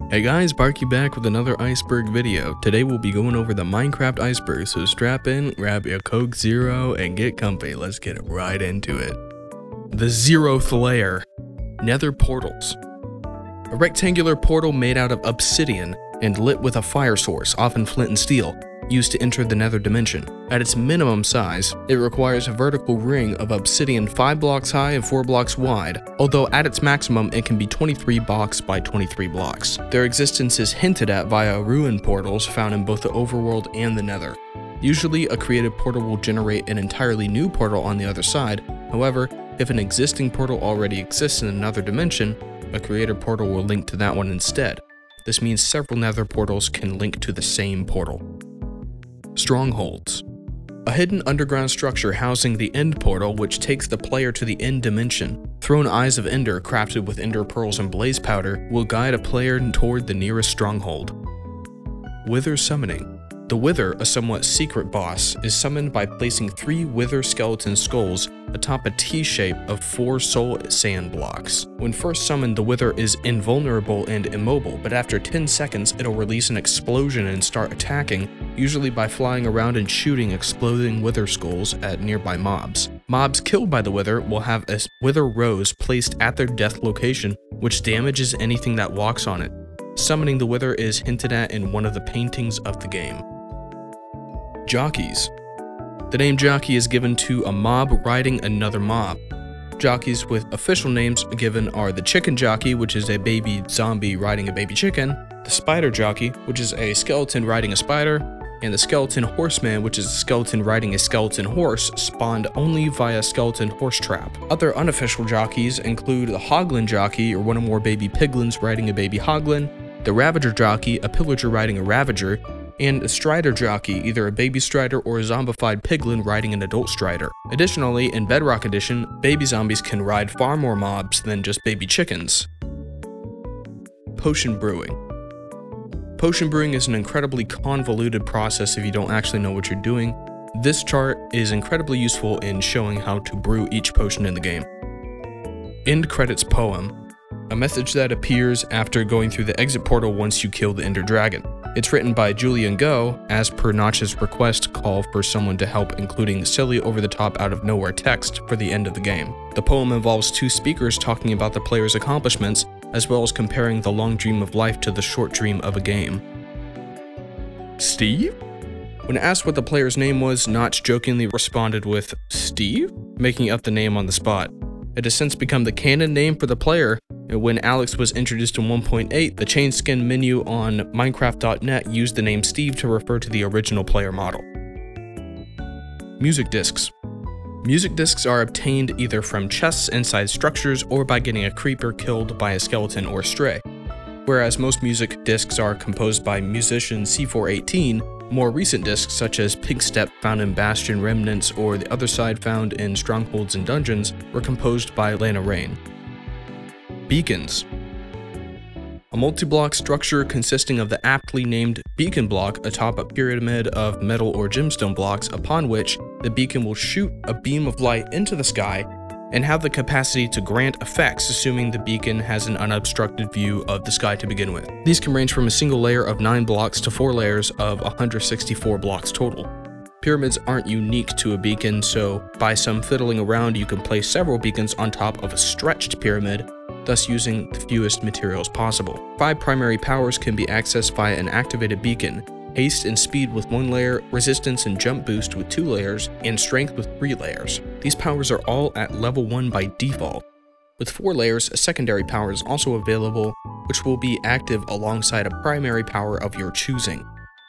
Hey guys, Barky back with another iceberg video. Today we'll be going over the Minecraft iceberg, so strap in, grab your Coke Zero, and get comfy. Let's get right into it. The 0th layer. Nether portals. A rectangular portal made out of obsidian and lit with a fire source, often flint and steel, used to enter the nether dimension. At its minimum size, it requires a vertical ring of obsidian 5 blocks high and 4 blocks wide, although at its maximum it can be 23 blocks by 23 blocks. Their existence is hinted at via ruin portals found in both the overworld and the nether. Usually, a created portal will generate an entirely new portal on the other side. However, if an existing portal already exists in another dimension, a created portal will link to that one instead. This means several nether portals can link to the same portal. Strongholds. A hidden underground structure housing the end portal which takes the player to the end dimension. Thrown eyes of ender crafted with ender pearls and blaze powder will guide a player toward the nearest stronghold. Wither summoning. The Wither, a somewhat secret boss, is summoned by placing 3 Wither skeleton skulls atop a T-shape of 4 soul sand blocks. When first summoned, the Wither is invulnerable and immobile, but after 10 seconds it'll release an explosion and start attacking, usually by flying around and shooting exploding Wither skulls at nearby mobs. Mobs killed by the Wither will have a Wither rose placed at their death location, which damages anything that walks on it. Summoning the Wither is hinted at in one of the paintings of the game. Jockeys. The name jockey is given to a mob riding another mob. Jockeys with official names given are the chicken jockey, which is a baby zombie riding a baby chicken, the spider jockey, which is a skeleton riding a spider, and the skeleton horseman, which is a skeleton riding a skeleton horse, spawned only via skeleton horse trap. Other unofficial jockeys include the hoglin jockey, or one or more baby piglins riding a baby hoglin, the ravager jockey, a pillager riding a ravager, and a strider jockey, either a baby strider or a zombified piglin riding an adult strider. Additionally, in Bedrock Edition, baby zombies can ride far more mobs than just baby chickens. Potion brewing. Potion brewing is an incredibly convoluted process if you don't actually know what you're doing. This chart is incredibly useful in showing how to brew each potion in the game. End credits poem. A message that appears after going through the exit portal once you kill the Ender Dragon. It's written by Julian Go, as per Notch's request call for someone to help, including silly over-the-top out-of-nowhere text for the end of the game. The poem involves 2 speakers talking about the player's accomplishments, as well as comparing the long dream of life to the short dream of a game. Steve? When asked what the player's name was, Notch jokingly responded with Steve, making up the name on the spot. It has since become the canon name for the player, and when Alex was introduced in 1.8, the chain skin menu on Minecraft.net used the name Steve to refer to the original player model. Music discs. Music discs are obtained either from chests inside structures or by getting a creeper killed by a skeleton or stray. Whereas most music discs are composed by musician C418, more recent discs such as Pink Step found in Bastion Remnants or The Other Side found in Strongholds and Dungeons were composed by Lana Rain. Beacons. A multi-block structure consisting of the aptly named beacon block atop a pyramid of metal or gemstone blocks, upon which the beacon will shoot a beam of light into the sky and have the capacity to grant effects, assuming the beacon has an unobstructed view of the sky to begin with. These can range from a single layer of 9 blocks to 4 layers of 164 blocks total. Pyramids aren't unique to a beacon, so by some fiddling around you can place several beacons on top of a stretched pyramid, thus using the fewest materials possible. 5 primary powers can be accessed via an activated beacon: haste and speed with 1 layer, resistance and jump boost with 2 layers, and strength with 3 layers. These powers are all at level 1 by default. With 4 layers, a secondary power is also available, which will be active alongside a primary power of your choosing.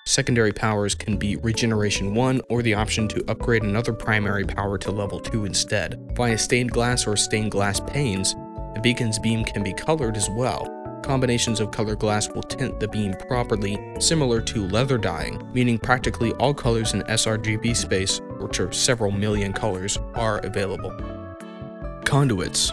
Secondary powers can be Regeneration 1 or the option to upgrade another primary power to level 2 instead. Via stained glass or stained glass panes, a beacon's beam can be colored as well. Combinations of colored glass will tint the beam properly, similar to leather dyeing, meaning practically all colors in sRGB space, which are several million colors, are available. Conduits.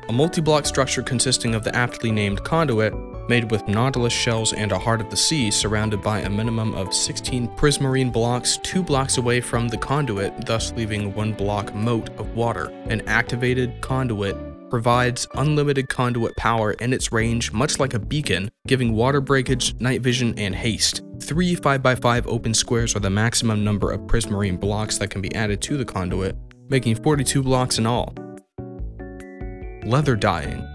A multi-block structure consisting of the aptly named conduit, made with nautilus shells and a heart of the sea, surrounded by a minimum of 16 prismarine blocks 2 blocks away from the conduit, thus leaving 1 block moat of water. An activated conduit provides unlimited conduit power in its range, much like a beacon, giving water breakage, night vision, and haste. 3 5x5 open squares are the maximum number of prismarine blocks that can be added to the conduit, making 42 blocks in all. Leather dyeing.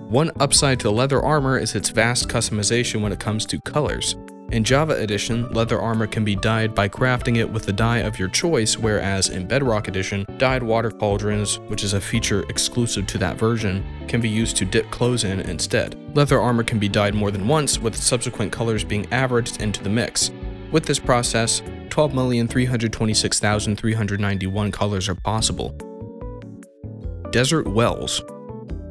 One upside to leather armor is its vast customization when it comes to colors. In Java Edition, leather armor can be dyed by crafting it with the dye of your choice, whereas in Bedrock Edition, dyed water cauldrons, which is a feature exclusive to that version, can be used to dip clothes in instead. Leather armor can be dyed more than once, with subsequent colors being averaged into the mix. With this process, 12,326,391 colors are possible. Desert wells.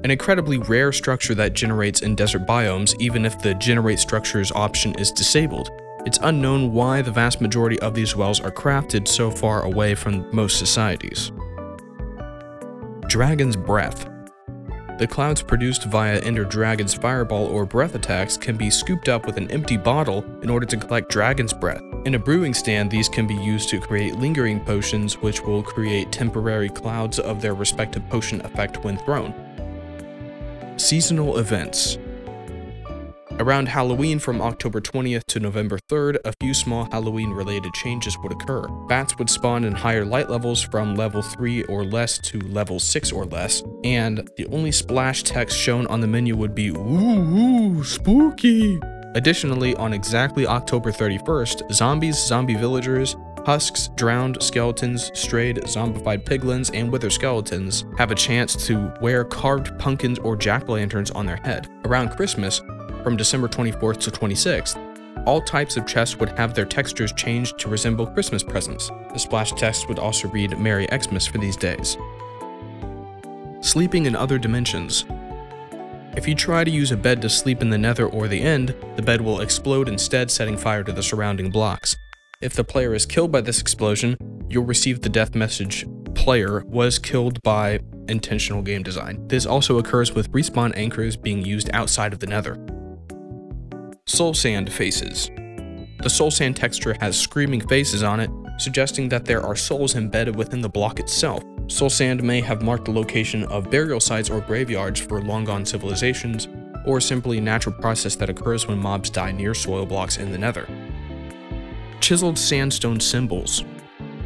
An incredibly rare structure that generates in desert biomes even if the generate structures option is disabled. It's unknown why the vast majority of these wells are crafted so far away from most societies. Dragon's Breath. The clouds produced via Ender Dragon's fireball or breath attacks can be scooped up with an empty bottle in order to collect Dragon's Breath. In a brewing stand, these can be used to create lingering potions which will create temporary clouds of their respective potion effect when thrown. Seasonal events. Around Halloween from October 20th to November 3rd, a few small Halloween-related changes would occur. Bats would spawn in higher light levels from level 3 or less to level 6 or less, and the only splash text shown on the menu would be "Ooh, spooky!" Additionally, on exactly October 31st, zombies, zombie villagers, husks, drowned skeletons, strayed, zombified piglins, and wither skeletons have a chance to wear carved pumpkins or jack-o'-lanterns on their head. Around Christmas, from December 24th to 26th, all types of chests would have their textures changed to resemble Christmas presents. The splash text would also read Merry Xmas for these days. Sleeping in other dimensions. If you try to use a bed to sleep in the Nether or the End, the bed will explode instead, setting fire to the surrounding blocks. If the player is killed by this explosion, you'll receive the death message, "Player was killed by intentional game design." This also occurs with respawn anchors being used outside of the Nether. Soul Sand faces. The Soul Sand texture has screaming faces on it, suggesting that there are souls embedded within the block itself. Soul Sand may have marked the location of burial sites or graveyards for long-gone civilizations, or simply a natural process that occurs when mobs die near soil blocks in the Nether. Chiseled sandstone symbols.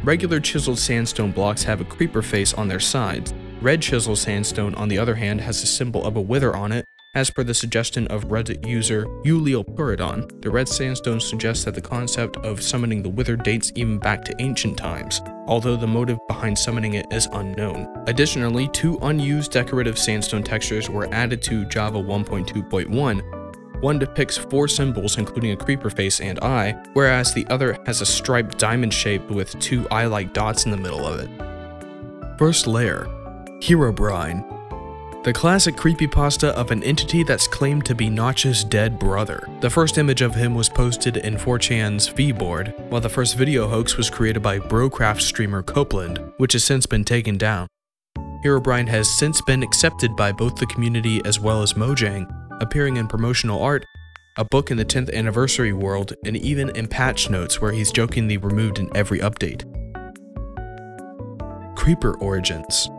Regular chiseled sandstone blocks have a creeper face on their sides. Red chiseled sandstone, on the other hand, has a symbol of a wither on it, as per the suggestion of Reddit user Uleopuridon. The red sandstone suggests that the concept of summoning the wither dates even back to ancient times, although the motive behind summoning it is unknown. Additionally, 2 unused decorative sandstone textures were added to Java 1.2.1. One depicts 4 symbols including a creeper face and eye, whereas the other has a striped diamond shape with 2 eye-like dots in the middle of it. First layer. Herobrine. The classic creepypasta of an entity that's claimed to be Notch's dead brother. The first image of him was posted in 4chan's V-board, while the first video hoax was created by Brocraft streamer Copeland, which has since been taken down. Herobrine has since been accepted by both the community as well as Mojang, appearing in promotional art, a book in the 10th anniversary world, and even in patch notes where he's jokingly removed in every update. Creeper origins.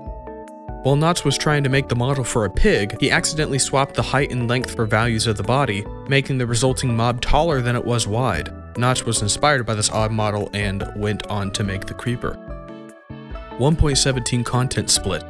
While Notch was trying to make the model for a pig, he accidentally swapped the height and length for values of the body, making the resulting mob taller than it was wide. Notch was inspired by this odd model and went on to make the creeper. 1.17 content split.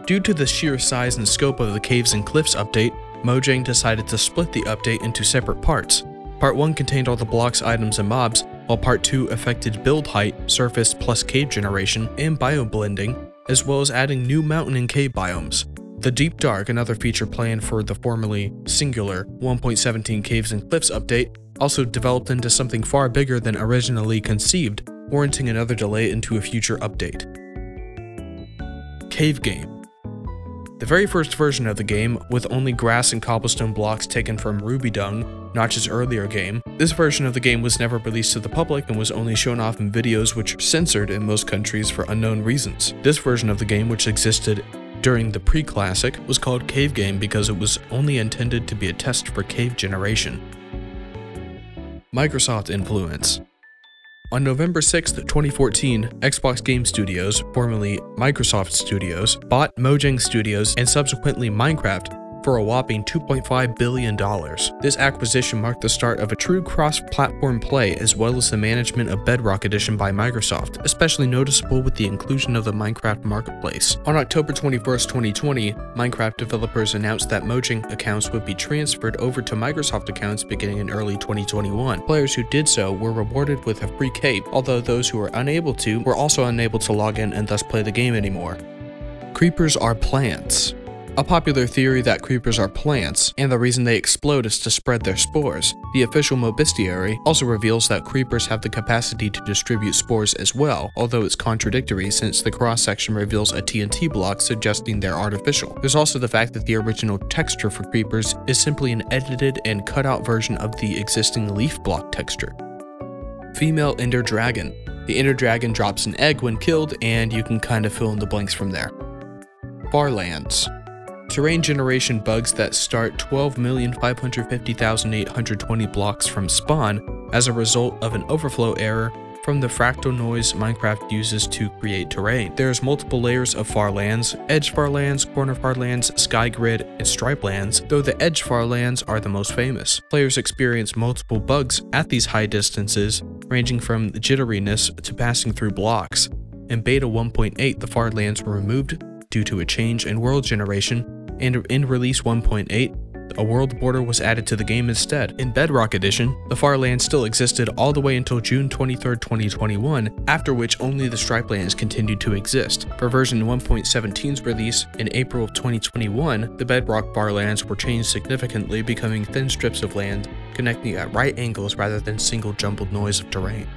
Due to the sheer size and scope of the Caves and Cliffs update, Mojang decided to split the update into separate parts. Part 1 contained all the blocks, items, and mobs, while Part 2 affected build height, surface plus cave generation, and biome blending, as well as adding new mountain and cave biomes. The Deep Dark, another feature planned for the formerly singular 1.17 Caves and Cliffs update, also developed into something far bigger than originally conceived, warranting another delay into a future update. Cave Game. The very first version of the game, with only grass and cobblestone blocks taken from Ruby Dung, Notch's earlier game, this version of the game was never released to the public and was only shown off in videos which were censored in most countries for unknown reasons. This version of the game, which existed during the pre-classic, was called Cave Game because it was only intended to be a test for cave generation. Microsoft influence. On November 6, 2014, Xbox Game Studios, formerly Microsoft Studios, bought Mojang Studios and subsequently Minecraft for a whopping $2.5 billion. This acquisition marked the start of a true cross-platform play as well as the management of Bedrock Edition by Microsoft, especially noticeable with the inclusion of the Minecraft Marketplace. On October 21, 2020, Minecraft developers announced that Mojang accounts would be transferred over to Microsoft accounts beginning in early 2021. Players who did so were rewarded with a free cape, although those who were unable to were also unable to log in and thus play the game anymore. Creepers are plants. A popular theory that creepers are plants, and the reason they explode is to spread their spores. The official Mobestiary also reveals that creepers have the capacity to distribute spores as well, although it's contradictory since the cross-section reveals a TNT block suggesting they're artificial. There's also the fact that the original texture for creepers is simply an edited and cut out version of the existing leaf block texture. Female Ender Dragon. The Ender Dragon drops an egg when killed, and you can kind of fill in the blanks from there. Farlands. Terrain generation bugs that start 12,550,820 blocks from spawn as a result of an overflow error from the fractal noise Minecraft uses to create terrain. There's multiple layers of farlands: edge farlands, corner farlands, sky grid, and stripe lands, though the edge farlands are the most famous. Players experience multiple bugs at these high distances, ranging from jitteriness to passing through blocks. In Beta 1.8, the farlands were removed due to a change in world generation, and in Release 1.8, a world border was added to the game instead. In Bedrock Edition, the farlands still existed all the way until June 23, 2021, after which only the stripe lands continued to exist. For version 1.17's release in April of 2021, the Bedrock farlands were changed significantly, becoming thin strips of land connecting at right angles rather than single jumbled noise of terrain.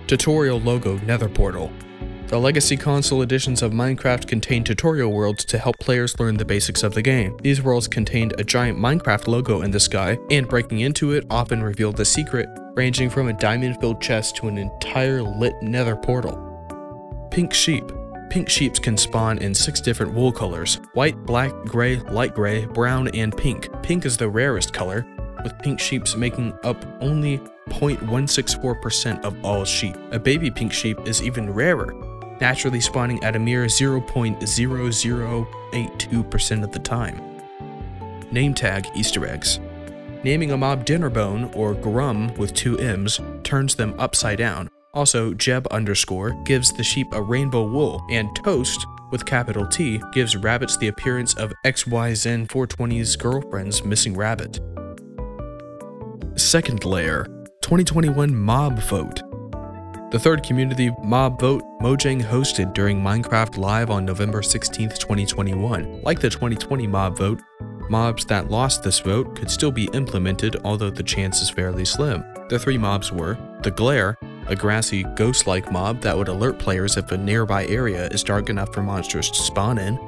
Tutorial logo Nether Portal. The Legacy Console editions of Minecraft contain tutorial worlds to help players learn the basics of the game. These worlds contained a giant Minecraft logo in the sky, and breaking into it often revealed the secret, ranging from a diamond-filled chest to an entire lit nether portal. Pink Sheep. Pink sheeps can spawn in 6 different wool colors: white, black, gray, light gray, brown, and pink. Pink is the rarest color, with pink sheeps making up only 0.164% of all sheep. A baby pink sheep is even rarer, naturally spawning at a mere 0.0082% of the time. Name tag Easter eggs. Naming a mob Dinnerbone or Grum with 2 M's turns them upside down. Also, Jeb _ gives the sheep a rainbow wool, and Toast with capital T gives rabbits the appearance of XYZen420's girlfriend's missing rabbit. Second layer. 2021 Mob Vote. The third community mob vote Mojang hosted during Minecraft Live on November 16, 2021. Like the 2020 mob vote, mobs that lost this vote could still be implemented, although the chance is fairly slim. The 3 mobs were the Glare, a grassy ghost-like mob that would alert players if a nearby area is dark enough for monsters to spawn in;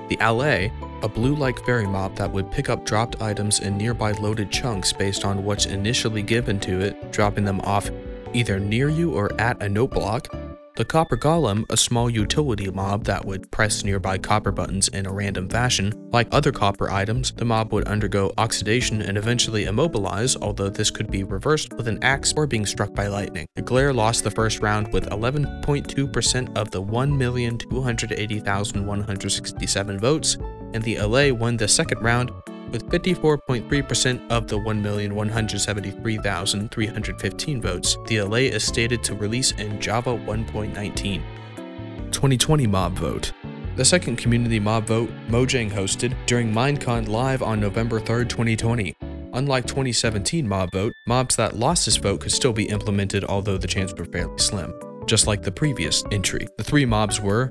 the Allay, a blue-like fairy mob that would pick up dropped items in nearby loaded chunks based on what's initially given to it, dropping them off either near you or at a note block; the Copper Golem, a small utility mob that would press nearby copper buttons in a random fashion. Like other copper items, the mob would undergo oxidation and eventually immobilize, although this could be reversed with an axe or being struck by lightning. The Glare lost the first round with 11.2% of the 1,280,167 votes, and the Allay won the second round with 54.3% of the 1,173,315 votes. The Allay is stated to release in Java 1.19. 2020 Mob Vote. The second community mob vote Mojang hosted during Minecon Live on November 3, 2020. Unlike 2017 mob vote, mobs that lost this vote could still be implemented, although the chance were fairly slim. Just like the previous entry. The 3 mobs were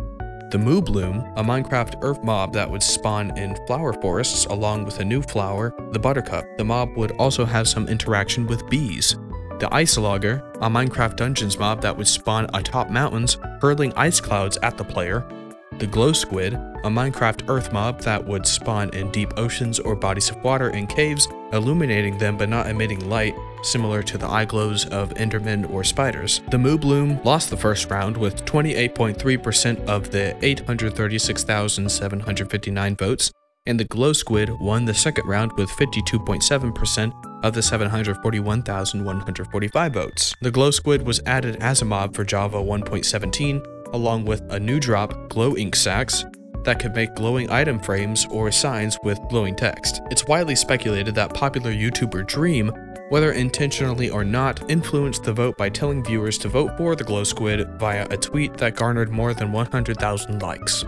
the Moo Bloom, a Minecraft Earth mob that would spawn in flower forests along with a new flower, the Buttercup. The mob would also have some interaction with bees. The Ice Logger, a Minecraft Dungeons mob that would spawn atop mountains, hurling ice clouds at the player. The Glow Squid, a Minecraft Earth mob that would spawn in deep oceans or bodies of water in caves, illuminating them but not emitting light, similar to the eye glows of Endermen or spiders. The Moo Bloom lost the first round with 28.3% of the 836,759 votes, and the Glow Squid won the second round with 52.7% of the 741,145 votes. The Glow Squid was added as a mob for Java 1.17, along with a new drop, Glow Ink Sacks, that could make glowing item frames or signs with glowing text. It's widely speculated that popular YouTuber Dream, whether intentionally or not, influenced the vote by telling viewers to vote for the Glow Squid via a tweet that garnered more than 100,000 likes.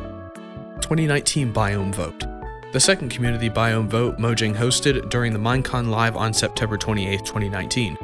2019 Biome Vote. The second community biome vote Mojang hosted during the Minecon Live on September 28, 2019.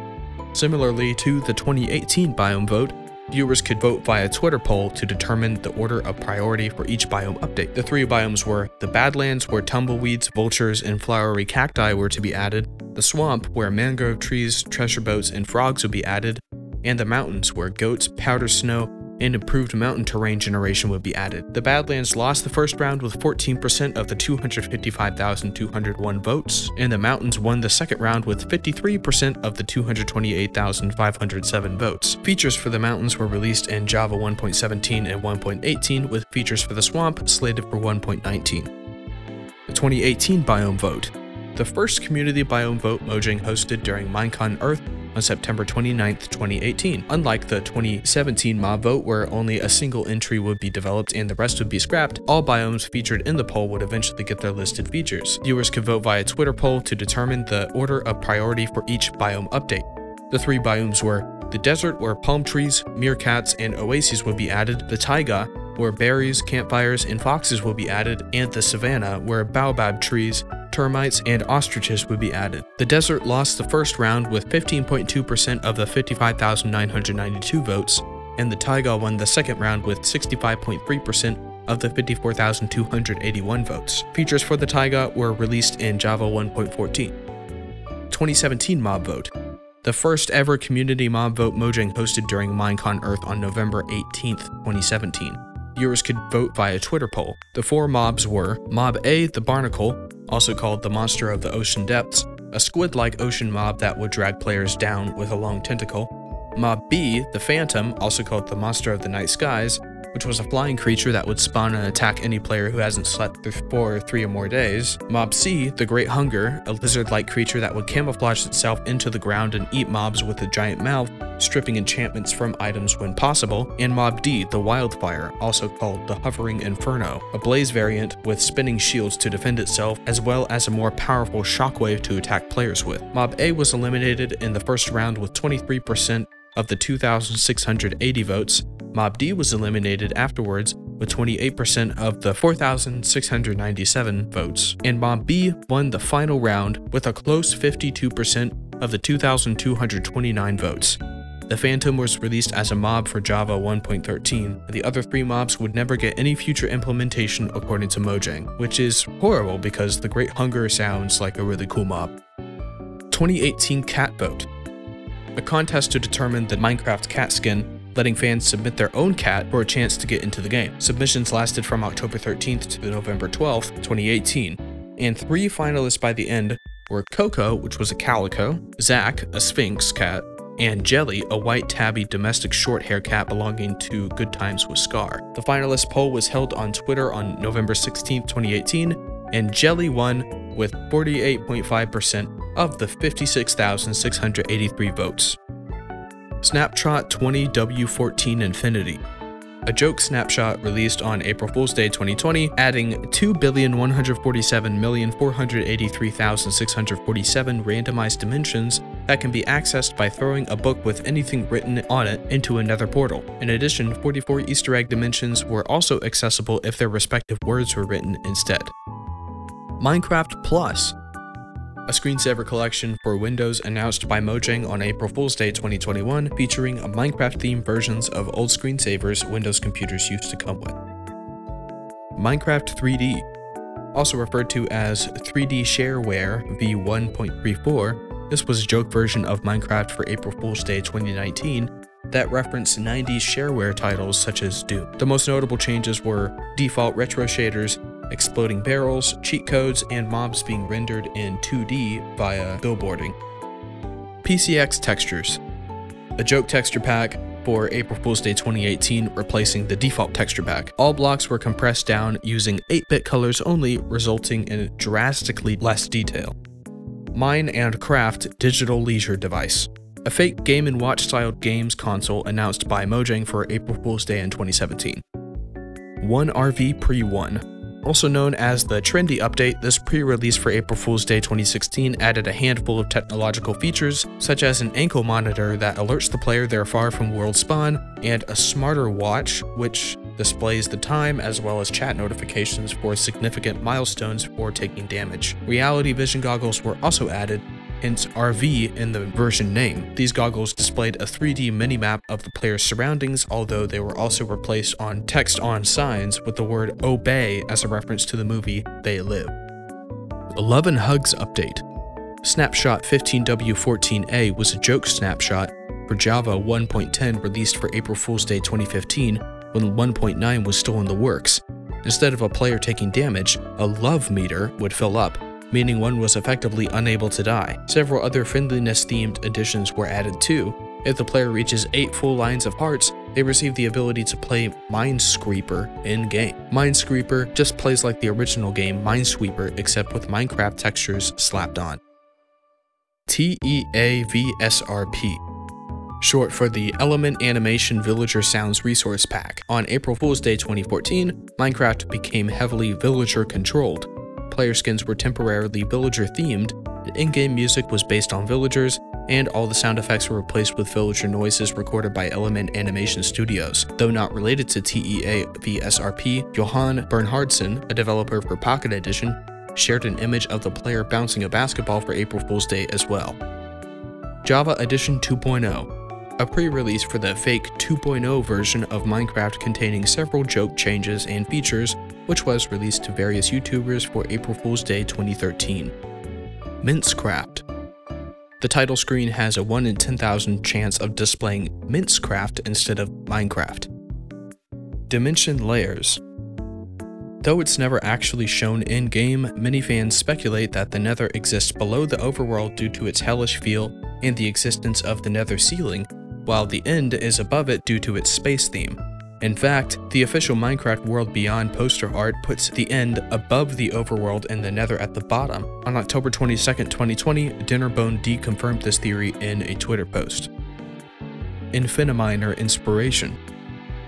Similarly to the 2018 biome vote, viewers could vote via Twitter poll to determine the order of priority for each biome update. The three biomes were the Badlands, where tumbleweeds, vultures, and flowery cacti were to be added, the Swamp, where mangrove trees, treasure boats, and frogs would be added, and the Mountains, where goats, powder snow, and improved mountain terrain generation would be added. The Badlands lost the first round with 14% of the 255,201 votes, and the Mountains won the second round with 53% of the 228,507 votes. Features for the Mountains were released in Java 1.17 and 1.18, with features for the Swamp slated for 1.19. The 2018 Biome Vote. The first community biome vote Mojang hosted during Minecon Earth on September 29, 2018. Unlike the 2017 mob vote, where only a single entry would be developed and the rest would be scrapped, all biomes featured in the poll would eventually get their listed features. Viewers could vote via Twitter poll to determine the order of priority for each biome update. The three biomes were the desert, where palm trees, meerkats, and oases would be added, the taiga, where berries, campfires, and foxes will be added, and the savanna, where baobab trees, termites, and ostriches would be added. The desert lost the first round with 15.2% of the 55,992 votes, and the taiga won the second round with 65.3% of the 54,281 votes. Features for the taiga were released in Java 1.14. 2017 Mob Vote. The first ever community mob vote Mojang hosted during Minecon Earth on November 18, 2017. Viewers could vote via Twitter poll. The four mobs were Mob A, the Barnacle, also called the Monster of the Ocean Depths, a squid-like ocean mob that would drag players down with a long tentacle. Mob B, the Phantom, also called the Monster of the Night Skies, which was a flying creature that would spawn and attack any player who hasn't slept for 3 or more days. Mob C, the Great Hunger, a lizard-like creature that would camouflage itself into the ground and eat mobs with a giant mouth, stripping enchantments from items when possible. And Mob D, the Wildfire, also called the Hovering Inferno, a blaze variant with spinning shields to defend itself, as well as a more powerful shockwave to attack players with. Mob A was eliminated in the first round with 23% of the 2,680 votes. Mob D was eliminated afterwards with 28% of the 4,697 votes, and Mob B won the final round with a close 52% of the 2,229 votes. The Phantom was released as a mob for Java 1.13, and the other three mobs would never get any future implementation according to Mojang, which is horrible because the Great Hunger sounds like a really cool mob. 2018 Cat Vote. A contest to determine the Minecraft cat skin, letting fans submit their own cat for a chance to get into the game. Submissions lasted from October 13th to November 12th, 2018, and 3 finalists by the end were Coco, which was a calico, Zach, a Sphinx cat, and Jelly, a white tabby domestic short hair cat belonging to Good Times with Scar. The finalist poll was held on Twitter on November 16th, 2018, and Jelly won with 48.5% of the 56,683 votes. Snapshot 20W14 Infinity. A joke snapshot released on April Fool's Day 2020, adding 2,147,483,647 randomized dimensions that can be accessed by throwing a book with anything written on it into another portal. In addition, 44 Easter egg dimensions were also accessible if their respective words were written instead. Minecraft Plus. A screensaver collection for Windows announced by Mojang on April Fool's Day 2021, featuring Minecraft-themed versions of old screensavers Windows computers used to come with. Minecraft 3D. Also referred to as 3D Shareware v1.34, this was a joke version of Minecraft for April Fool's Day 2019 that referenced 90s shareware titles such as Doom. The most notable changes were default retro shaders, exploding barrels, cheat codes, and mobs being rendered in 2D via billboarding. PCX Textures. A joke texture pack for April Fool's Day 2018, replacing the default texture pack. All blocks were compressed down using 8-bit colors only, resulting in drastically less detail. Mine and Craft digital leisure device. A fake Game & Watch styled games console announced by Mojang for April Fool's Day in 2017. 1RV Pre-1. Also known as the Trendy Update, this pre-release for April Fool's Day 2016 added a handful of technological features, such as an ankle monitor that alerts the player they're far from world spawn, and a smarter watch, which displays the time as well as chat notifications for significant milestones for taking damage. Reality vision goggles were also added, hence RV in the version name. These goggles displayed a 3D minimap of the player's surroundings, although they were also replaced on text on signs with the word obey as a reference to the movie They Live. Love and Hugs update. Snapshot 15W14A was a joke snapshot for Java 1.10 released for April Fool's Day 2015 when 1.9 was still in the works. Instead of a player taking damage, a love meter would fill up, meaning one was effectively unable to die. Several other friendliness-themed additions were added too. If the player reaches 8 full lines of hearts, they receive the ability to play Minesweeper in-game. Minesweeper just plays like the original game Minesweeper, except with Minecraft textures slapped on. TEA-VSRP, short for the Element Animation Villager Sounds Resource Pack. On April Fool's Day 2014, Minecraft became heavily villager-controlled. Player skins were temporarily villager-themed, and in-game music was based on villagers, and all the sound effects were replaced with villager noises recorded by Element Animation Studios. Though not related to TEA-VSRP, Johan Bernhardsson, a developer for Pocket Edition, shared an image of the player bouncing a basketball for April Fool's Day as well. Java Edition 2.0, a pre-release for the fake 2.0 version of Minecraft containing several joke changes and features, which was released to various YouTubers for April Fool's Day 2013. Mincecraft. The title screen has a 1 in 10,000 chance of displaying Mincecraft instead of Minecraft. Dimension Layers. Though it's never actually shown in-game, many fans speculate that the Nether exists below the overworld due to its hellish feel and the existence of the Nether ceiling, while the End is above it due to its space theme. In fact, the official Minecraft World Beyond poster art puts the End above the overworld and the Nether at the bottom. On October 22, 2020, Dinnerbone confirmed this theory in a Twitter post. Infiniminer Inspiration.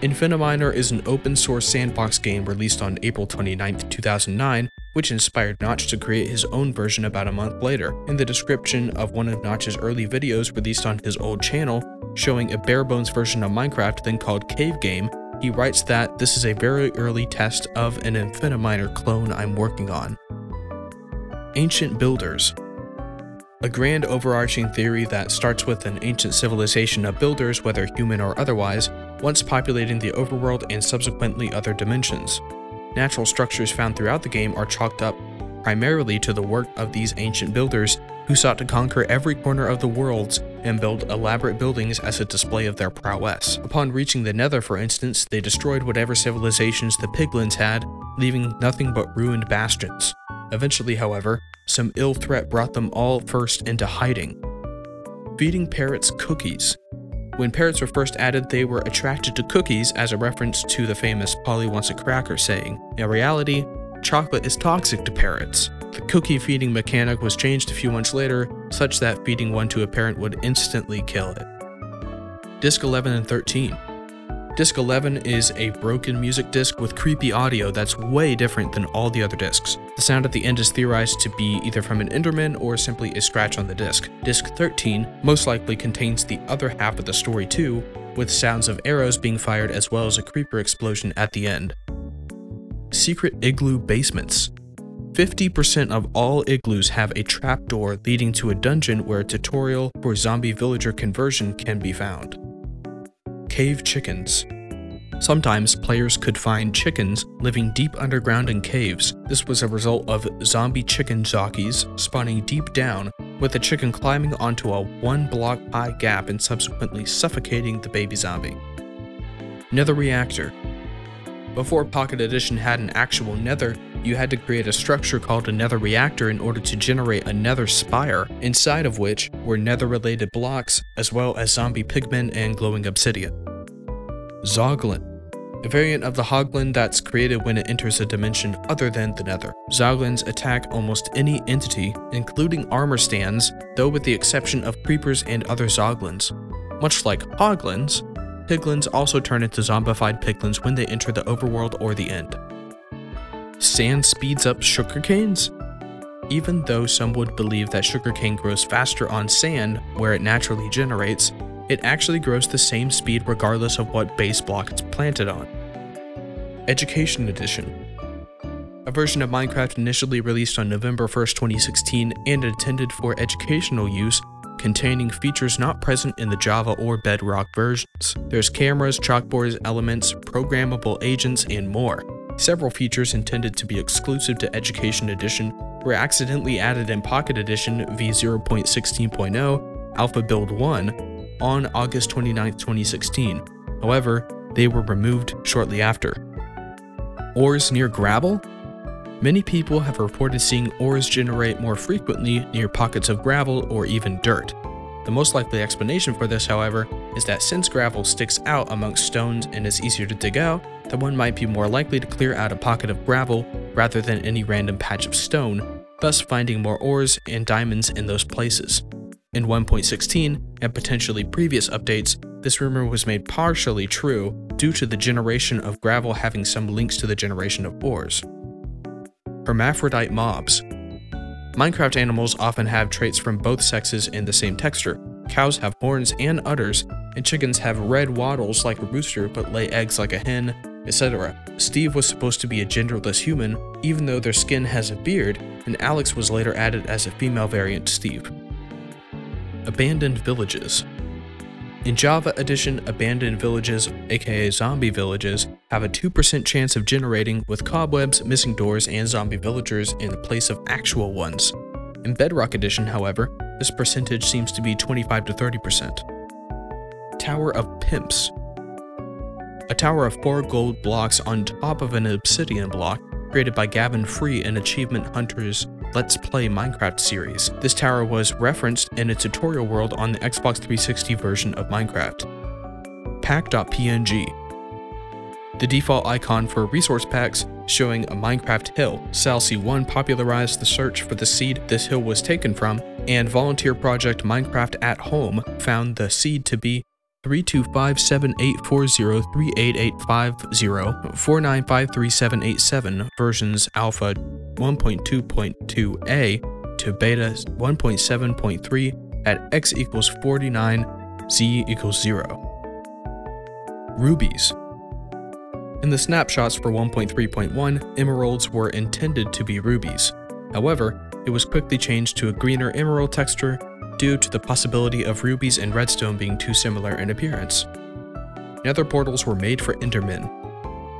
Infiniminer is an open-source sandbox game released on April 29, 2009, which inspired Notch to create his own version about a month later. In the description of one of Notch's early videos released on his old channel, showing a bare-bones version of Minecraft then called Cave Game, he writes that this is a very early test of an Infiniminer clone I'm working on. Ancient Builders. A grand overarching theory that starts with an ancient civilization of builders, whether human or otherwise, once populating the overworld and subsequently other dimensions. Natural structures found throughout the game are chalked up primarily to the work of these ancient builders who sought to conquer every corner of the worlds and build elaborate buildings as a display of their prowess. Upon reaching the Nether, for instance, they destroyed whatever civilizations the Piglins had, leaving nothing but ruined bastions. Eventually, however, some ill threat brought them all first into hiding. Feeding parrots cookies. When parrots were first added, they were attracted to cookies as a reference to the famous Polly wants a cracker saying. In reality, chocolate is toxic to parrots. The cookie feeding mechanic was changed a few months later, such that feeding one to a parrot would instantly kill it. Disc 11 and 13. Disc 11 is a broken music disc with creepy audio that's way different than all the other discs. The sound at the end is theorized to be either from an Enderman or simply a scratch on the disc. Disc 13 most likely contains the other half of the story too, with sounds of arrows being fired as well as a creeper explosion at the end. Secret Igloo Basements. 50% of all igloos have a trapdoor leading to a dungeon where a tutorial for zombie villager conversion can be found. Cave Chickens. Sometimes players could find chickens living deep underground in caves. This was a result of zombie chicken jockeys spawning deep down, with the chicken climbing onto a 1-block high gap and subsequently suffocating the baby zombie. Nether Reactor. Before Pocket Edition had an actual nether, you had to create a structure called a nether reactor in order to generate a nether spire, inside of which were nether-related blocks, as well as zombie pigmen and glowing obsidian. Zoglin. a variant of the Hoglin that's created when it enters a dimension other than the Nether. Zoglins attack almost any entity, including armor stands, though with the exception of creepers and other Zoglins. Much like Hoglins, Piglins also turn into zombified piglins when they enter the overworld or the end. Sand speeds up sugarcanes? Even though some would believe that sugarcane grows faster on sand, where it naturally generates, it actually grows the same speed regardless of what base block it's planted on. Education Edition. A version of Minecraft initially released on November 1st, 2016 and intended for educational use, containing features not present in the Java or Bedrock versions. There's cameras, chalkboards, elements, programmable agents, and more. Several features intended to be exclusive to Education Edition were accidentally added in Pocket Edition v0.16.0 Alpha Build 1 on August 29, 2016. However, they were removed shortly after. Ores near gravel? Many people have reported seeing ores generate more frequently near pockets of gravel or even dirt. The most likely explanation for this, however, is that since gravel sticks out amongst stones and is easier to dig out, then one might be more likely to clear out a pocket of gravel rather than any random patch of stone, thus finding more ores and diamonds in those places. In 1.16, and potentially previous updates, this rumor was made partially true due to the generation of gravel having some links to the generation of ores. Hermaphrodite mobs. Minecraft animals often have traits from both sexes in the same texture. Cows have horns and udders, and chickens have red wattles like a rooster but lay eggs like a hen, etc. Steve was supposed to be a genderless human, even though their skin has a beard, and Alex was later added as a female variant to Steve. Abandoned villages. In Java Edition, abandoned villages, aka zombie villages, have a 2% chance of generating with cobwebs, missing doors, and zombie villagers in the place of actual ones. In Bedrock Edition, however, this percentage seems to be 25 to 30%. Tower of Pimps. A tower of 4 gold blocks on top of an obsidian block, created by Gavin Free in Achievement Hunter's Let's Play Minecraft series. This tower was referenced in a tutorial world on the Xbox 360 version of Minecraft. Pack.png. The default icon for resource packs showing a Minecraft hill. Salcy1 popularized the search for the seed this hill was taken from, and volunteer project Minecraft at Home found the seed to be 3257840385049537787 versions alpha 1.2.2a to beta 1.7.3 at x equals 49, z equals 0. Rubies. In the snapshots for 1.3.1, emeralds were intended to be rubies. However, it was quickly changed to a greener emerald texture due to the possibility of rubies and redstone being too similar in appearance. Nether portals were made for Endermen.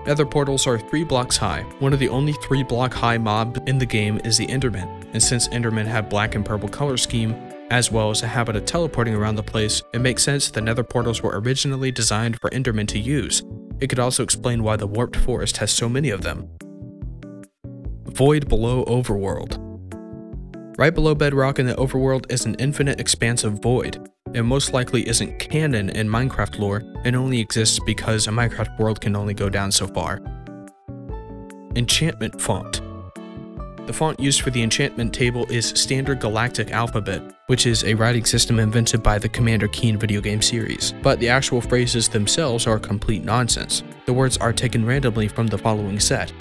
Nether portals are 3 blocks high. One of the only 3 block high mobs in the game is the Enderman, and since Endermen have black and purple color scheme, as well as a habit of teleporting around the place, it makes sense the Nether portals were originally designed for Endermen to use. It could also explain why the Warped Forest has so many of them. Void below Overworld. Right below Bedrock in the overworld is an infinite expansive void. It most likely isn't canon in Minecraft lore and only exists because a Minecraft world can only go down so far. Enchantment font. The font used for the enchantment table is Standard Galactic Alphabet, which is a writing system invented by the Commander Keen video game series, but the actual phrases themselves are complete nonsense. The words are taken randomly from the following set: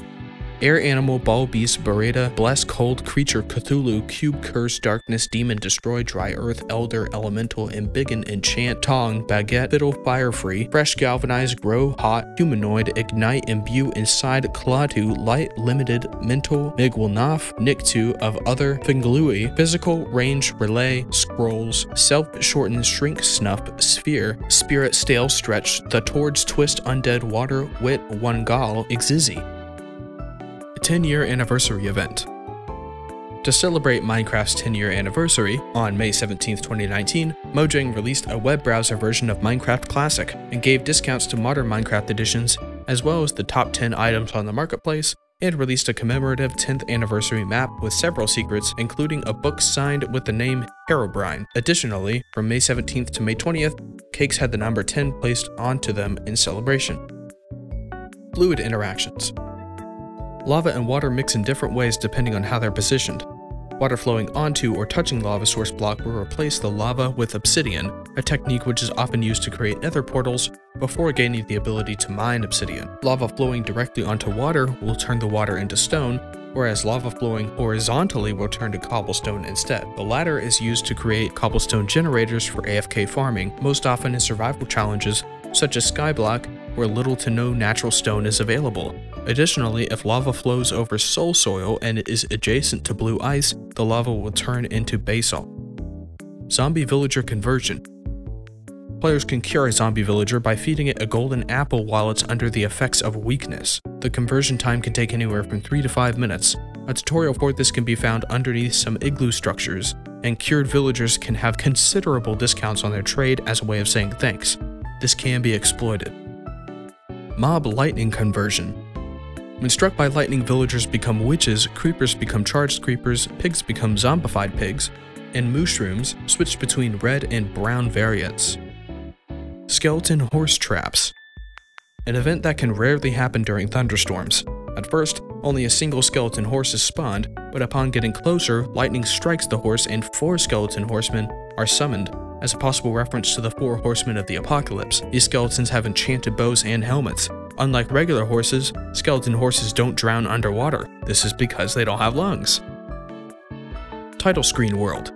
Air Animal, Ball Beast, Beretta, Bless, Cold, Creature, Cthulhu, Cube, Curse, Darkness, Demon, Destroy, Dry Earth, Elder, Elemental, Embiggen, Enchant, Tong, Baguette, Fiddle, Fire Free, Fresh, Galvanize, Grow, Hot, Humanoid, Ignite, Imbue, Inside, Klaatu, Light, Limited, Mental, Migwilnaf, Nictu, of Other, Finglui, Physical, Range, Relay, Scrolls, Self-Shorten, Shrink, Snuff, Sphere, Spirit, Stale, Stretch, The Tords, Twist, Undead, Water, Wit, Wangal, Ixizzi. 10-year anniversary event. To celebrate Minecraft's 10-year anniversary, on May 17, 2019, Mojang released a web browser version of Minecraft Classic and gave discounts to modern Minecraft editions, as well as the top 10 items on the marketplace, and released a commemorative 10th anniversary map with several secrets, including a book signed with the name Herobrine. Additionally, from May 17th to May 20th, cakes had the number 10 placed onto them in celebration. Fluid interactions. Lava and water mix in different ways depending on how they're positioned. Water flowing onto or touching lava source block will replace the lava with obsidian, a technique which is often used to create nether portals before gaining the ability to mine obsidian. Lava flowing directly onto water will turn the water into stone, whereas lava flowing horizontally will turn to cobblestone instead. The latter is used to create cobblestone generators for AFK farming, most often in survival challenges such as Skyblock, where little to no natural stone is available. Additionally, if lava flows over soul soil and it is adjacent to blue ice, the lava will turn into basalt. Zombie villager conversion. Players can cure a zombie villager by feeding it a golden apple while it's under the effects of weakness. The conversion time can take anywhere from 3 to 5 minutes. A tutorial for this can be found underneath some igloo structures, and cured villagers can have considerable discounts on their trade as a way of saying thanks. This can be exploited. Mob lightning conversion. When struck by lightning, villagers become witches, creepers become charged creepers, pigs become zombified pigs, and mushrooms switch between red and brown variants. Skeleton horse traps. An event that can rarely happen during thunderstorms. At first, only a single skeleton horse is spawned, but upon getting closer, lightning strikes the horse and 4 skeleton horsemen are summoned, as a possible reference to the 4 horsemen of the apocalypse. These skeletons have enchanted bows and helmets. Unlike regular horses, skeleton horses don't drown underwater. This is because they don't have lungs. Title screen world.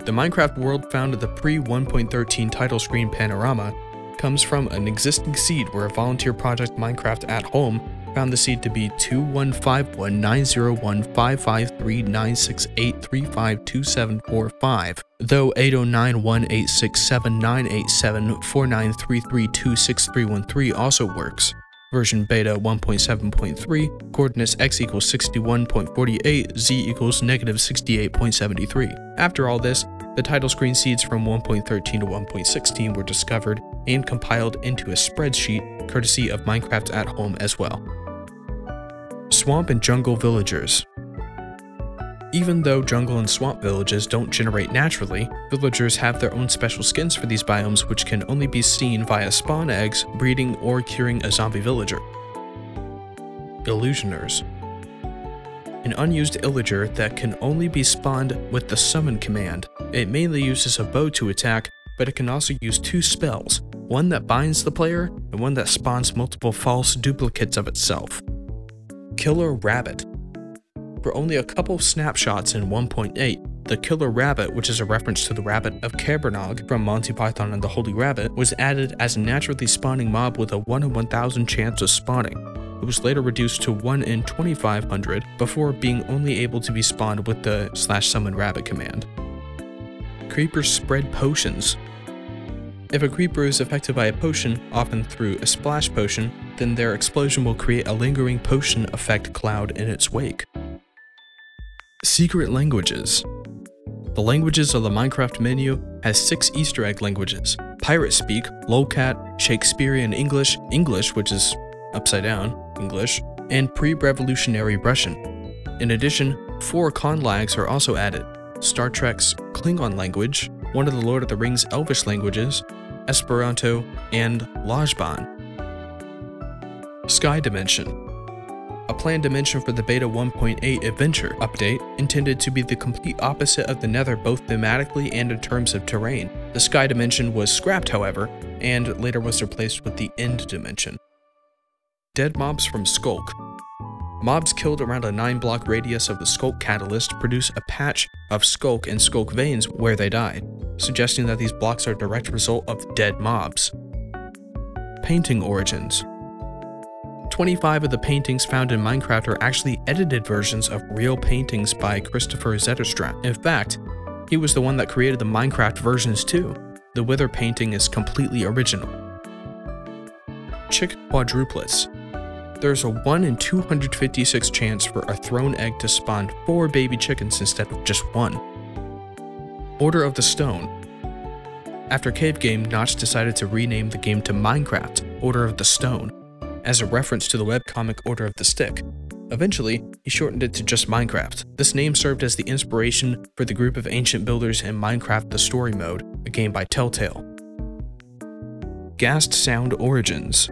The Minecraft world found in the pre-1.13 title screen panorama comes from an existing seed where a volunteer project Minecraft at Home found the seed to be 215190155396835275, though 8091867987493326313 also works. Version beta 1.7.3, coordinates x equals 61.48, z equals negative 68.73. After all this, the title screen seeds from 1.13 to 1.16 were discovered and compiled into a spreadsheet courtesy of Minecraft at Home as well. Swamp and jungle villagers. Even though jungle and swamp villages don't generate naturally, villagers have their own special skins for these biomes which can only be seen via spawn eggs, breeding, or curing a zombie villager. Illusioners. An unused illager that can only be spawned with the summon command. It mainly uses a bow to attack, but it can also use 2 spells, one that binds the player and one that spawns multiple false duplicates of itself. Killer Rabbit. For only a couple of snapshots in 1.8, the Killer Rabbit, which is a reference to the Rabbit of Cabernog from Monty Python and the Holy Rabbit, was added as a naturally spawning mob with a 1 in 1,000 chance of spawning. It was later reduced to 1 in 2,500 before being only able to be spawned with the /summon rabbit command. Creepers spread potions. If a creeper is affected by a potion, often through a splash potion, then their explosion will create a lingering potion effect cloud in its wake. Secret languages. The languages of the Minecraft menu has 6 Easter egg languages: Pirate Speak, Lolcat, Shakespearean English, English which is upside down English, and pre-revolutionary Russian. In addition, 4 conlags are also added: Star Trek's Klingon language, one of the Lord of the Rings Elvish languages, Esperanto, and Lajban. Sky Dimension. A planned dimension for the Beta 1.8 Adventure update, intended to be the complete opposite of the Nether both thematically and in terms of terrain. The Sky Dimension was scrapped, however, and later was replaced with the End Dimension. Dead mobs from Skulk. Mobs killed around a 9-block radius of the Skulk catalyst produce a patch of Skulk and Skulk veins where they died, suggesting that these blocks are a direct result of dead mobs. Painting origins. 25 of the paintings found in Minecraft are actually edited versions of real paintings by Christopher Zetterstrat. In fact, he was the one that created the Minecraft versions too. The Wither painting is completely original. Chick quadruplets. There's a 1 in 256 chance for a thrown egg to spawn 4 baby chickens instead of just 1. Order of the Stone. After Cave Game, Notch decided to rename the game to Minecraft Order of the Stone, as a reference to the webcomic Order of the Stick. Eventually, he shortened it to just Minecraft. This name served as the inspiration for the group of ancient builders in Minecraft The Story Mode, a game by Telltale. Ghast Sound Origins.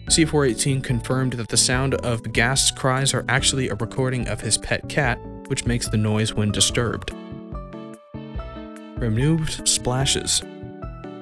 C418 confirmed that the sound of Ghast's cries are actually a recording of his pet cat, which makes the noise when disturbed. Removed splashes.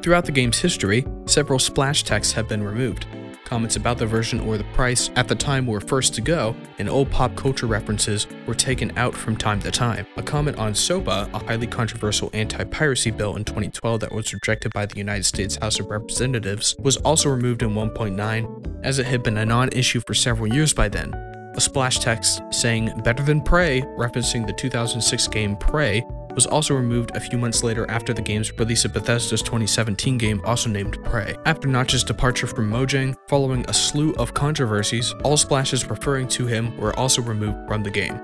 Throughout the game's history, several splash texts have been removed. Comments about the version or the price at the time were first to go, and old pop culture references were taken out from time to time. A comment on SOPA, a highly controversial anti-piracy bill in 2012 that was rejected by the United States House of Representatives, was also removed in 1.9, as it had been a non-issue for several years by then. A splash text saying "better than Prey," referencing the 2006 game Prey, was also removed a few months later after the game's release of Bethesda's 2017 game also named Prey. After Notch's departure from Mojang, following a slew of controversies, all splashes referring to him were also removed from the game.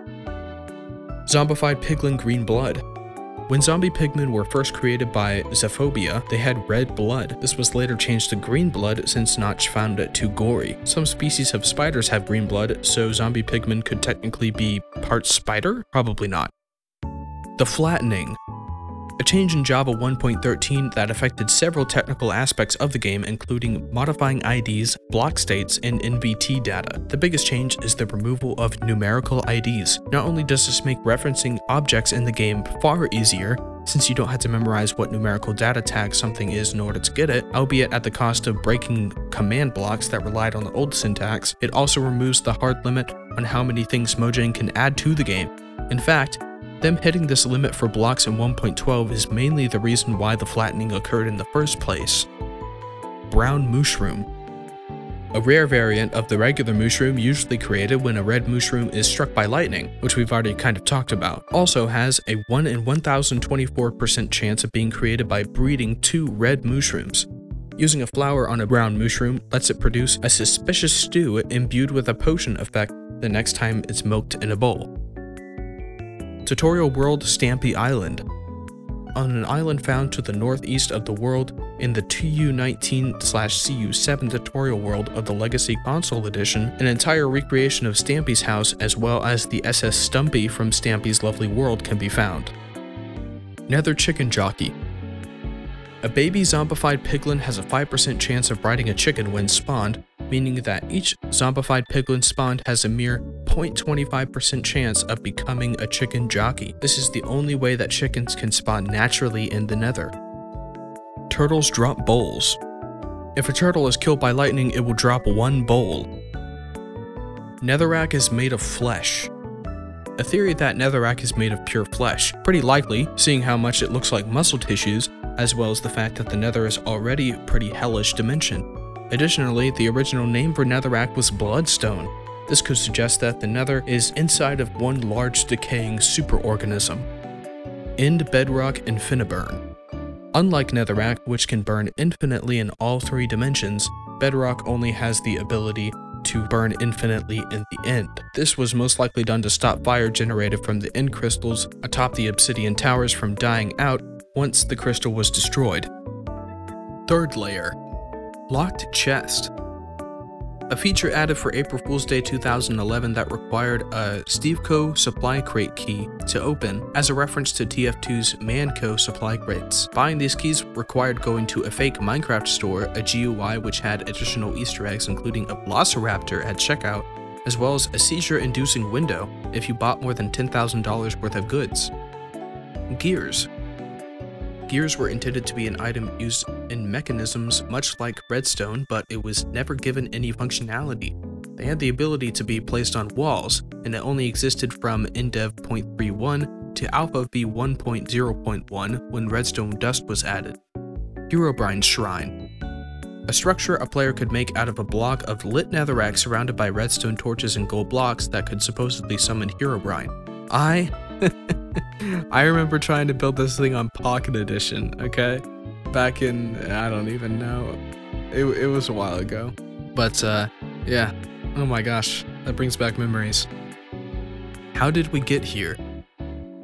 Zombified Piglin Green Blood. When zombie pigmen were first created by Xenophobia, they had red blood. This was later changed to green blood since Notch found it too gory. Some species of spiders have green blood, so zombie pigmen could technically be part spider? Probably not. The flattening. A change in Java 1.13 that affected several technical aspects of the game, including modifying IDs, block states, and NVT data. The biggest change is the removal of numerical IDs. Not only does this make referencing objects in the game far easier, since you don't have to memorize what numerical data tag something is in order to get it, albeit at the cost of breaking command blocks that relied on the old syntax, it also removes the hard limit on how many things Mojang can add to the game. In fact, them hitting this limit for blocks in 1.12 is mainly the reason why the flattening occurred in the first place. Brown Mushroom. A rare variant of the regular mushroom usually created when a red mushroom is struck by lightning, which we've already kind of talked about, also has a 1 in 1024% chance of being created by breeding 2 red mushrooms. Using a flower on a brown mushroom lets it produce a suspicious stew imbued with a potion effect the next time it's milked in a bowl. Tutorial World Stampy Island. On an island found to the northeast of the world in the TU19/CU7 tutorial world of the Legacy Console Edition, an entire recreation of Stampy's house as well as the SS Stumpy from Stampy's Lovely World can be found. Nether Chicken Jockey. A baby zombified piglin has a 5% chance of riding a chicken when spawned, meaning that each zombified piglin spawned has a mere 0.25% chance of becoming a chicken jockey. This is the only way that chickens can spawn naturally in the Nether. Turtles drop bowls. If a turtle is killed by lightning, it will drop 1 bowl. Netherrack is made of flesh. A theory that Netherrack is made of pure flesh. Pretty likely, seeing how much it looks like muscle tissues, as well as the fact that the Nether is already a pretty hellish dimension. Additionally, the original name for Netherrack was Bloodstone. This could suggest that the Nether is inside of one large decaying superorganism. End Bedrock Infiniburn. Unlike Netherrack, which can burn infinitely in all 3 dimensions, Bedrock only has the ability to burn infinitely in the end. This was most likely done to stop fire generated from the end crystals atop the obsidian towers from dying out once the crystal was destroyed. Third layer. Locked Chest. A feature added for April Fool's Day 2011 that required a Steveco supply crate key to open as a reference to TF2's Manco supply crates. Buying these keys required going to a fake Minecraft store, a GUI which had additional Easter eggs including a Velociraptor at checkout, as well as a seizure-inducing window if you bought more than $10,000 worth of goods. Gears. Gears were intended to be an item used in mechanisms much like redstone, but it was never given any functionality. They had the ability to be placed on walls, and it only existed from Indev 0.31 to Alpha V 1.0.1 when redstone dust was added. Herobrine Shrine. A structure a player could make out of a block of lit netherrack surrounded by redstone torches and gold blocks that could supposedly summon Herobrine. I remember trying to build this thing on Pocket Edition, okay? Back in, I don't even know, it was a while ago. But, yeah, oh my gosh, that brings back memories. How did we get here?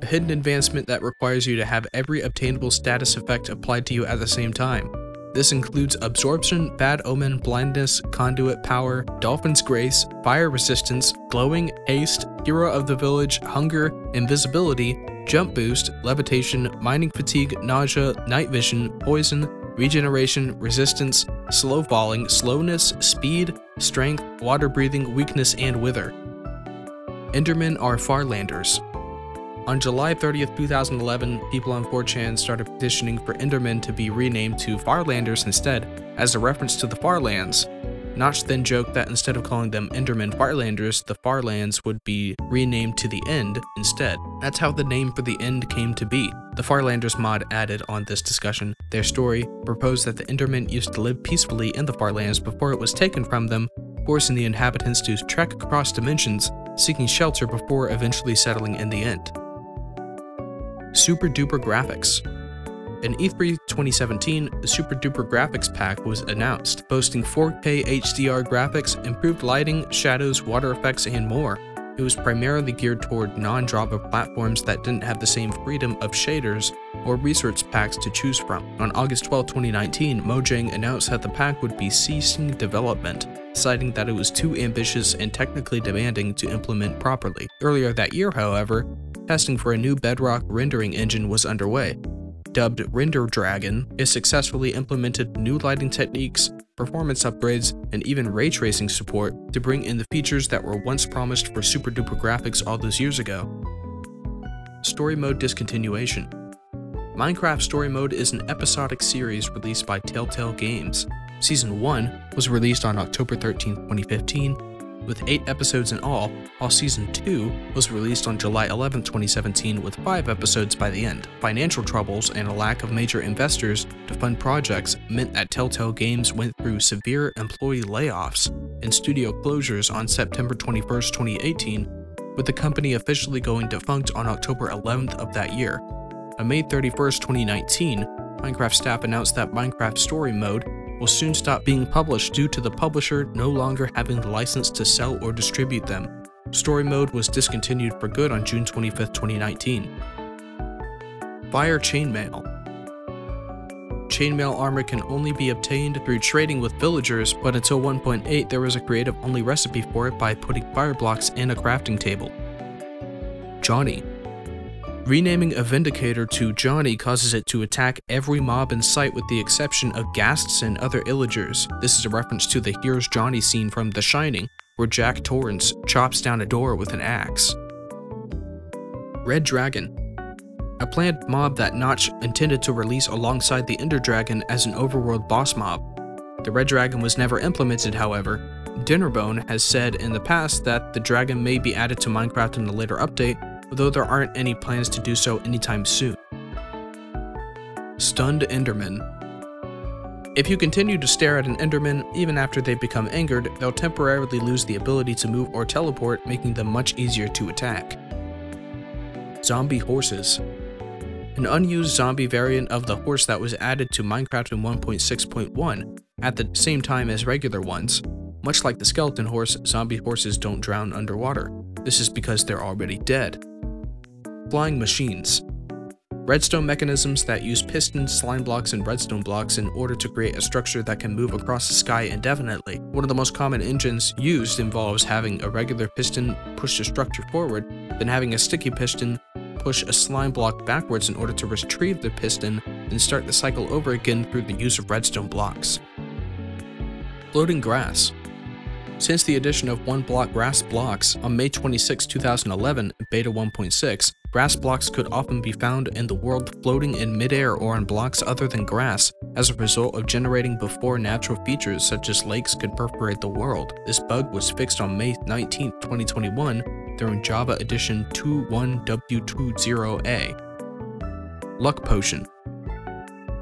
A hidden advancement that requires you to have every obtainable status effect applied to you at the same time. This includes Absorption, Bad Omen, Blindness, Conduit Power, Dolphin's Grace, Fire Resistance, Glowing, Haste, Hero of the Village, Hunger, Invisibility, Jump Boost, Levitation, Mining Fatigue, Nausea, Night Vision, Poison, Regeneration, Resistance, slow falling, slowness, speed, strength, water breathing, weakness, and wither. Endermen are Farlanders. On July 30th, 2011, people on 4chan started petitioning for Endermen to be renamed to Farlanders instead, as a reference to the Farlands. Notch then joked that instead of calling them Endermen Farlanders, the Farlands would be renamed to the End instead. That's how the name for the End came to be. The Farlanders mod added on this discussion. Their story proposed that the Endermen used to live peacefully in the Farlands before it was taken from them, forcing the inhabitants to trek across dimensions, seeking shelter before eventually settling in the End. Super Duper Graphics. In E3 2017, the Super Duper Graphics Pack was announced, boasting 4K HDR graphics, improved lighting, shadows, water effects, and more. It was primarily geared toward non-Java platforms that didn't have the same freedom of shaders or resource packs to choose from. On August 12, 2019, Mojang announced that the pack would be ceasing development, citing that it was too ambitious and technically demanding to implement properly. Earlier that year, however, testing for a new Bedrock rendering engine was underway. Dubbed Render Dragon, it successfully implemented new lighting techniques, performance upgrades, and even ray tracing support to bring in the features that were once promised for Super Duper Graphics all those years ago. Story Mode Discontinuation. Minecraft Story Mode is an episodic series released by Telltale Games. Season 1 was released on October 13, 2015, with 8 episodes in all, while Season 2 was released on July 11, 2017 with 5 episodes by the end. Financial troubles and a lack of major investors to fund projects meant that Telltale Games went through severe employee layoffs and studio closures on September 21, 2018, with the company officially going defunct on October 11th of that year. On May 31, 2019, Minecraft staff announced that Minecraft Story Mode will soon stop being published due to the publisher no longer having the license to sell or distribute them. Story Mode was discontinued for good on June 25, 2019. Fire Chainmail. Chainmail armor can only be obtained through trading with villagers, but until 1.8 there was a creative-only recipe for it by putting fire blocks in a crafting table. Johnny. Renaming a Vindicator to Johnny causes it to attack every mob in sight with the exception of ghasts and other illagers. This is a reference to the Here's Johnny scene from The Shining, where Jack Torrance chops down a door with an axe. Red Dragon. A planned mob that Notch intended to release alongside the Ender Dragon as an overworld boss mob. The Red Dragon was never implemented, however. Dinnerbone has said in the past that the dragon may be added to Minecraft in a later update, although there aren't any plans to do so anytime soon. Stunned Enderman. If you continue to stare at an Enderman, even after they become angered, they'll temporarily lose the ability to move or teleport, making them much easier to attack. Zombie Horses. An unused zombie variant of the horse that was added to Minecraft in 1.6.1 at the same time as regular ones. Much like the skeleton horse, zombie horses don't drown underwater. This is because they're already dead. Flying Machines. Redstone mechanisms that use pistons, slime blocks, and redstone blocks in order to create a structure that can move across the sky indefinitely. One of the most common engines used involves having a regular piston push the structure forward, then having a sticky piston push a slime block backwards in order to retrieve the piston, and start the cycle over again through the use of redstone blocks. Floating Grass. Since the addition of 1-block grass blocks on May 26, 2011, Beta 1.6, grass blocks could often be found in the world floating in midair or on blocks other than grass as a result of generating before natural features such as lakes could perforate the world. This bug was fixed on May 19, 2021 during Java Edition 2.1W20A. Luck Potion.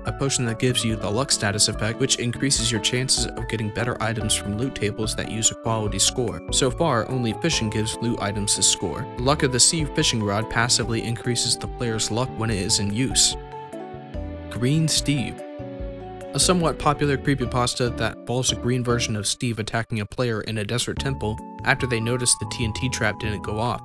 A potion that gives you the luck status effect, which increases your chances of getting better items from loot tables that use a quality score. So far, only fishing gives loot items this score. The Luck of the Sea fishing rod passively increases the player's luck when it is in use. Green Steve. A somewhat popular creepypasta that involves a green version of Steve attacking a player in a desert temple after they noticed the TNT trap didn't go off.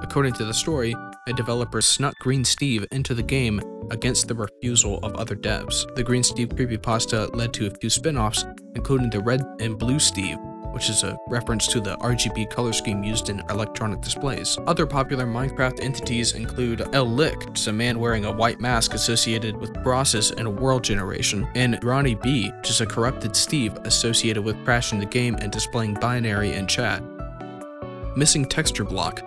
According to the story, a developer snuck Green Steve into the game against the refusal of other devs. The Green Steve creepypasta led to a few spin-offs, including the Red and Blue Steve, which is a reference to the RGB color scheme used in electronic displays. Other popular Minecraft entities include El Lick, which is a man wearing a white mask associated with Brossus and a world generation, and Ronnie B, which is a corrupted Steve associated with crashing the game and displaying binary in chat. Missing texture block.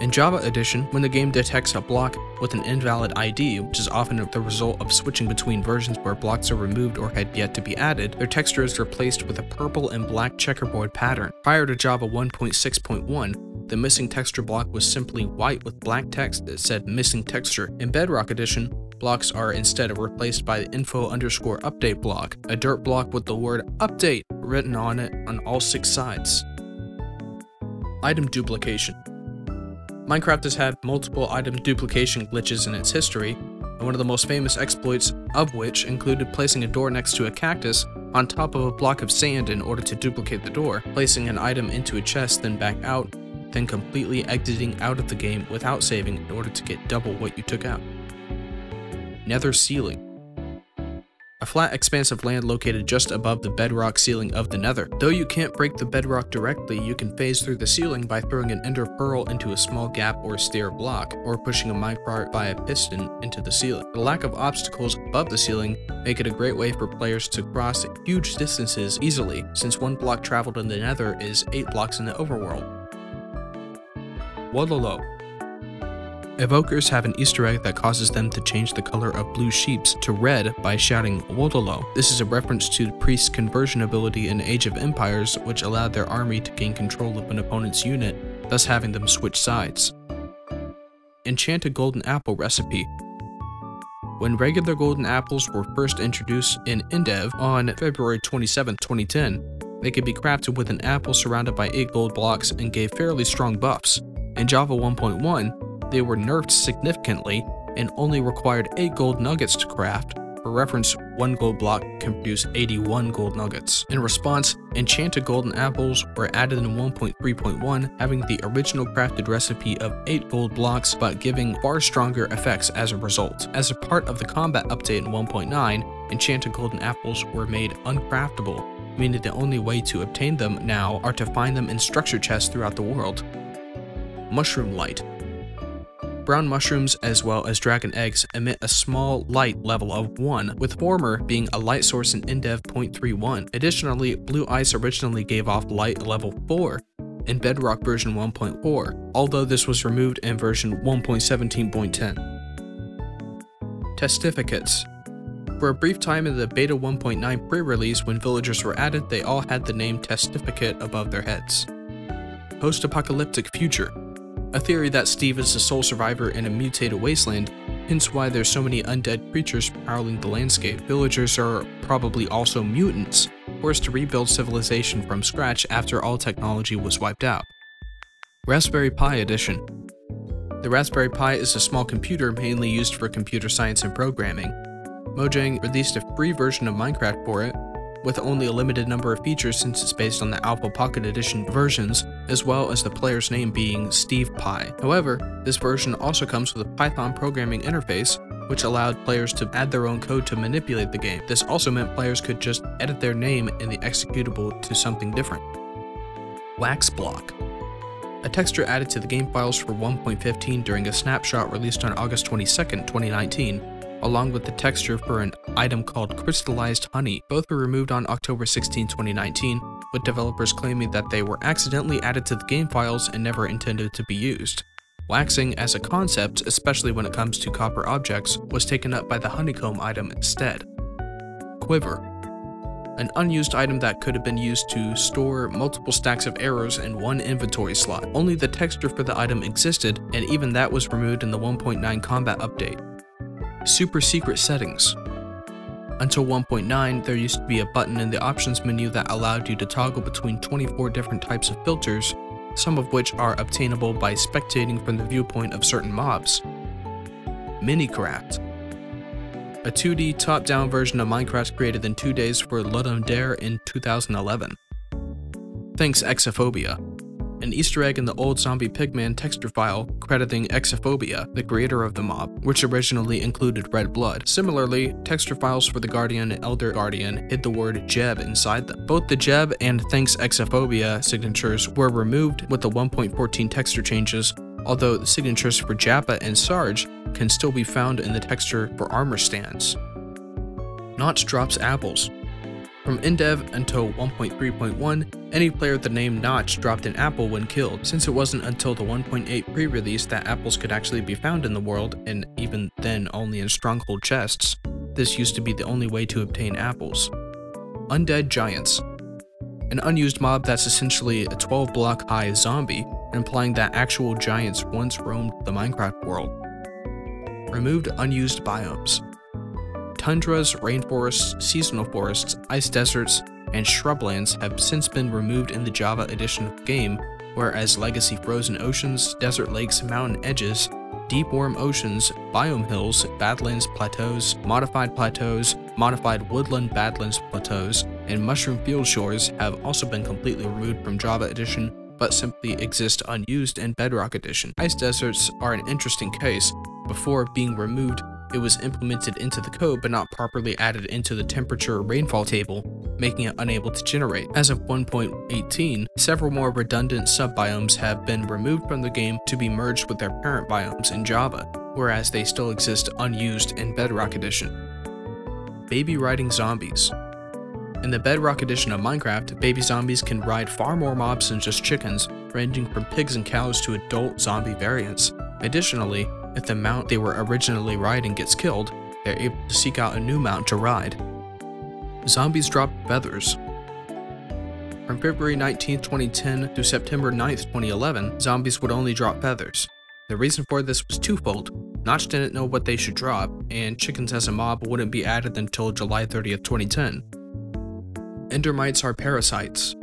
In Java Edition, when the game detects a block with an invalid ID, which is often the result of switching between versions where blocks are removed or had yet to be added, their texture is replaced with a purple and black checkerboard pattern. Prior to Java 1.6.1, the missing texture block was simply white with black text that said missing texture. In Bedrock Edition, blocks are instead replaced by the info_update block, a dirt block with the word update written on it on all 6 sides. Item duplication. Minecraft has had multiple item duplication glitches in its history, and one of the most famous exploits of which included placing a door next to a cactus on top of a block of sand in order to duplicate the door, placing an item into a chest, then back out, then completely exiting out of the game without saving in order to get double what you took out. Nether ceiling. A flat expanse of land located just above the bedrock ceiling of the Nether. Though you can't break the bedrock directly, you can phase through the ceiling by throwing an ender pearl into a small gap or stair block, or pushing a minecart by a piston into the ceiling. The lack of obstacles above the ceiling make it a great way for players to cross huge distances easily, since 1 block traveled in the Nether is 8 blocks in the overworld. Wololo. Evokers have an Easter egg that causes them to change the color of blue sheeps to red by shouting Wololo. This is a reference to the priest's conversion ability in Age of Empires, which allowed their army to gain control of an opponent's unit, thus having them switch sides. Enchanted golden apple recipe. When regular golden apples were first introduced in Endev on February 27, 2010, they could be crafted with an apple surrounded by 8 gold blocks and gave fairly strong buffs. In Java 1.1, they were nerfed significantly and only required 8 gold nuggets to craft. For reference, 1 gold block can produce 81 gold nuggets. In response, enchanted golden apples were added in 1.3.1, having the original crafted recipe of 8 gold blocks but giving far stronger effects as a result. As a part of the combat update in 1.9, enchanted golden apples were made uncraftable, meaning the only way to obtain them now are to find them in structure chests throughout the world. Mushroom light. Brown mushrooms as well as dragon eggs emit a small light level of 1, with former being a light source in Endev 0.31. Additionally, blue ice originally gave off light level 4 in Bedrock version 1.4, although this was removed in version 1.17.10. Testificates. For a brief time in the Beta 1.9 pre-release, when villagers were added, they all had the name Testificate above their heads. Post-apocalyptic future. A theory that Steve is the sole survivor in a mutated wasteland, hence why there's so many undead creatures prowling the landscape. Villagers are probably also mutants, forced to rebuild civilization from scratch after all technology was wiped out. Raspberry Pi Edition. The Raspberry Pi is a small computer mainly used for computer science and programming. Mojang released a free version of Minecraft for it, with only a limited number of features since it's based on the Alpha Pocket Edition versions, as well as the player's name being Steve Pi. However, this version also comes with a Python programming interface, which allowed players to add their own code to manipulate the game. This also meant players could just edit their name in the executable to something different. Wax block. A texture added to the game files for 1.15 during a snapshot released on August 22, 2019, along with the texture for an item called Crystallized Honey. Both were removed on October 16, 2019, with developers claiming that they were accidentally added to the game files and never intended to be used. Waxing as a concept, especially when it comes to copper objects, was taken up by the honeycomb item instead. Quiver. An unused item that could have been used to store multiple stacks of arrows in one inventory slot. Only the texture for the item existed, and even that was removed in the 1.9 combat update. Super secret settings. Until 1.9, there used to be a button in the options menu that allowed you to toggle between 24 different types of filters, some of which are obtainable by spectating from the viewpoint of certain mobs. Minecraft. A 2D top-down version of Minecraft created in 2 days for Ludum Dare in 2011. Thanks Exophobia. an Easter egg in the old Zombie Pigman texture file crediting Exophobia, the creator of the mob, which originally included red blood. Similarly, texture files for the Guardian and Elder Guardian hid the word Jeb inside them. Both the Jeb and Thanks Exophobia signatures were removed with the 1.14 texture changes, although the signatures for Jappa and Sarge can still be found in the texture for armor stands. Notch drops apples. From InDev until 1.3.1, any player with the name Notch dropped an apple when killed, since it wasn't until the 1.8 pre-release that apples could actually be found in the world, and even then only in stronghold chests. This used to be the only way to obtain apples. Undead Giants. An unused mob that's essentially a 12-block high zombie, implying that actual giants once roamed the Minecraft world. Removed unused biomes. Tundras, rainforests, seasonal forests, ice deserts, and shrublands have since been removed in the Java edition of the game, whereas legacy frozen oceans, desert lakes, mountain edges, deep warm oceans, biome hills, badlands plateaus, modified woodland badlands plateaus, and mushroom field shores have also been completely removed from Java edition, but simply exist unused in Bedrock edition. Ice deserts are an interesting case. Before being removed, it was implemented into the code but not properly added into the temperature rainfall table, making it unable to generate. As of 1.18, several more redundant subbiomes have been removed from the game to be merged with their parent biomes in Java, whereas they still exist unused in Bedrock edition. Baby riding zombies. In the Bedrock edition of Minecraft, baby zombies can ride far more mobs than just chickens, ranging from pigs and cows to adult zombie variants. Additionally, if the mount they were originally riding gets killed, they're able to seek out a new mount to ride. Zombies drop feathers. From February 19, 2010 to September 9, 2011, zombies would only drop feathers. The reason for this was twofold. Notch didn't know what they should drop, and chickens as a mob wouldn't be added until July 30, 2010. Endermites are parasites.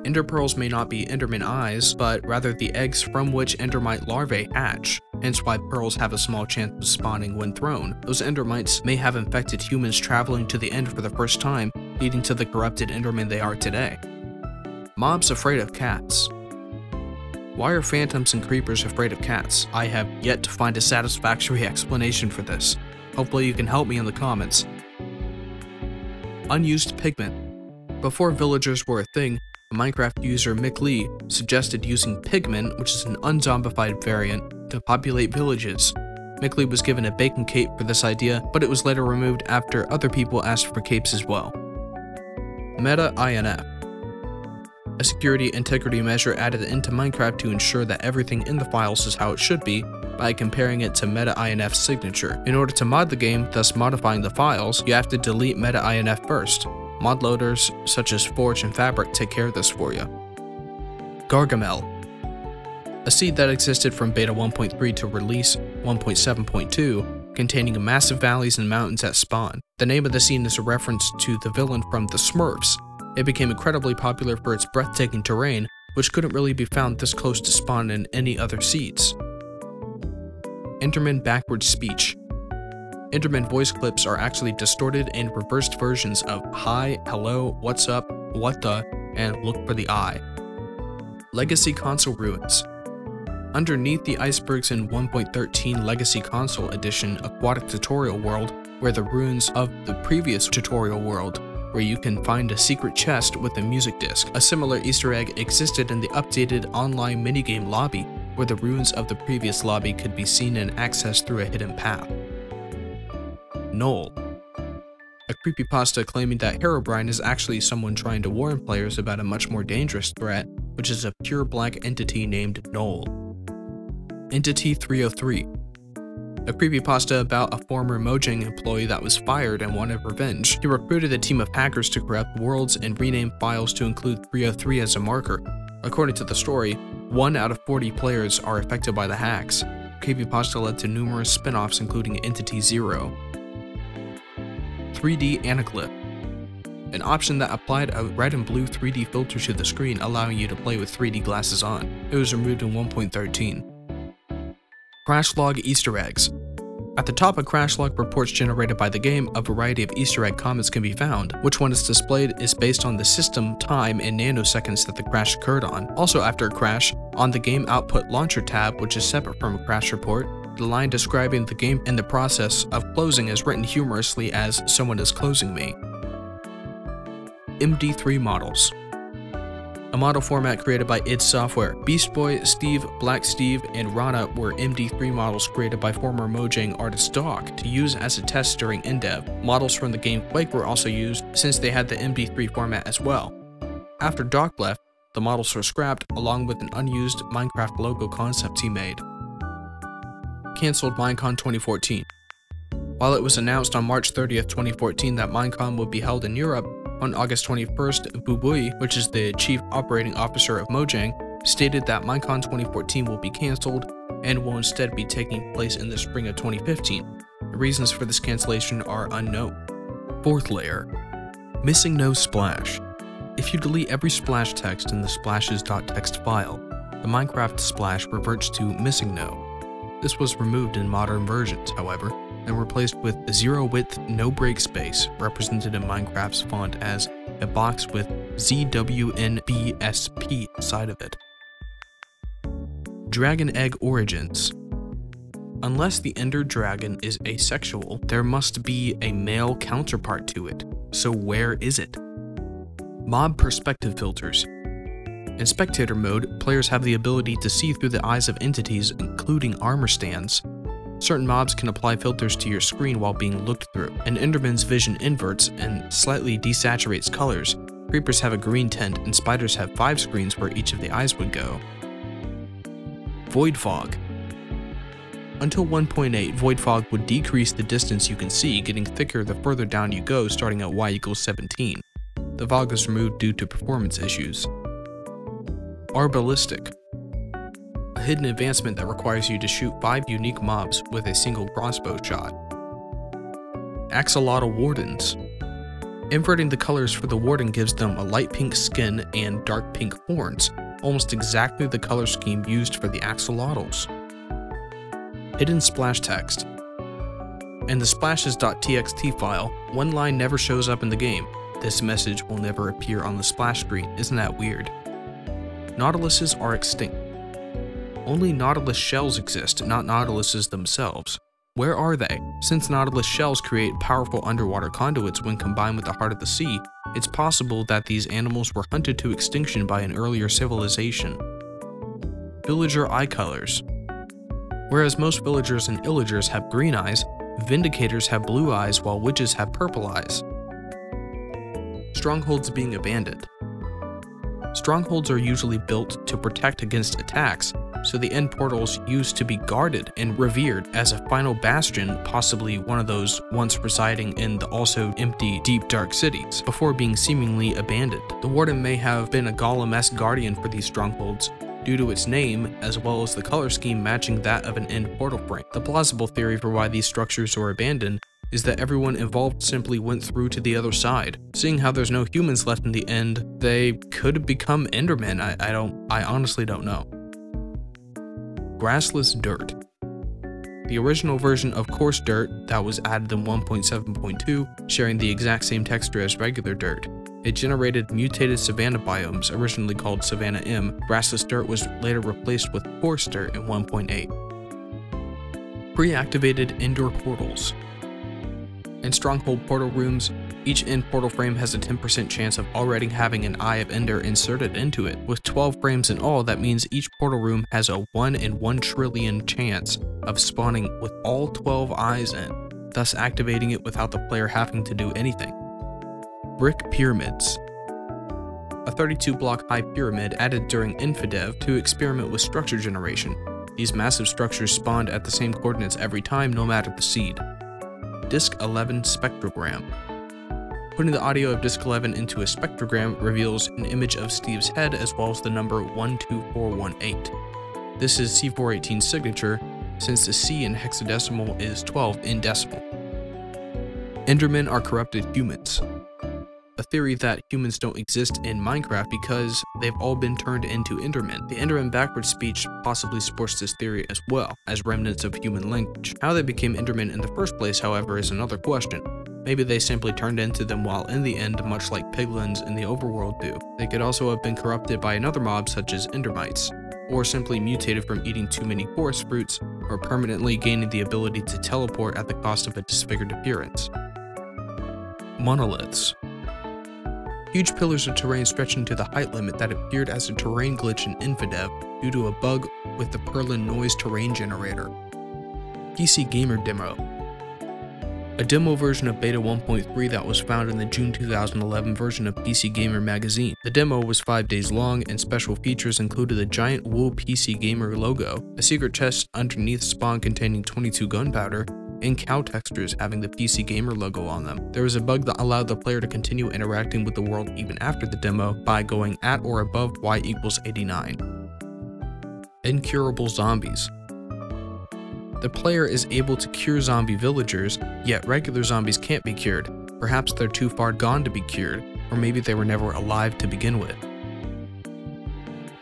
Ender pearls may not be Enderman eyes, but rather the eggs from which Endermite larvae hatch, hence why pearls have a small chance of spawning when thrown. Those Endermites may have infected humans traveling to the end for the first time, leading to the corrupted Endermen they are today. Mobs afraid of cats. Why are phantoms and creepers afraid of cats? I have yet to find a satisfactory explanation for this. Hopefully you can help me in the comments. Unused pigment. Before villagers were a thing, Minecraft user Mick Lee suggested using pigment, which is an unzombified variant, to populate villages. Mick Lee was given a bacon cape for this idea, but it was later removed after other people asked for capes as well. Meta INF. A security integrity measure added into Minecraft to ensure that everything in the files is how it should be, by comparing it to Meta INF's signature. In order to mod the game, thus modifying the files, you have to delete Meta INF first. Mod loaders such as Forge and Fabric take care of this for you. Gargamel. A seed that existed from beta 1.3 to release 1.7.2, containing massive valleys and mountains at spawn. The name of the seed is a reference to the villain from the Smurfs. It became incredibly popular for its breathtaking terrain, which couldn't really be found this close to spawn in any other seeds. Enderman backwards speech. Enderman voice clips are actually distorted and reversed versions of hi, hello, what's up, what the, and look for the eye. Legacy Console Ruins. Underneath the icebergs in 1.13 Legacy Console Edition Aquatic Tutorial World were the ruins of the previous tutorial world, where you can find a secret chest with a music disc. A similar Easter egg existed in the updated online minigame lobby, where the ruins of the previous lobby could be seen and accessed through a hidden path. Null. A creepypasta claiming that Herobrine is actually someone trying to warn players about a much more dangerous threat, which is a pure black entity named Null. Entity 303. A creepypasta about a former Mojang employee that was fired and wanted revenge. He recruited a team of hackers to corrupt worlds and rename files to include 303 as a marker. According to the story, 1 out of 40 players are affected by the hacks. Creepypasta led to numerous spin-offs including Entity 0. 3D Anaglyph. An option that applied a red and blue 3D filter to the screen, allowing you to play with 3D glasses on. It was removed in 1.13. Crashlog Easter eggs. At the top of crash log reports generated by the game, a variety of Easter egg comments can be found. Which one is displayed is based on the system time in nanoseconds that the crash occurred on. Also after a crash, on the game output launcher tab, which is separate from a crash report, the line describing the game and the process of closing is written humorously as "someone is closing me." MD3 models. A model format created by id Software. Beast Boy, Steve, Black Steve, and Rana were MD3 models created by former Mojang artist Doc to use as a test during InDev. Models from the game Quake were also used since they had the MD3 format as well. After Doc left, the models were scrapped along with an unused Minecraft logo concept he made. Cancelled Minecon 2014. While it was announced on March 30th, 2014 that Minecon would be held in Europe, on August 21st, Bubui, which is the chief operating officer of Mojang, stated that Minecon 2014 will be cancelled and will instead be taking place in the spring of 2015. The reasons for this cancellation are unknown. Fourth layer. Missing no splash. If you delete every splash text in the splashes.txt file, the Minecraft splash reverts to missing no. This was removed in modern versions, however, and replaced with zero width no break space, represented in Minecraft's font as a box with ZWNBSP inside of it. Dragon Egg Origins. Unless the Ender Dragon is asexual, there must be a male counterpart to it. So where is it? Mob Perspective Filters. In Spectator mode, players have the ability to see through the eyes of entities, including armor stands. Certain mobs can apply filters to your screen while being looked through. An Enderman's vision inverts and slightly desaturates colors. Creepers have a green tint, and spiders have 5 screens where each of the eyes would go. Void Fog. Until 1.8, Void Fog would decrease the distance you can see, getting thicker the further down you go, starting at y = 17. The fog is removed due to performance issues. Arbalistic. A hidden advancement that requires you to shoot 5 unique mobs with a single crossbow shot. Axolotl Wardens. Inverting the colors for the warden gives them a light pink skin and dark pink horns, almost exactly the color scheme used for the axolotls. Hidden splash text. In the splashes.txt file, one line never shows up in the game. This message will never appear on the splash screen. Isn't that weird? Nautiluses are extinct. Only Nautilus shells exist, not Nautiluses themselves. Where are they? Since Nautilus shells create powerful underwater conduits when combined with the heart of the sea, it's possible that these animals were hunted to extinction by an earlier civilization. Villager eye colors. Whereas most villagers and illagers have green eyes, Vindicators have blue eyes while witches have purple eyes. Strongholds being abandoned. Strongholds are usually built to protect against attacks, so the end portals used to be guarded and revered as a final bastion, possibly one of those once residing in the also empty deep dark cities, before being seemingly abandoned. The warden may have been a golem-esque guardian for these strongholds, due to its name, as well as the color scheme matching that of an end portal frame. The plausible theory for why these structures were abandoned is that everyone involved simply went through to the other side. Seeing how there's no humans left in the end, they could have become Endermen. I honestly don't know. Grassless dirt. The original version of coarse dirt that was added in 1.7.2, sharing the exact same texture as regular dirt. It generated mutated savanna biomes, originally called Savanna M. Grassless dirt was later replaced with coarse dirt in 1.8. Pre-activated indoor portals. In Stronghold portal rooms, each end portal frame has a 10% chance of already having an Eye of Ender inserted into it. With 12 frames in all, that means each portal room has a 1 in 1 trillion chance of spawning with all 12 eyes in, thus activating it without the player having to do anything. Brick Pyramids. A 32-block high pyramid added during Infidev to experiment with structure generation. These massive structures spawned at the same coordinates every time, no matter the seed. Disk 11 Spectrogram. Putting the audio of Disk 11 into a spectrogram reveals an image of Steve's head as well as the number 12418. This is C418's signature, since the C in hexadecimal is 12 in decimal. Endermen are corrupted humans. a theory that humans don't exist in Minecraft because they've all been turned into Endermen. The Enderman backwards speech possibly supports this theory as well, as remnants of human language. How they became Endermen in the first place, however, is another question. Maybe they simply turned into them while in the end, much like piglins in the overworld do. They could also have been corrupted by another mob such as Endermites, or simply mutated from eating too many forest fruits, or permanently gaining the ability to teleport at the cost of a disfigured appearance. Monoliths. Huge pillars of terrain stretching to the height limit that appeared as a terrain glitch in Infidev due to a bug with the Perlin noise terrain generator. PC Gamer Demo. A demo version of Beta 1.3 that was found in the June 2011 version of PC Gamer magazine. The demo was 5 days long, and special features included a giant wool PC Gamer logo, a secret chest underneath spawn containing 22 gunpowder, and cow textures having the PC Gamer logo on them. There was a bug that allowed the player to continue interacting with the world even after the demo by going at or above y equals 89. Incurable zombies. The player is able to cure zombie villagers, yet regular zombies can't be cured. Perhaps they're too far gone to be cured, or maybe they were never alive to begin with.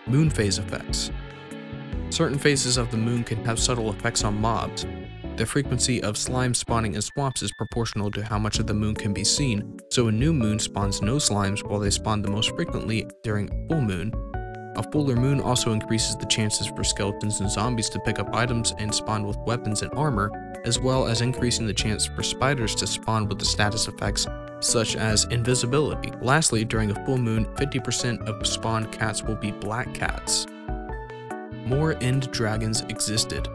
Moon phase effects. Certain phases of the moon can have subtle effects on mobs. The frequency of slime spawning in swamps is proportional to how much of the moon can be seen, so a new moon spawns no slimes while they spawn the most frequently during full moon. A fuller moon also increases the chances for skeletons and zombies to pick up items and spawn with weapons and armor, as well as increasing the chance for spiders to spawn with the status effects such as invisibility. Lastly, during a full moon, 50% of spawned cats will be black cats. More End Dragons existed.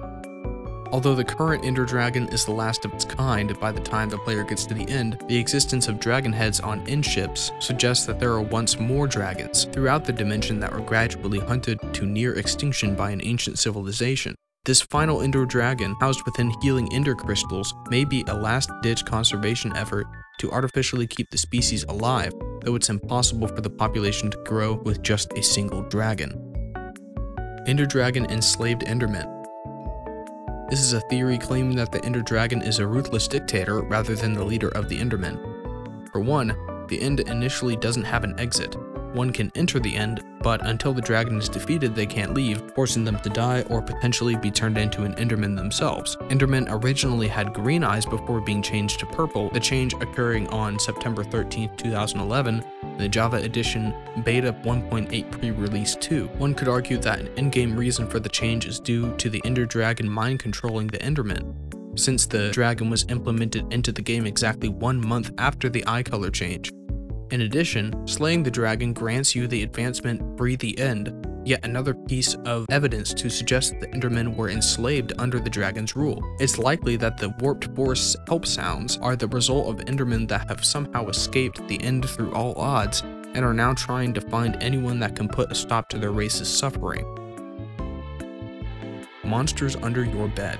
Although the current Ender Dragon is the last of its kind by the time the player gets to the end, the existence of dragon heads on end ships suggests that there are once more dragons throughout the dimension that were gradually hunted to near extinction by an ancient civilization. This final Ender Dragon, housed within healing Ender crystals, may be a last-ditch conservation effort to artificially keep the species alive, though it's impossible for the population to grow with just a single dragon. Ender Dragon enslaved Endermen. This is a theory claiming that the Ender Dragon is a ruthless dictator rather than the leader of the Endermen. For one, the End initially doesn't have an exit. One can enter the End, but until the dragon is defeated they can't leave, forcing them to die or potentially be turned into an Enderman themselves. Endermen originally had green eyes before being changed to purple, the change occurring on September 13, 2011, in the Java Edition Beta 1.8 pre-release 2. One could argue that an in-game reason for the change is due to the Ender Dragon mind controlling the Enderman, since the dragon was implemented into the game exactly 1 month after the eye color change. In addition, slaying the dragon grants you the advancement Free the End, yet another piece of evidence to suggest that the Endermen were enslaved under the dragon's rule. It's likely that the Warped Forest help sounds are the result of Endermen that have somehow escaped the End through all odds and are now trying to find anyone that can put a stop to their race's suffering. Monsters under your bed.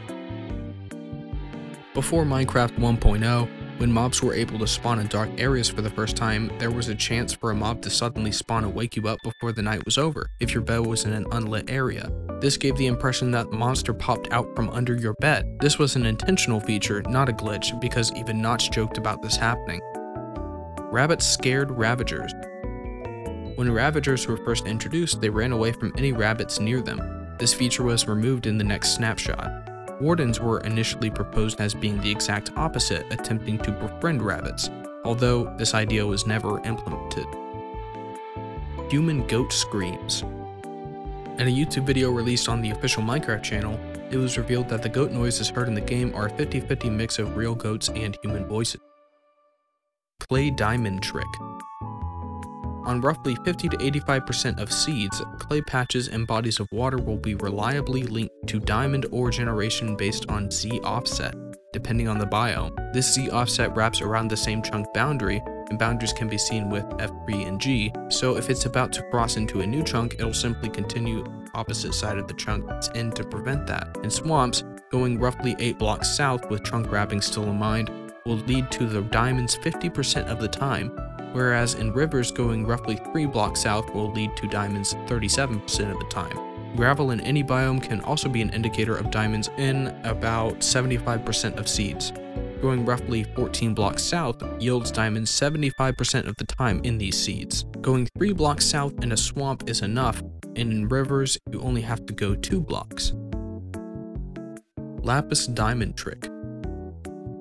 Before Minecraft 1.0, when mobs were able to spawn in dark areas for the first time, there was a chance for a mob to suddenly spawn and wake you up before the night was over, if your bed was in an unlit area. This gave the impression that the monster popped out from under your bed. This was an intentional feature, not a glitch, because even Notch joked about this happening. Rabbits scared Ravagers. When Ravagers were first introduced, they ran away from any rabbits near them. This feature was removed in the next snapshot. Wardens were initially proposed as being the exact opposite, attempting to befriend rabbits, although this idea was never implemented. Human goat screams. In a YouTube video released on the official Minecraft channel, it was revealed that the goat noises heard in the game are a 50-50 mix of real goats and human voices. Clay Diamond Trick. On roughly 50 to 85% of seeds, clay patches and bodies of water will be reliably linked to diamond ore generation based on Z offset, depending on the biome. This Z offset wraps around the same chunk boundary, and boundaries can be seen with F3 and G, so if it's about to cross into a new chunk, it'll simply continue opposite side of the chunk it's in to prevent that. In swamps, going roughly 8 blocks south with chunk wrapping still in mind will lead to the diamonds 50% of the time, whereas in rivers going roughly 3 blocks south will lead to diamonds 37% of the time. Gravel in any biome can also be an indicator of diamonds in about 75% of seeds. Going roughly 14 blocks south yields diamonds 75% of the time in these seeds. Going 3 blocks south in a swamp is enough, and in rivers you only have to go 2 blocks. Lapis Diamond Trick.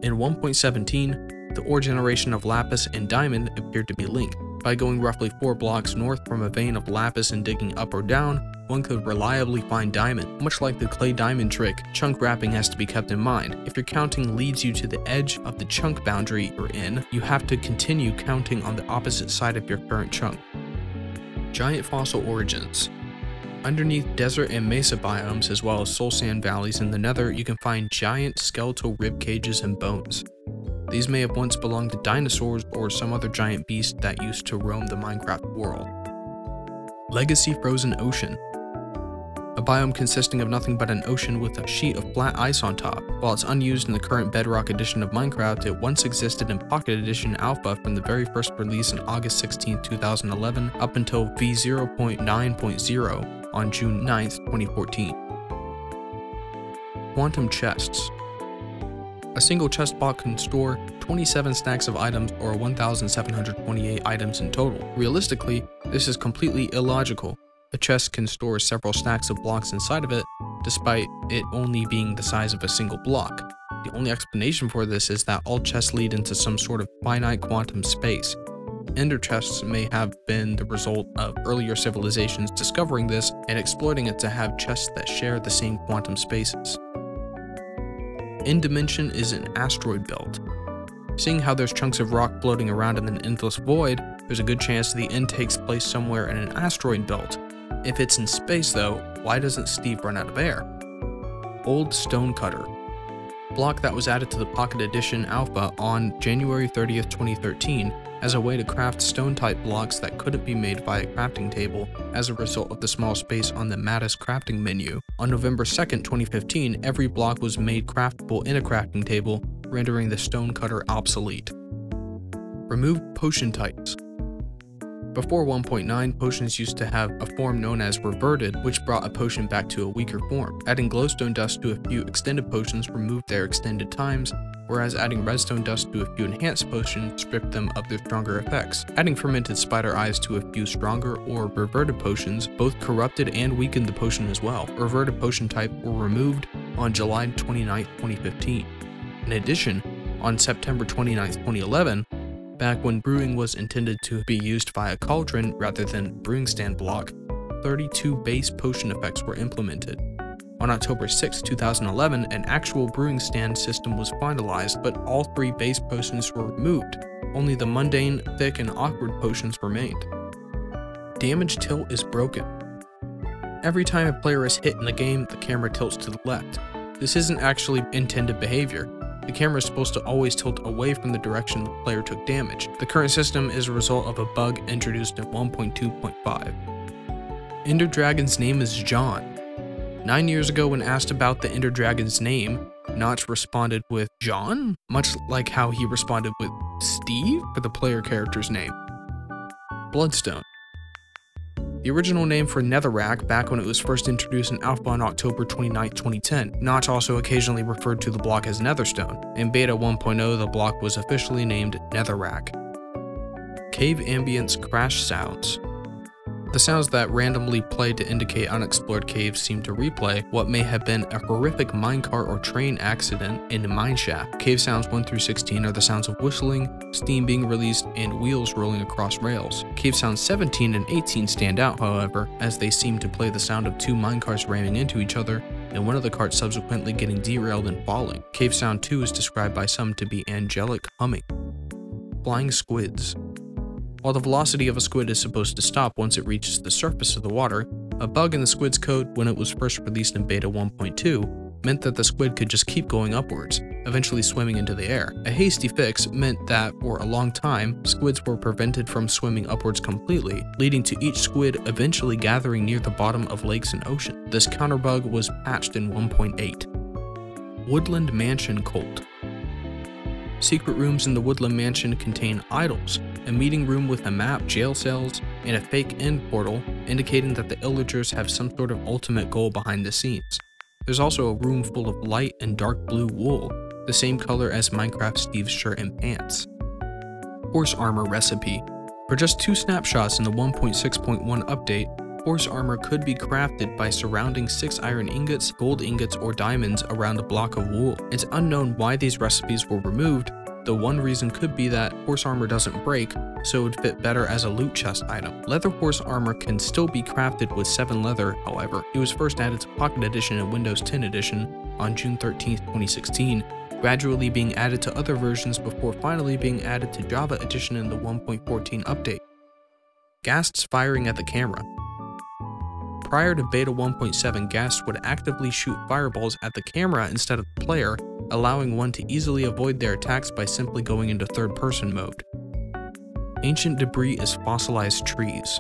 In 1.17, the ore generation of lapis and diamond appeared to be linked. By going roughly 4 blocks north from a vein of lapis and digging up or down, one could reliably find diamond. Much like the clay diamond trick, chunk wrapping has to be kept in mind. If your counting leads you to the edge of the chunk boundary you're in, you have to continue counting on the opposite side of your current chunk. Giant fossil origins. Underneath desert and mesa biomes, as well as soul sand valleys in the nether, you can find giant skeletal rib cages and bones. These may have once belonged to dinosaurs or some other giant beast that used to roam the Minecraft world. Legacy Frozen Ocean. A biome consisting of nothing but an ocean with a sheet of flat ice on top. While it's unused in the current Bedrock edition of Minecraft, it once existed in Pocket Edition Alpha from the very first release on August 16, 2011 up until V0.9.0 on June 9, 2014. Quantum Chests. A single chest block can store 27 stacks of items or 1,728 items in total. Realistically, this is completely illogical. A chest can store several stacks of blocks inside of it, despite it only being the size of a single block. The only explanation for this is that all chests lead into some sort of finite quantum space. Ender chests may have been the result of earlier civilizations discovering this and exploiting it to have chests that share the same quantum spaces. End Dimension is an asteroid belt. Seeing how there's chunks of rock floating around in an endless void, there's a good chance the end takes place somewhere in an asteroid belt. If it's in space though, why doesn't Steve run out of air? Old Stonecutter. Block that was added to the Pocket Edition Alpha on January 30th, 2013 as a way to craft stone-type blocks that couldn't be made via a crafting table as a result of the small space on the Mattis crafting menu. On November 2nd, 2015, every block was made craftable in a crafting table, rendering the Stonecutter obsolete. Remove potion types. Before 1.9, potions used to have a form known as reverted, which brought a potion back to a weaker form. Adding glowstone dust to a few extended potions removed their extended times, whereas adding redstone dust to a few enhanced potions stripped them of their stronger effects. Adding fermented spider eyes to a few stronger or reverted potions both corrupted and weakened the potion as well. Reverted potion type were removed on July 29, 2015. In addition, on September 29, 2011, back when brewing was intended to be used via cauldron rather than brewing stand block, 32 base potion effects were implemented. On October 6, 2011, an actual brewing stand system was finalized, but all 3 base potions were removed. Only the mundane, thick, and awkward potions remained. Damage tilt is broken. Every time a player is hit in the game, the camera tilts to the left. This isn't actually intended behavior. The camera is supposed to always tilt away from the direction the player took damage. The current system is a result of a bug introduced in 1.2.5. Ender Dragon's name is John. 9 years ago, when asked about the Ender Dragon's name, Notch responded with John, much like how he responded with Steve for the player character's name. Bloodstone. The original name for Netherrack back when it was first introduced in Alpha on October 29, 2010. Notch also occasionally referred to the block as Netherstone. In Beta 1.0, the block was officially named Netherrack. Cave ambience crash sounds. The sounds that randomly play to indicate unexplored caves seem to replay what may have been a horrific minecart or train accident in a mineshaft. Cave sounds 1 through 16 are the sounds of whistling, steam being released, and wheels rolling across rails. Cave sounds 17 and 18 stand out, however, as they seem to play the sound of 2 minecarts ramming into each other, and one of the carts subsequently getting derailed and falling. Cave sound 2 is described by some to be angelic humming. Flying squids. While the velocity of a squid is supposed to stop once it reaches the surface of the water, a bug in the squid's code when it was first released in Beta 1.2 meant that the squid could just keep going upwards, eventually swimming into the air. A hasty fix meant that, for a long time, squids were prevented from swimming upwards completely, leading to each squid eventually gathering near the bottom of lakes and oceans. This counterbug was patched in 1.8. Woodland Mansion Cult. Secret rooms in the Woodland Mansion contain idols, a meeting room with a map, jail cells, and a fake end portal, indicating that the Illagers have some sort of ultimate goal behind the scenes. There's also a room full of light and dark blue wool. the same color as Minecraft Steve's shirt and pants. Horse armor recipe. For just 2 snapshots in the 1.6.1 update, horse armor could be crafted by surrounding 6 iron ingots, gold ingots, or diamonds around a block of wool. It's unknown why these recipes were removed, though one reason could be that horse armor doesn't break, so it would fit better as a loot chest item. Leather horse armor can still be crafted with 7 leather, however. It was first added to Pocket Edition and Windows 10 Edition on June 13, 2016, gradually being added to other versions before finally being added to Java Edition in the 1.14 update. Ghasts firing at the camera. Prior to Beta 1.7, Ghasts would actively shoot fireballs at the camera instead of the player, allowing one to easily avoid their attacks by simply going into third-person mode. Ancient debris is fossilized trees.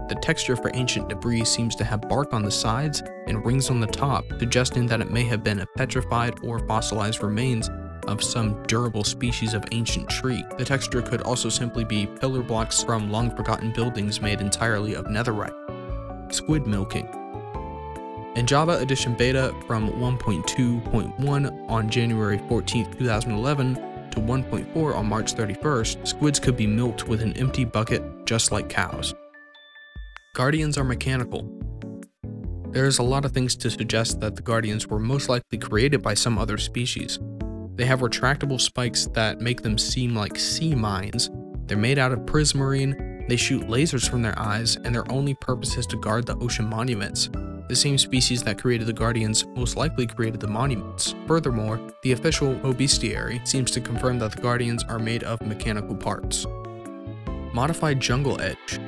The texture for ancient debris seems to have bark on the sides and rings on the top, suggesting that it may have been a petrified or fossilized remains of some durable species of ancient tree. The texture could also simply be pillar blocks from long-forgotten buildings made entirely of netherite. Squid milking. In Java Edition Beta from 1.2.1 on January 14, 2011 to 1.4 on March 31st, squids could be milked with an empty bucket just like cows. Guardians are mechanical. There's a lot of things to suggest that the Guardians were most likely created by some other species. They have retractable spikes that make them seem like sea mines. They're made out of prismarine. They shoot lasers from their eyes, and their only purpose is to guard the ocean monuments. The same species that created the Guardians most likely created the monuments. Furthermore, the official bestiary seems to confirm that the Guardians are made of mechanical parts. Modified jungle edge.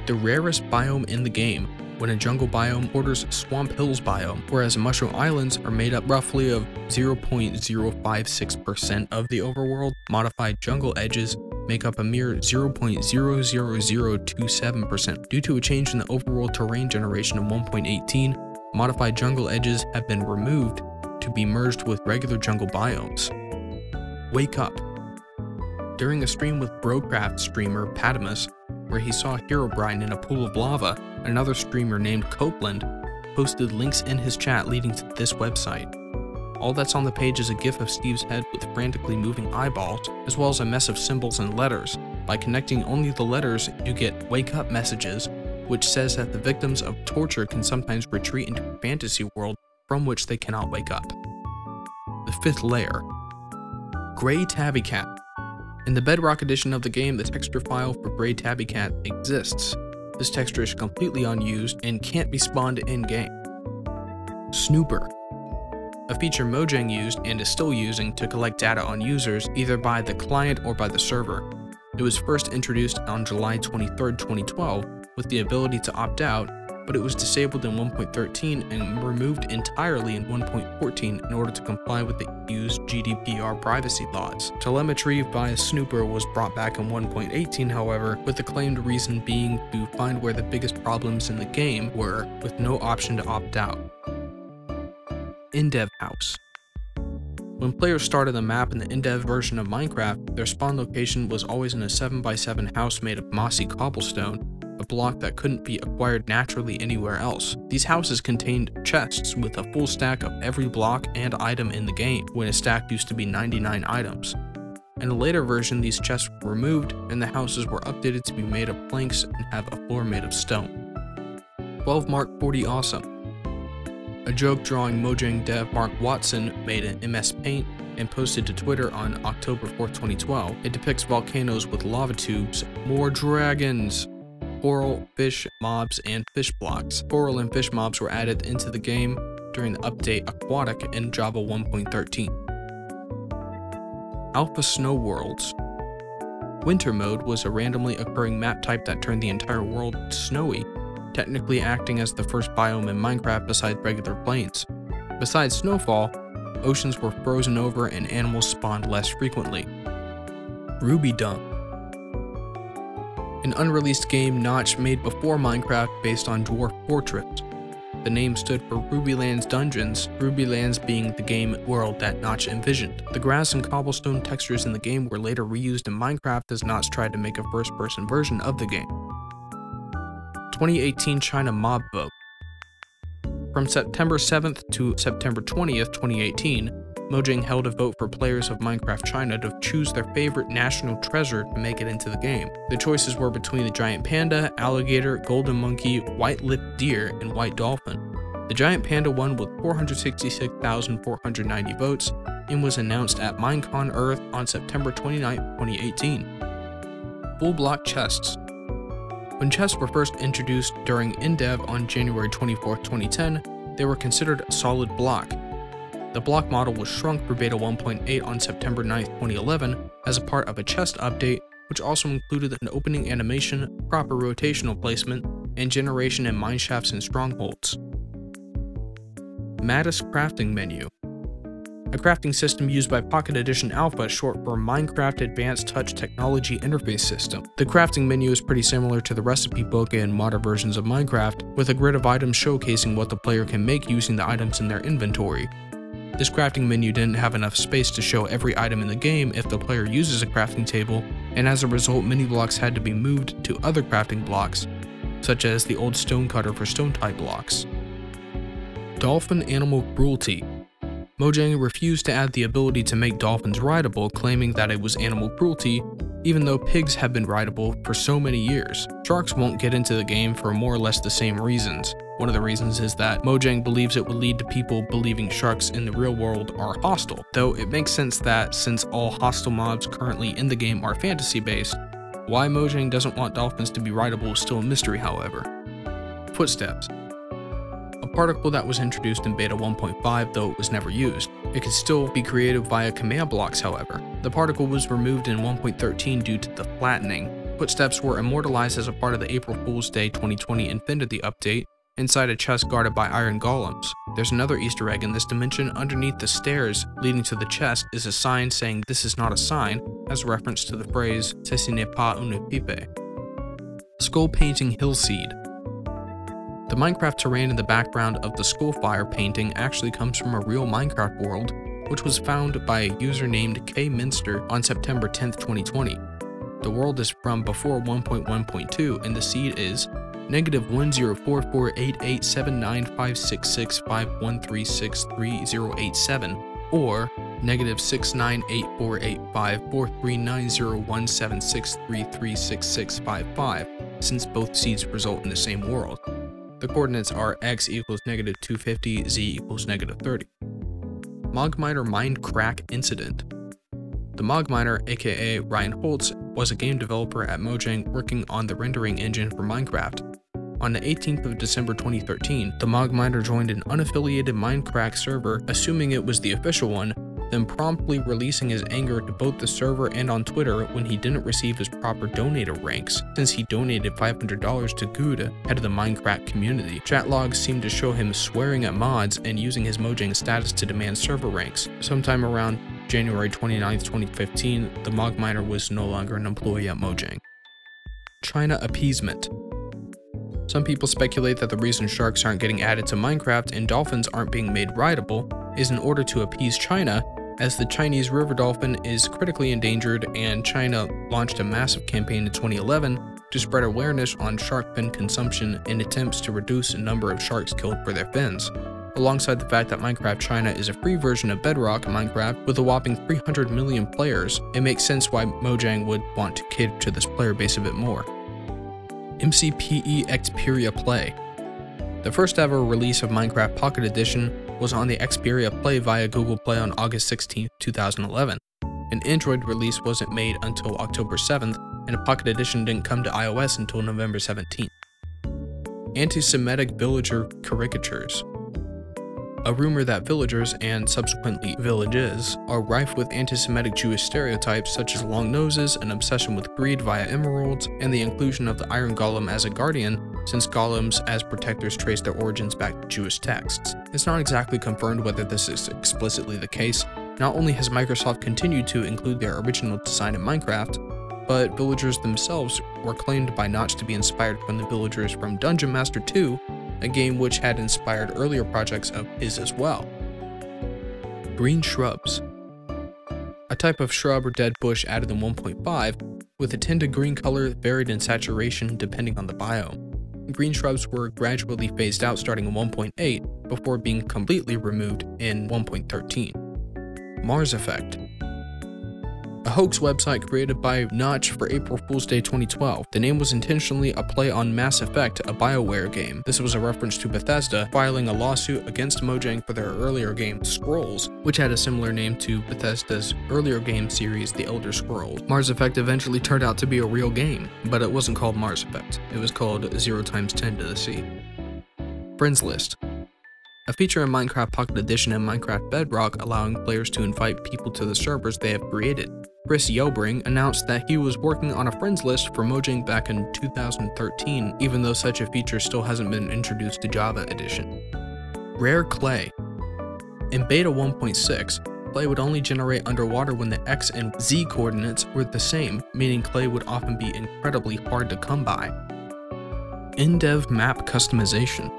The rarest biome in the game, when a jungle biome borders Swamp Hills biome, whereas Mushroom Islands are made up roughly of 0.056% of the overworld, modified jungle edges make up a mere 0.00027%. Due to a change in the overworld terrain generation in 1.18, modified jungle edges have been removed to be merged with regular jungle biomes. Wake up. During a stream with Brocraft streamer Patamus, where he saw Herobrine in a pool of lava, another streamer named Copeland posted links in his chat leading to this website. All that's on the page is a gif of Steve's head with frantically moving eyeballs, as well as a mess of symbols and letters. By connecting only the letters, you get wake up messages, which says that the victims of torture can sometimes retreat into a fantasy world from which they cannot wake up. The 5th layer. Gray Tabby Cat. In the Bedrock edition of the game, the texture file for Gray Tabby Cat exists. This texture is completely unused and can't be spawned in-game. Snooper. A feature Mojang used and is still using to collect data on users either by the client or by the server. It was first introduced on July 23, 2012 with the ability to opt out, but it was disabled in 1.13 and removed entirely in 1.14 in order to comply with the EU's GDPR privacy laws. Telemetry via Snooper was brought back in 1.18, however, with the claimed reason being to find where the biggest problems in the game were, with no option to opt out. Indev House. When players started the map in the Indev version of Minecraft, their spawn location was always in a 7x7 house made of mossy cobblestone, a block that couldn't be acquired naturally anywhere else. These houses contained chests with a full stack of every block and item in the game, when a stack used to be 99 items. In a later version, these chests were removed and the houses were updated to be made of planks and have a floor made of stone. 12 Mark 40 Awesome. A joke drawing Mojang dev Mark Watson made in MS Paint and posted to Twitter on October 4, 2012. It depicts volcanoes with lava tubes, more dragons, coral, fish, mobs, and fish blocks. Coral and fish mobs were added into the game during the update Aquatic in Java 1.13. Alpha Snow Worlds. Winter mode was a randomly occurring map type that turned the entire world snowy, technically acting as the first biome in Minecraft besides regular plains. Besides snowfall, oceans were frozen over and animals spawned less frequently. Ruby Dump. An unreleased game Notch made before Minecraft based on Dwarf Fortress. The name stood for Rubylands Dungeons, Rubylands being the game world that Notch envisioned. The grass and cobblestone textures in the game were later reused in Minecraft as Notch tried to make a first-person version of the game. 2018 China Mob Vote. From September 7th to September 20th, 2018, Mojang held a vote for players of Minecraft China to choose their favorite national treasure to make it into the game. The choices were between the giant panda, alligator, golden monkey, white-lipped deer, and white dolphin. The giant panda won with 466,490 votes and was announced at Minecon Earth on September 29, 2018. Full block chests. When chests were first introduced during InDev on January 24, 2010, they were considered a solid block. The block model was shrunk for Beta 1.8 on September 9, 2011 as a part of a chest update, which also included an opening animation, proper rotational placement, and generation in mineshafts and strongholds. Mattis crafting menu. A crafting system used by Pocket Edition Alpha, short for Minecraft Advanced Touch Technology Interface System. The crafting menu is pretty similar to the recipe book in modern versions of Minecraft, with a grid of items showcasing what the player can make using the items in their inventory. This crafting menu didn't have enough space to show every item in the game if the player uses a crafting table, and as a result many blocks had to be moved to other crafting blocks, such as the old stone cutter for stone type blocks. Dolphin animal cruelty. Mojang refused to add the ability to make dolphins rideable, claiming that it was animal cruelty, even though pigs have been rideable for so many years. Sharks won't get into the game for more or less the same reasons. One of the reasons is that Mojang believes it would lead to people believing sharks in the real world are hostile, though it makes sense that since all hostile mobs currently in the game are fantasy-based, why Mojang doesn't want dolphins to be rideable is still a mystery, however. Footsteps. A particle that was introduced in Beta 1.5, though it was never used. It could still be created via command blocks, however. The particle was removed in 1.13 due to the flattening. Footsteps were immortalized as a part of the April Fool's Day 2020 Infinity update, inside a chest guarded by iron golems. There's another Easter egg in this dimension. Underneath the stairs leading to the chest is a sign saying "This is not a sign," as a reference to the phrase "Ceci n'est pas une pipe." Skull painting Hillseed. The Minecraft terrain in the background of the Skullfire painting actually comes from a real Minecraft world, which was found by a user named K Minster on September 10, 2020. The world is from before 1.1.2 and the seed is -1044887956651363087 or -698485439017633655, since both seeds result in the same world. The coordinates are x equals -250, z equals -30. Mogminer Mind Crack Incident. The Mogminer, aka Ryan Holtz, was a game developer at Mojang working on the rendering engine for Minecraft. On the 18th of December 2013, the Mogminer joined an unaffiliated Mindcrack server, assuming it was the official one, then promptly releasing his anger to both the server and on Twitter when he didn't receive his proper donator ranks, since he donated $500 to Gouda, head of the Minecraft community. Chat logs seem to show him swearing at mods and using his Mojang status to demand server ranks. Sometime around January 29, 2015, the Mogminer was no longer an employee at Mojang. China appeasement. Some people speculate that the reason sharks aren't getting added to Minecraft and dolphins aren't being made rideable is in order to appease China, as the Chinese river dolphin is critically endangered and China launched a massive campaign in 2011 to spread awareness on shark fin consumption in attempts to reduce the number of sharks killed for their fins. Alongside the fact that Minecraft China is a free version of Bedrock Minecraft with a whopping 300 million players, it makes sense why Mojang would want to cater to this player base a bit more. MCPE Xperia Play. The first ever release of Minecraft Pocket Edition was on the Xperia Play via Google Play on August 16, 2011. An Android release wasn't made until October 7th, and a Pocket Edition didn't come to iOS until November 17th. Anti-Semitic villager caricatures. A rumor that villagers, and subsequently villages, are rife with anti-Semitic Jewish stereotypes such as long noses, an obsession with greed via emeralds, and the inclusion of the Iron Golem as a guardian, since golems as protectors trace their origins back to Jewish texts. It's not exactly confirmed whether this is explicitly the case. Not only has Microsoft continued to include their original design in Minecraft, but villagers themselves were claimed by Notch to be inspired from the villagers from Dungeon Master 2, a game which had inspired earlier projects of his as well. Green shrubs. A type of shrub or dead bush added in 1.5, with a tinted green color varied in saturation depending on the biome. Green shrubs were gradually phased out starting in 1.8, before being completely removed in 1.13. Mars Effect. A hoax website created by Notch for April Fool's Day 2012. The name was intentionally a play on Mass Effect, a BioWare game. This was a reference to Bethesda filing a lawsuit against Mojang for their earlier game, Scrolls, which had a similar name to Bethesda's earlier game series, The Elder Scrolls. Mars Effect eventually turned out to be a real game, but it wasn't called Mars Effect. It was called 0 × 10 to the C. Friends List. A feature in Minecraft Pocket Edition and Minecraft Bedrock allowing players to invite people to the servers they have created. Chris Yelbring announced that he was working on a friends list for Mojang back in 2013, even though such a feature still hasn't been introduced to Java Edition. Rare Clay. In Beta 1.6, clay would only generate underwater when the X and Z coordinates were the same, meaning clay would often be incredibly hard to come by. In-Dev Map Customization.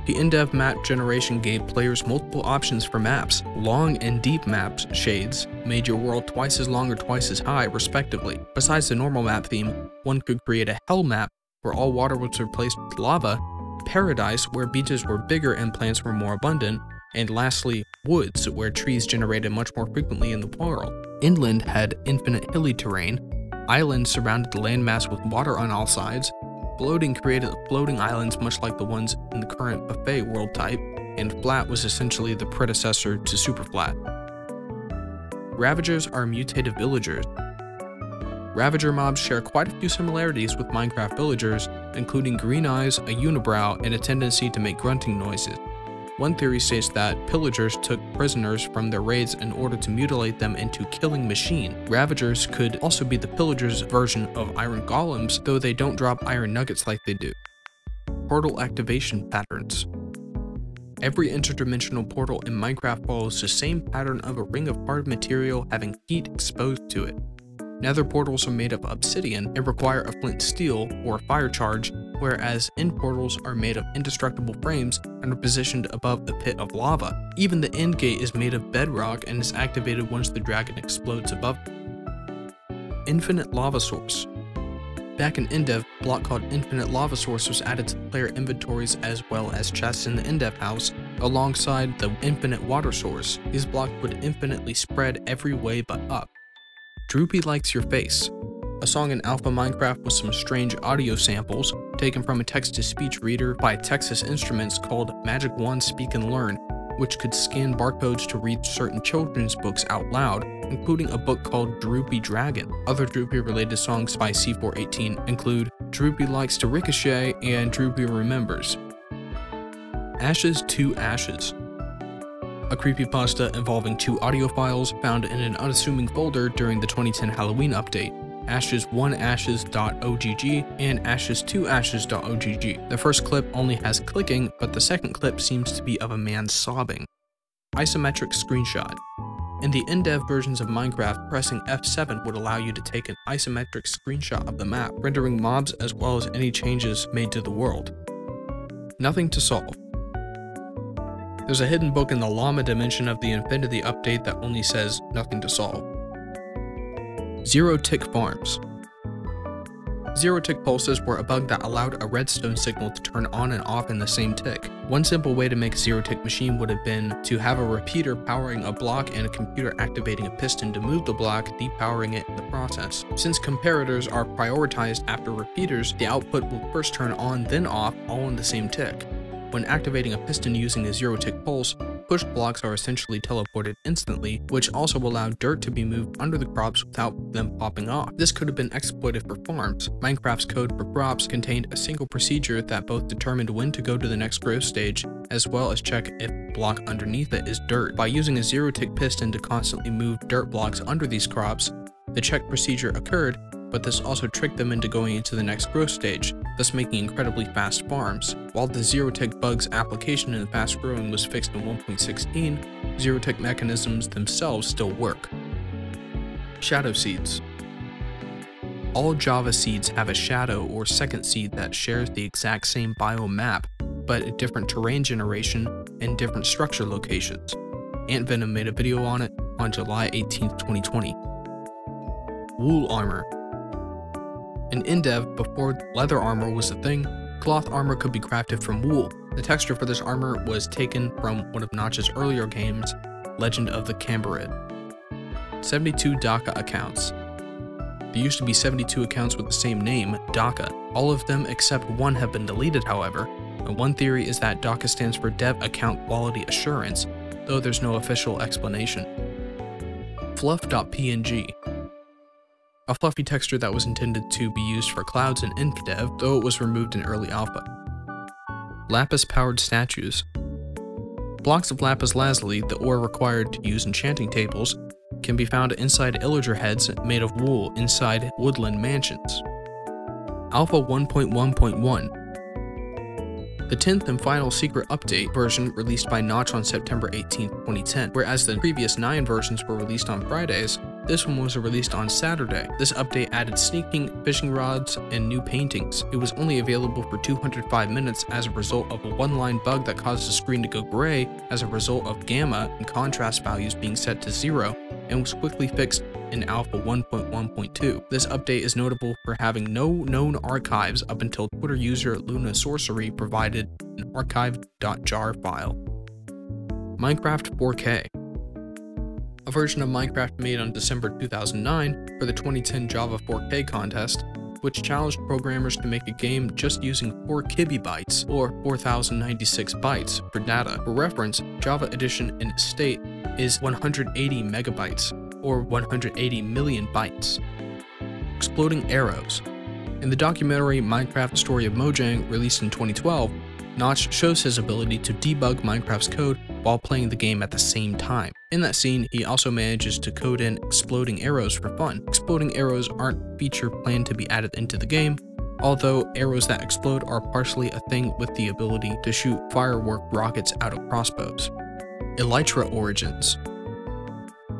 The in-dev map generation gave players multiple options for maps. Long and deep map shades made your world twice as long or twice as high, respectively. Besides the normal map theme, one could create a hell map where all water was replaced with lava, paradise where beaches were bigger and plants were more abundant, and lastly, woods where trees generated much more frequently in the world. Inland had infinite hilly terrain, islands surrounded the landmass with water on all sides, floating created floating islands much like the ones in the current buffet world type, and flat was essentially the predecessor to superflat. Ravagers are mutative villagers. Ravager mobs share quite a few similarities with Minecraft villagers, including green eyes, a unibrow, and a tendency to make grunting noises. One theory states that pillagers took prisoners from their raids in order to mutilate them into killing machine. Ravagers could also be the pillagers' version of iron golems, though they don't drop iron nuggets like they do. Portal activation patterns. Every interdimensional portal in Minecraft follows the same pattern of a ring of hard material having heat exposed to it. Nether portals are made of obsidian and require a flint steel or fire charge, whereas end portals are made of indestructible frames and are positioned above a pit of lava. Even the end gate is made of bedrock and is activated once the dragon explodes above it. Infinite Lava Source. Back in InDev, a block called Infinite Lava Source was added to player inventories as well as chests in the InDev house, alongside the Infinite Water Source. These blocks would infinitely spread every way but up. Droopy Likes Your Face. A song in Alpha Minecraft with some strange audio samples, taken from a text-to-speech reader by Texas Instruments called Magic Wand Speak and Learn, which could scan barcodes to read certain children's books out loud, including a book called Droopy Dragon. Other Droopy-related songs by C418 include Droopy Likes to Ricochet and Droopy Remembers. Ashes to Ashes. A creepypasta involving two audio files found in an unassuming folder during the 2010 Halloween update, ashes1ashes.ogg and ashes2ashes.ogg. The first clip only has clicking, but the second clip seems to be of a man sobbing. Isometric Screenshot. In the in-dev versions of Minecraft, pressing F7 would allow you to take an isometric screenshot of the map, rendering mobs as well as any changes made to the world. Nothing to solve. There's a hidden book in the llama dimension of the Infinity update that only says nothing to solve. Zero tick farms. Zero tick pulses were a bug that allowed a redstone signal to turn on and off in the same tick. One simple way to make a zero tick machine would have been to have a repeater powering a block and a computer activating a piston to move the block, depowering it in the process. Since comparators are prioritized after repeaters, the output will first turn on then off all in the same tick. When activating a piston using a zero-tick pulse, push blocks are essentially teleported instantly, which also allowed dirt to be moved under the crops without them popping off. This could have been exploited for farms. Minecraft's code for crops contained a single procedure that both determined when to go to the next growth stage, as well as check if the block underneath it is dirt. By using a zero-tick piston to constantly move dirt blocks under these crops, the check procedure occurred, but this also tricked them into going into the next growth stage, thus making incredibly fast farms. While the zero-tick bug's application in fast growing was fixed in 1.16, zero-tick mechanisms themselves still work. Shadow seeds. All Java seeds have a shadow or second seed that shares the exact same biomap, but a different terrain generation and different structure locations. AntVenom made a video on it on July 18, 2020. Wool armor. In InDev, before leather armor was a thing, cloth armor could be crafted from wool. The texture for this armor was taken from one of Notch's earlier games, Legend of the Cambarid. 72 DACA accounts. There used to be 72 accounts with the same name, DACA. All of them except one have been deleted, however, and one theory is that DACA stands for Dev Account Quality Assurance, though there's no official explanation. Fluff.png. A fluffy texture that was intended to be used for clouds in InfDev, though it was removed in early alpha. Lapis-powered statues. Blocks of lapis lazuli, the ore required to use enchanting tables, can be found inside illager heads made of wool inside woodland mansions. Alpha 1.1.1. The 10th and final secret update version released by Notch on September 18, 2010, whereas the previous 9 versions were released on Fridays, this one was released on Saturday. This update added sneaking, fishing rods, and new paintings. It was only available for 205 minutes as a result of a one-line bug that caused the screen to go gray as a result of gamma and contrast values being set to 0, and was quickly fixed in Alpha 1.1.2. This update is notable for having no known archives up until Twitter user Luna Sorcery provided an archive.jar file. Minecraft 4K. A version of Minecraft made on December 2009 for the 2010 Java 4K contest, which challenged programmers to make a game just using 4 kibibytes, or 4096 bytes, for data. For reference, Java Edition in its state is 180 megabytes, or 180 million bytes. Exploding arrows. In the documentary Minecraft Story of Mojang, released in 2012, Notch shows his ability to debug Minecraft's code while playing the game at the same time. In that scene, he also manages to code in exploding arrows for fun. Exploding arrows aren't a feature planned to be added into the game, although arrows that explode are partially a thing with the ability to shoot firework rockets out of crossbows. Elytra origins.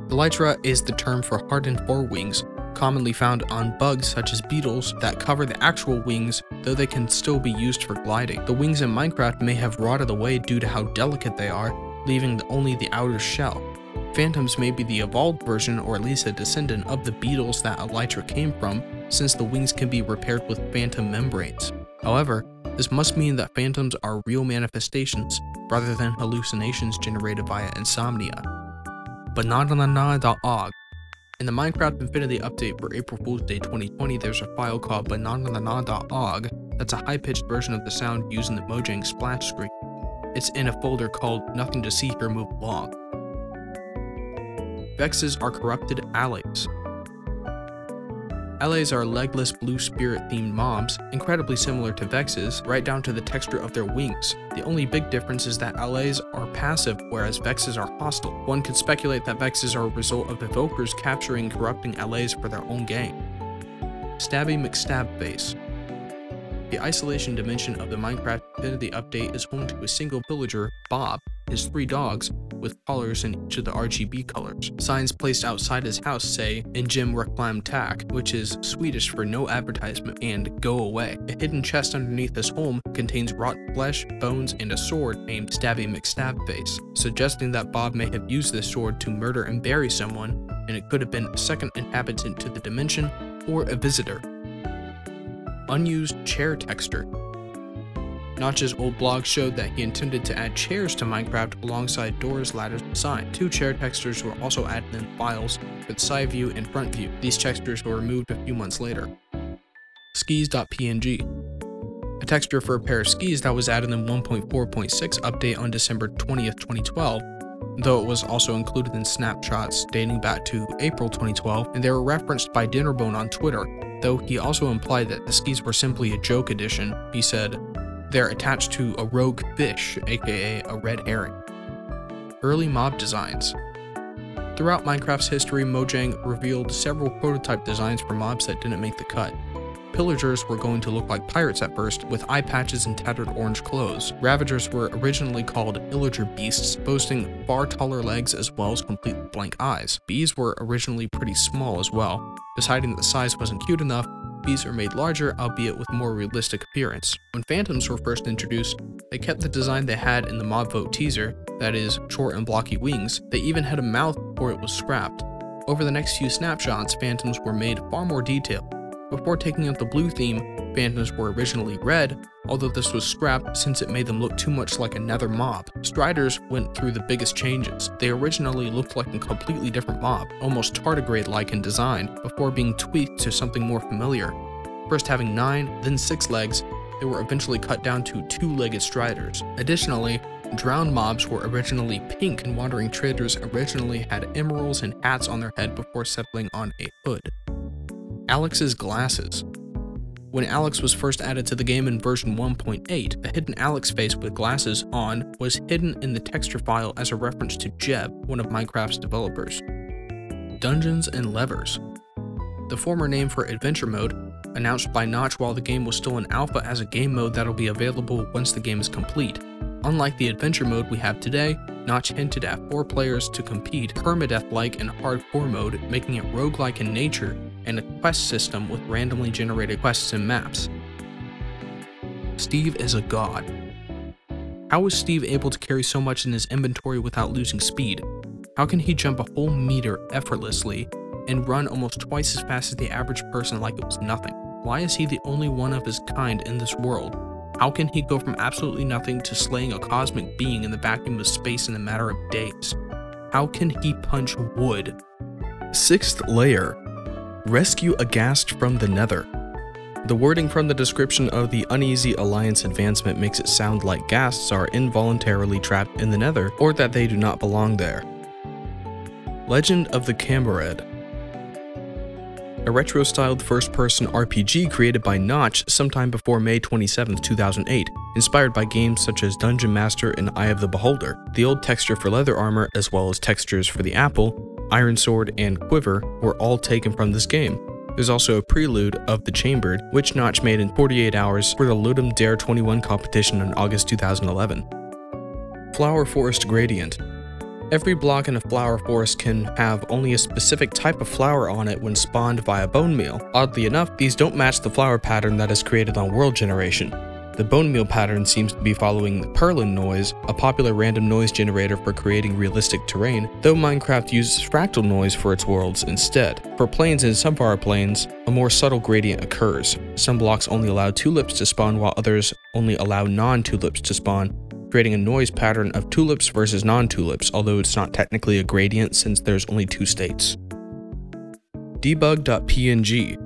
Elytra is the term for hardened forewings, commonly found on bugs such as beetles that cover the actual wings, though they can still be used for gliding. The wings in Minecraft may have rotted away due to how delicate they are, leaving only the outer shell. Phantoms may be the evolved version, or at least a descendant of the beetles that Elytra came from, since the wings can be repaired with phantom membranes. However, this must mean that phantoms are real manifestations, rather than hallucinations generated via insomnia. Bananana.org. In the Minecraft Infinity update for April Fool's Day 2020, there's a file called bananana.org that's a high-pitched version of the sound used in the Mojang splash screen. It's in a folder called Nothing to See Here, Move Along. Vexes are corrupted allays. Allays are legless blue spirit themed mobs, incredibly similar to Vexes, right down to the texture of their wings. The only big difference is that allays are passive, whereas Vexes are hostile. One could speculate that Vexes are a result of evokers capturing corrupting allays for their own gain. Stabby McStabface. The isolation dimension of the Minecraft Infinity update is home to a single villager, Bob, his 3 dogs, with collars in each of the RGB colors. Signs placed outside his house say, "In Jim Reklam Tak," which is Swedish for no advertisement, and "Go away." A hidden chest underneath his home contains rotten flesh, bones, and a sword named Stabby McStabface, suggesting that Bob may have used this sword to murder and bury someone, and it could have been a second inhabitant to the dimension, or a visitor. Unused chair texture. Notch's old blog showed that he intended to add chairs to Minecraft alongside doors, ladders, and sign. 2 chair textures were also added in files with side view and front view. These textures were removed a few months later. Skis.png. A texture for a pair of skis that was added in 1.4.6 update on December 20th, 2012, though it was also included in snapshots dating back to April 2012, and they were referenced by Dinnerbone on Twitter, though he also implied that the skis were simply a joke edition. He said, "They're attached to a rogue fish, aka a red herring." Early mob designs. Throughout Minecraft's history, Mojang revealed several prototype designs for mobs that didn't make the cut. Pillagers were going to look like pirates at first, with eye patches and tattered orange clothes. Ravagers were originally called illager beasts, boasting far taller legs as well as completely blank eyes. Bees were originally pretty small as well. Deciding that the size wasn't cute enough, bees were made larger, albeit with more realistic appearance. When phantoms were first introduced, they kept the design they had in the Mob Vote teaser, that is, short and blocky wings. They even had a mouth before it was scrapped. Over the next few snapshots, phantoms were made far more detailed. Before taking up the blue theme, phantoms were originally red, although this was scrapped since it made them look too much like a nether mob. Striders went through the biggest changes. They originally looked like a completely different mob, almost tardigrade-like in design, before being tweaked to something more familiar. First having 9, then 6 legs, they were eventually cut down to 2-legged striders. Additionally, drowned mobs were originally pink, and wandering traders originally had emeralds and hats on their head before settling on a hood. Alex's glasses. When Alex was first added to the game in version 1.8, the hidden Alex face with glasses on was hidden in the texture file as a reference to Jeb, one of Minecraft's developers. Dungeons and Levers. The former name for Adventure Mode, announced by Notch while the game was still in alpha as a game mode that'll be available once the game is complete. Unlike the Adventure Mode we have today, Notch hinted at 4 players to compete, permadeath-like and hardcore mode, making it roguelike in nature, and a quest system with randomly generated quests and maps. Steve is a god. How was Steve able to carry so much in his inventory without losing speed? How can he jump a whole meter effortlessly and run almost twice as fast as the average person like it was nothing? Why is he the only one of his kind in this world? How can he go from absolutely nothing to slaying a cosmic being in the vacuum of space in a matter of days? How can he punch wood? 6th layer. Rescue a ghast from the nether. The wording from the description of the Uneasy Alliance advancement makes it sound like ghasts are involuntarily trapped in the nether, or that they do not belong there. Legend of the Campbell. A retro-styled first-person RPG created by Notch sometime before May 27, 2008, inspired by games such as Dungeon Master and Eye of the Beholder. The old texture for leather armor, as well as textures for the apple, iron sword, and quiver, were all taken from this game. There's also a prelude of The Chambered, which Notch made in 48 hours for the Ludum Dare 21 competition in August 2011. Flower Forest Gradient. Every block in a flower forest can have only a specific type of flower on it when spawned via bone meal. Oddly enough, these don't match the flower pattern that is created on World Generation. The bone meal pattern seems to be following the Perlin noise, a popular random noise generator for creating realistic terrain, though Minecraft uses fractal noise for its worlds instead. For plains and subpar plains, a more subtle gradient occurs. Some blocks only allow tulips to spawn while others only allow non-tulips to spawn, creating a noise pattern of tulips versus non-tulips, although it's not technically a gradient since there's only 2 states. Debug.png.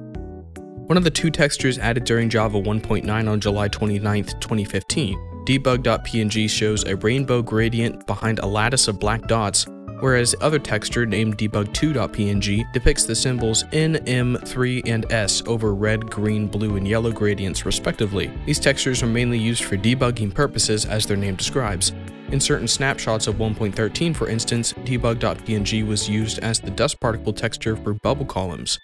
One of the 2 textures added during Java 1.9 on July 29, 2015, Debug.png shows a rainbow gradient behind a lattice of black dots, whereas the other texture, named Debug2.png, depicts the symbols N, M, 3, and S over red, green, blue, and yellow gradients respectively. These textures are mainly used for debugging purposes, as their name describes. In certain snapshots of 1.13, for instance, Debug.png was used as the dust particle texture for bubble columns.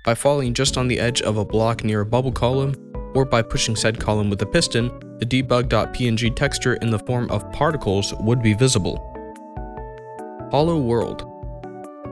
By falling just on the edge of a block near a bubble column, or by pushing said column with a piston, the Debug.png texture in the form of particles would be visible. Hollow World.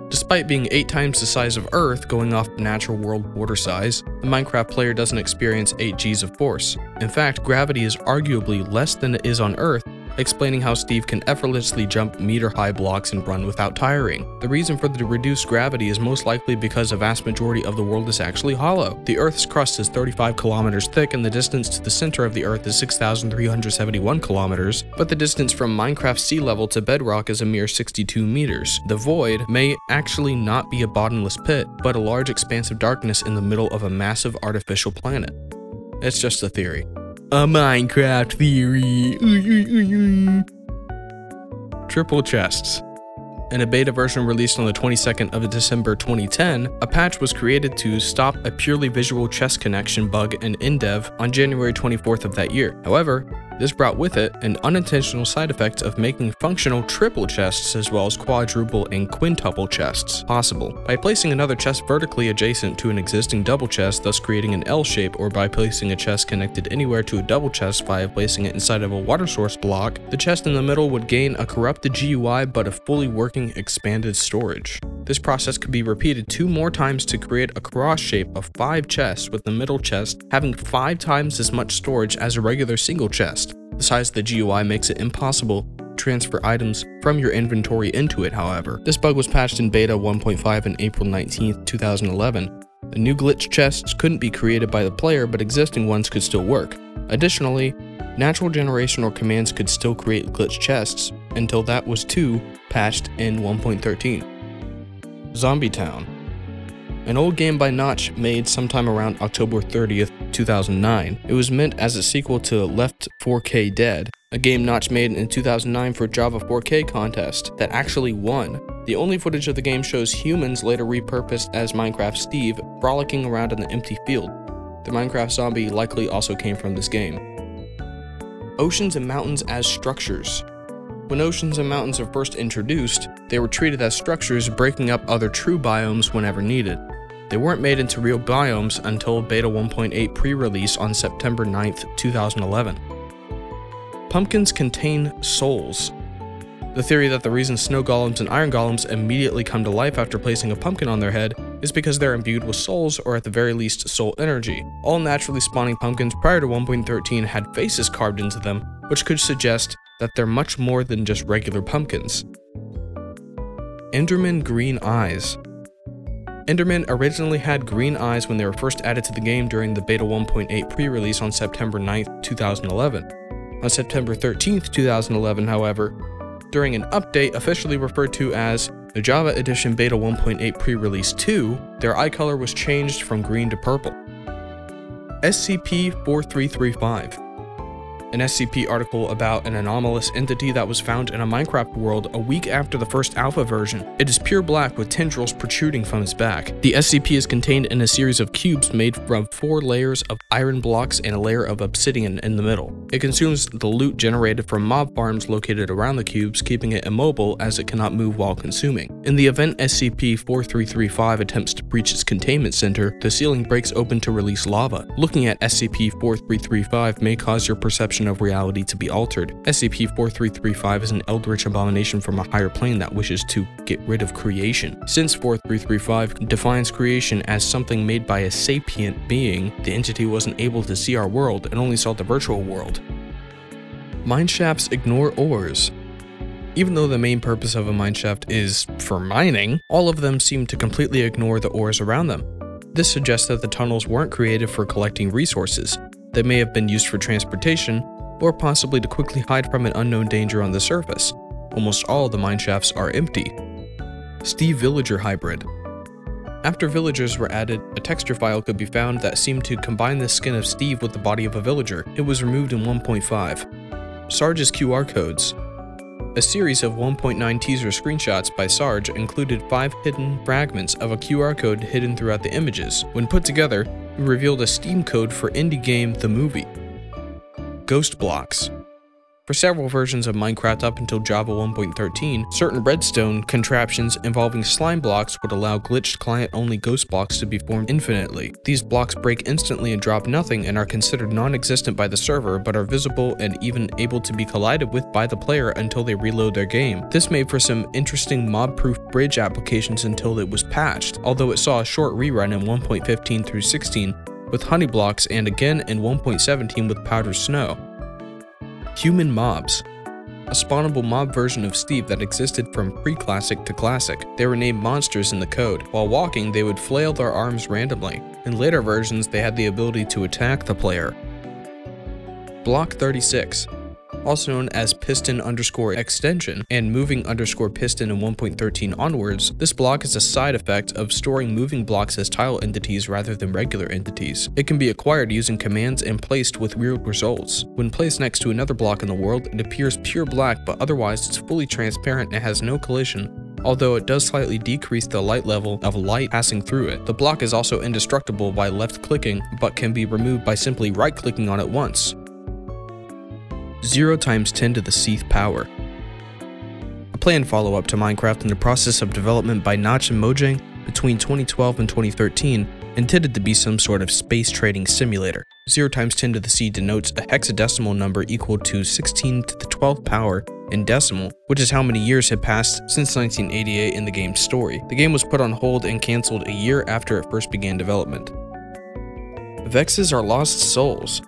Despite being 8 times the size of Earth, going off the natural world border size, the Minecraft player doesn't experience 8 Gs of force. In fact, gravity is arguably less than it is on Earth, explaining how Steve can effortlessly jump meter-high blocks and run without tiring. The reason for the reduced gravity is most likely because a vast majority of the world is actually hollow. The Earth's crust is 35 kilometers thick and the distance to the center of the Earth is 6,371 kilometers, but the distance from Minecraft's sea level to bedrock is a mere 62 meters. The void may actually not be a bottomless pit, but a large expanse of darkness in the middle of a massive artificial planet. It's just a theory. A Minecraft theory. Triple chests. In a beta version released on the 22nd of December 2010, a patch was created to stop a purely visual chest connection bug in InDev on January 24th of that year. However, this brought with it an unintentional side effect of making functional triple chests as well as quadruple and quintuple chests possible. By placing another chest vertically adjacent to an existing double chest, thus creating an L shape, or by placing a chest connected anywhere to a double chest via placing it inside of a water source block, the chest in the middle would gain a corrupted GUI but a fully working expanded storage. This process could be repeated 2 more times to create a cross shape of 5 chests, with the middle chest having 5 times as much storage as a regular single chest. The size of the GUI makes it impossible to transfer items from your inventory into it, however. This bug was patched in beta 1.5 on April 19, 2011. The new glitch chests couldn't be created by the player, but existing ones could still work. Additionally, natural generation or commands could still create glitch chests until that was too patched in 1.13. Zombie Town. An old game by Notch made sometime around October 30th, 2009. It was meant as a sequel to Left 4K Dead, a game Notch made in 2009 for Java 4K contest that actually won. The only footage of the game shows humans later repurposed as Minecraft Steve frolicking around in the empty field. The Minecraft zombie likely also came from this game. Oceans and mountains as structures. When oceans and mountains were first introduced, they were treated as structures, breaking up other true biomes whenever needed. They weren't made into real biomes until Beta 1.8 pre-release on September 9th, 2011. Pumpkins contain souls. The theory that the reason snow golems and iron golems immediately come to life after placing a pumpkin on their head is because they're imbued with souls, or at the very least soul energy. All naturally spawning pumpkins prior to 1.13 had faces carved into them, which could suggest that they're much more than just regular pumpkins. Enderman green eyes. Enderman originally had green eyes when they were first added to the game during the Beta 1.8 pre-release on September 9th, 2011. On September 13th, 2011, however, during an update officially referred to as the Java Edition Beta 1.8 pre-release 2, their eye color was changed from green to purple. SCP-4335. An SCP article about an anomalous entity that was found in a Minecraft world a week after the first alpha version. It is pure black with tendrils protruding from its back. The SCP is contained in a series of cubes made from 4 layers of iron blocks and a layer of obsidian in the middle. It consumes the loot generated from mob farms located around the cubes, keeping it immobile as it cannot move while consuming. In the event SCP-4335 attempts to breach its containment center, the ceiling breaks open to release lava. Looking at SCP-4335 may cause your perception of reality to be altered. SCP-4335 is an eldritch abomination from a higher plane that wishes to get rid of creation. Since 4335 defines creation as something made by a sapient being, the entity wasn't able to see our world and only saw the virtual world. Mineshafts ignore ores. Even though the main purpose of a mineshaft is for mining, all of them seem to completely ignore the ores around them. This suggests that the tunnels weren't created for collecting resources. They may have been used for transportation, or possibly to quickly hide from an unknown danger on the surface. Almost all of the mineshafts are empty. Steve Villager hybrid. After villagers were added, a texture file could be found that seemed to combine the skin of Steve with the body of a villager. It was removed in 1.5. Sarge's QR codes. A series of 1.9 teaser screenshots by Sarge included 5 hidden fragments of a QR code hidden throughout the images. When put together, it revealed a Steam code for indie game The Movie. Ghost blocks. For several versions of Minecraft up until Java 1.13, certain redstone contraptions involving slime blocks would allow glitched client-only ghost blocks to be formed infinitely. These blocks break instantly and drop nothing and are considered non-existent by the server, but are visible and even able to be collided with by the player until they reload their game. This made for some interesting mob-proof bridge applications until it was patched, although it saw a short rerun in 1.15 through 16 with honey blocks and again in 1.17 with powdered snow. Human mobs. A spawnable mob version of Steve that existed from pre-classic to classic. They were named monsters in the code. While walking, they would flail their arms randomly. In later versions, they had the ability to attack the player. Block 36. Also known as piston_extension and moving_piston in 1.13 onwards, this block is a side effect of storing moving blocks as tile entities rather than regular entities. It can be acquired using commands and placed with weird results. When placed next to another block in the world, it appears pure black, but otherwise it's fully transparent and has no collision, although it does slightly decrease the light level of light passing through it. The block is also indestructible by left-clicking, but can be removed by simply right-clicking on it once. 0 × 10 to the Seath power. A planned follow-up to Minecraft in the process of development by Notch and Mojang between 2012 and 2013 intended to be some sort of space trading simulator. 0 × 10 to the C denotes a hexadecimal number equal to 16 to the 12th power in decimal, which is how many years had passed since 1988 in the game's story. The game was put on hold and cancelled a year after it first began development. Vexes are lost souls.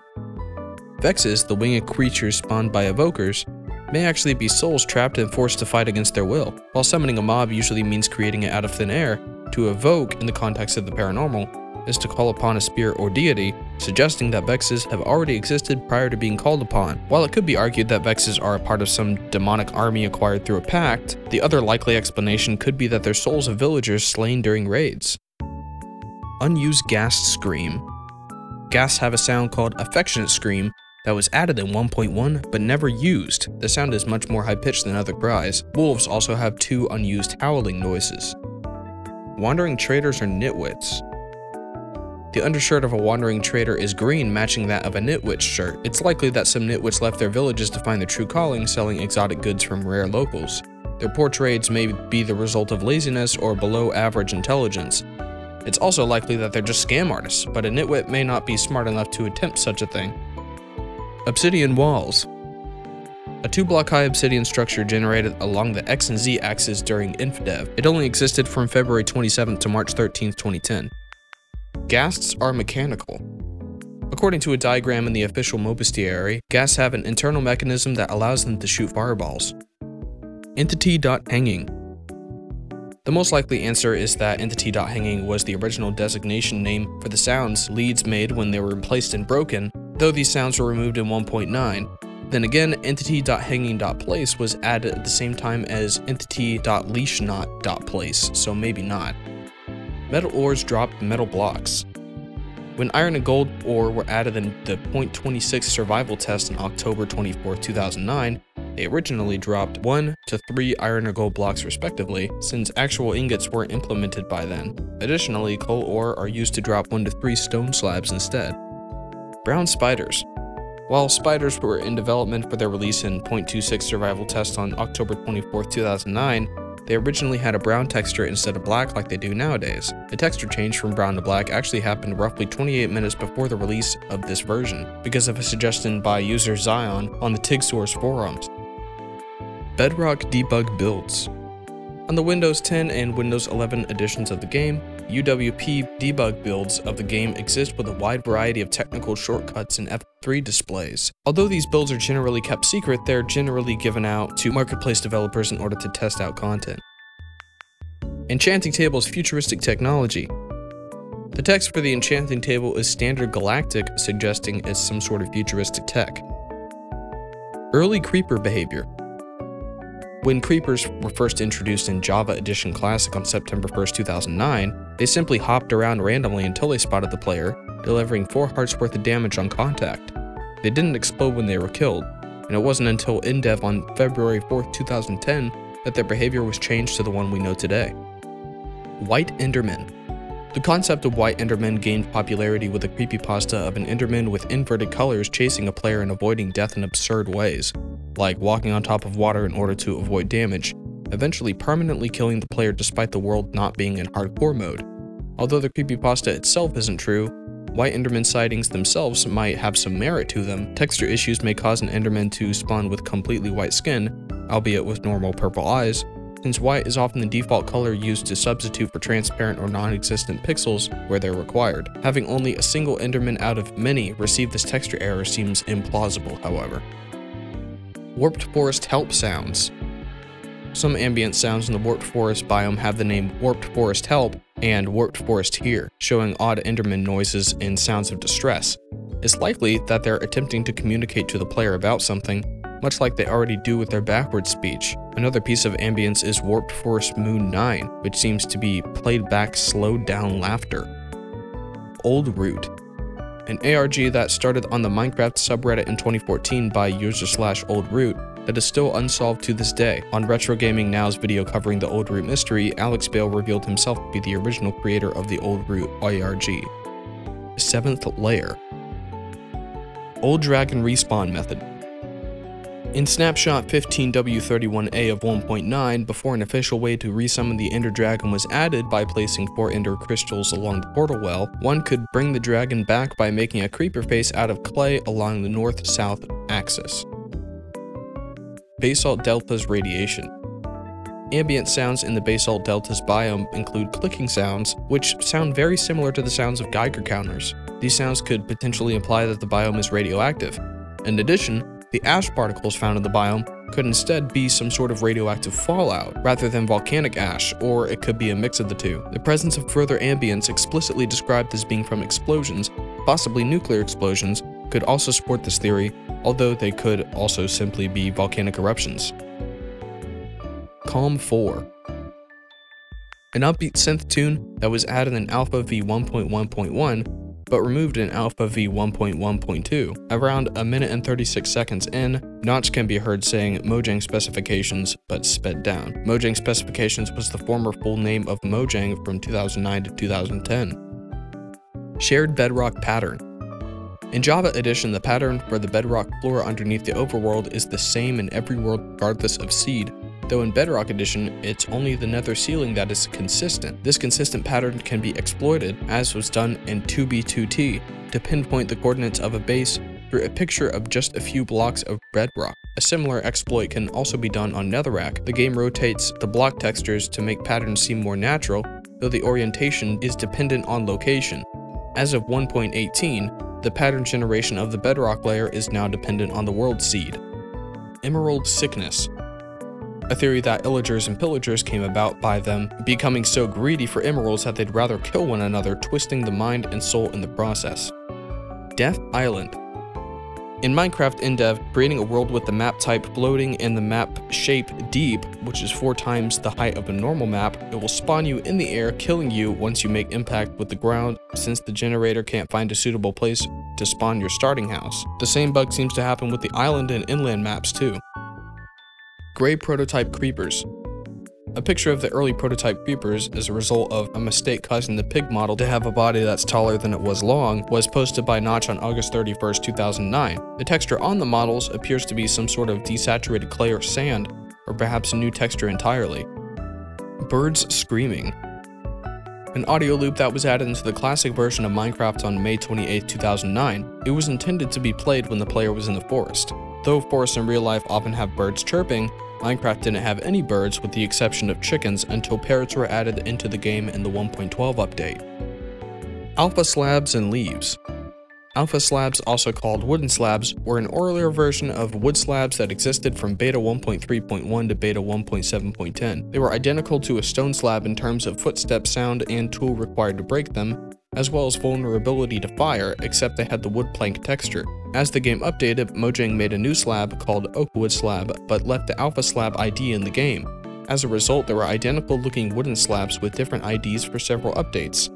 Vexes, the winged creatures spawned by evokers, may actually be souls trapped and forced to fight against their will. While summoning a mob usually means creating it out of thin air, to evoke, in the context of the paranormal, is to call upon a spirit or deity, suggesting that Vexes have already existed prior to being called upon. While it could be argued that Vexes are a part of some demonic army acquired through a pact, the other likely explanation could be that they're souls of villagers slain during raids. Unused Ghast Scream. Ghasts have a sound called Affectionate Scream that was added in 1.1 but never used. The sound is much more high-pitched than other cries. Wolves also have 2 unused howling noises. Wandering Traders are nitwits. The undershirt of a wandering trader is green, matching that of a nitwit's shirt. It's likely that some nitwits left their villages to find their true calling, selling exotic goods from rare locals. Their poor trades may be the result of laziness or below average intelligence. It's also likely that they're just scam artists, but a nitwit may not be smart enough to attempt such a thing. Obsidian Walls. A 2-block high obsidian structure generated along the X and Z axis during InfDev. It only existed from February 27th to March 13th, 2010. Ghasts are mechanical. According to a diagram in the official Mobestiary, ghasts have an internal mechanism that allows them to shoot fireballs. Entity.hanging. The most likely answer is that entity.hanging was the original designation name for the sounds leads made when they were replaced and broken, though these sounds were removed in 1.9. Then again, entity.hanging.place was added at the same time as entity.leashnot.place, so maybe not. Metal ores dropped metal blocks. When iron and gold ore were added in the .26 survival test on October 24, 2009, they originally dropped 1 to 3 iron or gold blocks respectively, since actual ingots weren't implemented by then. Additionally, coal ore are used to drop 1 to 3 stone slabs instead. Brown spiders. While spiders were in development for their release in .26 survival test on October 24, 2009, they originally had a brown texture instead of black like they do nowadays. The texture change from brown to black actually happened roughly 28 minutes before the release of this version, because of a suggestion by user Zion on the TigSource forums. Bedrock debug builds. On the Windows 10 and Windows 11 editions of the game, UWP debug builds of the game exist with a wide variety of technical shortcuts and F3 displays. Although these builds are generally kept secret, they're generally given out to marketplace developers in order to test out content. Enchanting Table's futuristic technology. The text for the enchanting table is standard galactic, suggesting it's some sort of futuristic tech. Early creeper behavior. When creepers were first introduced in Java Edition Classic on September 1st, 2009, they simply hopped around randomly until they spotted the player, delivering 4 hearts worth of damage on contact. They didn't explode when they were killed, and it wasn't until InDev on February 4th, 2010 that their behavior was changed to the one we know today. White Enderman. The concept of White Enderman gained popularity with a creepypasta of an Enderman with inverted colors chasing a player and avoiding death in absurd ways, like walking on top of water in order to avoid damage, eventually permanently killing the player despite the world not being in hardcore mode. Although the creepypasta itself isn't true, White Enderman sightings themselves might have some merit to them. Texture issues may cause an Enderman to spawn with completely white skin, albeit with normal purple eyes, since white is often the default color used to substitute for transparent or non-existent pixels where they're required. Having only a single Enderman out of many receive this texture error seems implausible, however. Warped Forest Help sounds. Some ambient sounds in the Warped Forest biome have the name Warped Forest Help and Warped Forest Here, showing odd Enderman noises and sounds of distress. It's likely that they're attempting to communicate to the player about something, much like they already do with their backwards speech. Another piece of ambience is Warped Forest Moon 9, which seems to be played back slowed down laughter. Old Root. An ARG that started on the Minecraft subreddit in 2014 by user/oldroot that is still unsolved to this day. On Retro Gaming Now's video covering the Old Root mystery, Alex Bale revealed himself to be the original creator of the Old Root ARG. 7th Layer. Old Dragon Respawn Method. In Snapshot 15W31A of 1.9, before an official way to resummon the Ender Dragon was added by placing 4 Ender crystals along the portal well, one could bring the dragon back by making a creeper face out of clay along the north-south axis. Basalt Delta's radiation. Ambient sounds in the Basalt Delta's biome include clicking sounds, which sound very similar to the sounds of Geiger counters. These sounds could potentially imply that the biome is radioactive. In addition, the ash particles found in the biome could instead be some sort of radioactive fallout, rather than volcanic ash, or it could be a mix of the two. The presence of further ambience explicitly described as being from explosions Possibly nuclear explosions could also support this theory, although they could also simply be volcanic eruptions. Calm 4. An upbeat synth tune that was added in Alpha v 1.1.1 but removed in Alpha v 1.1.2. Around a minute and 36 seconds in, Notch can be heard saying Mojang specifications but sped down. Mojang specifications was the former full name of Mojang from 2009 to 2010. Shared bedrock pattern. In Java Edition, the pattern for the bedrock floor underneath the overworld is the same in every world regardless of seed, though in Bedrock Edition, it's only the nether ceiling that is consistent. This consistent pattern can be exploited, as was done in 2B2T, to pinpoint the coordinates of a base through a picture of just a few blocks of bedrock. A similar exploit can also be done on Netherrack. The game rotates the block textures to make patterns seem more natural, though the orientation is dependent on location. As of 1.18, the pattern generation of the bedrock layer is now dependent on the world seed. Emerald Sickness. A theory that illagers and pillagers came about by them becoming so greedy for emeralds that they'd rather kill one another, twisting the mind and soul in the process. Death Island. In Minecraft InDev, creating a world with the map type floating and the map shape deep, which is 4 times the height of a normal map, it will spawn you in the air, killing you once you make impact with the ground, since the generator can't find a suitable place to spawn your starting house. The same bug seems to happen with the island and inland maps too. Gray prototype creepers. A picture of the early prototype creepers as a result of a mistake causing the pig model to have a body that's taller than it was long was posted by Notch on August 31st, 2009. The texture on the models appears to be some sort of desaturated clay or sand, or perhaps a new texture entirely. Birds screaming. An audio loop that was added into the classic version of Minecraft on May 28, 2009. It was intended to be played when the player was in the forest. Though forests in real life often have birds chirping, Minecraft didn't have any birds with the exception of chickens until parrots were added into the game in the 1.12 update. Alpha slabs and leaves. Alpha slabs, also called wooden slabs, were an earlier version of wood slabs that existed from beta 1.3.1 to beta 1.7.10. They were identical to a stone slab in terms of footstep sound and tool required to break them, as well as vulnerability to fire, except they had the wood plank texture. As the game updated, Mojang made a new slab called Oakwood Slab, but left the Alpha Slab ID in the game. As a result, there were identical looking wooden slabs with different IDs for several updates.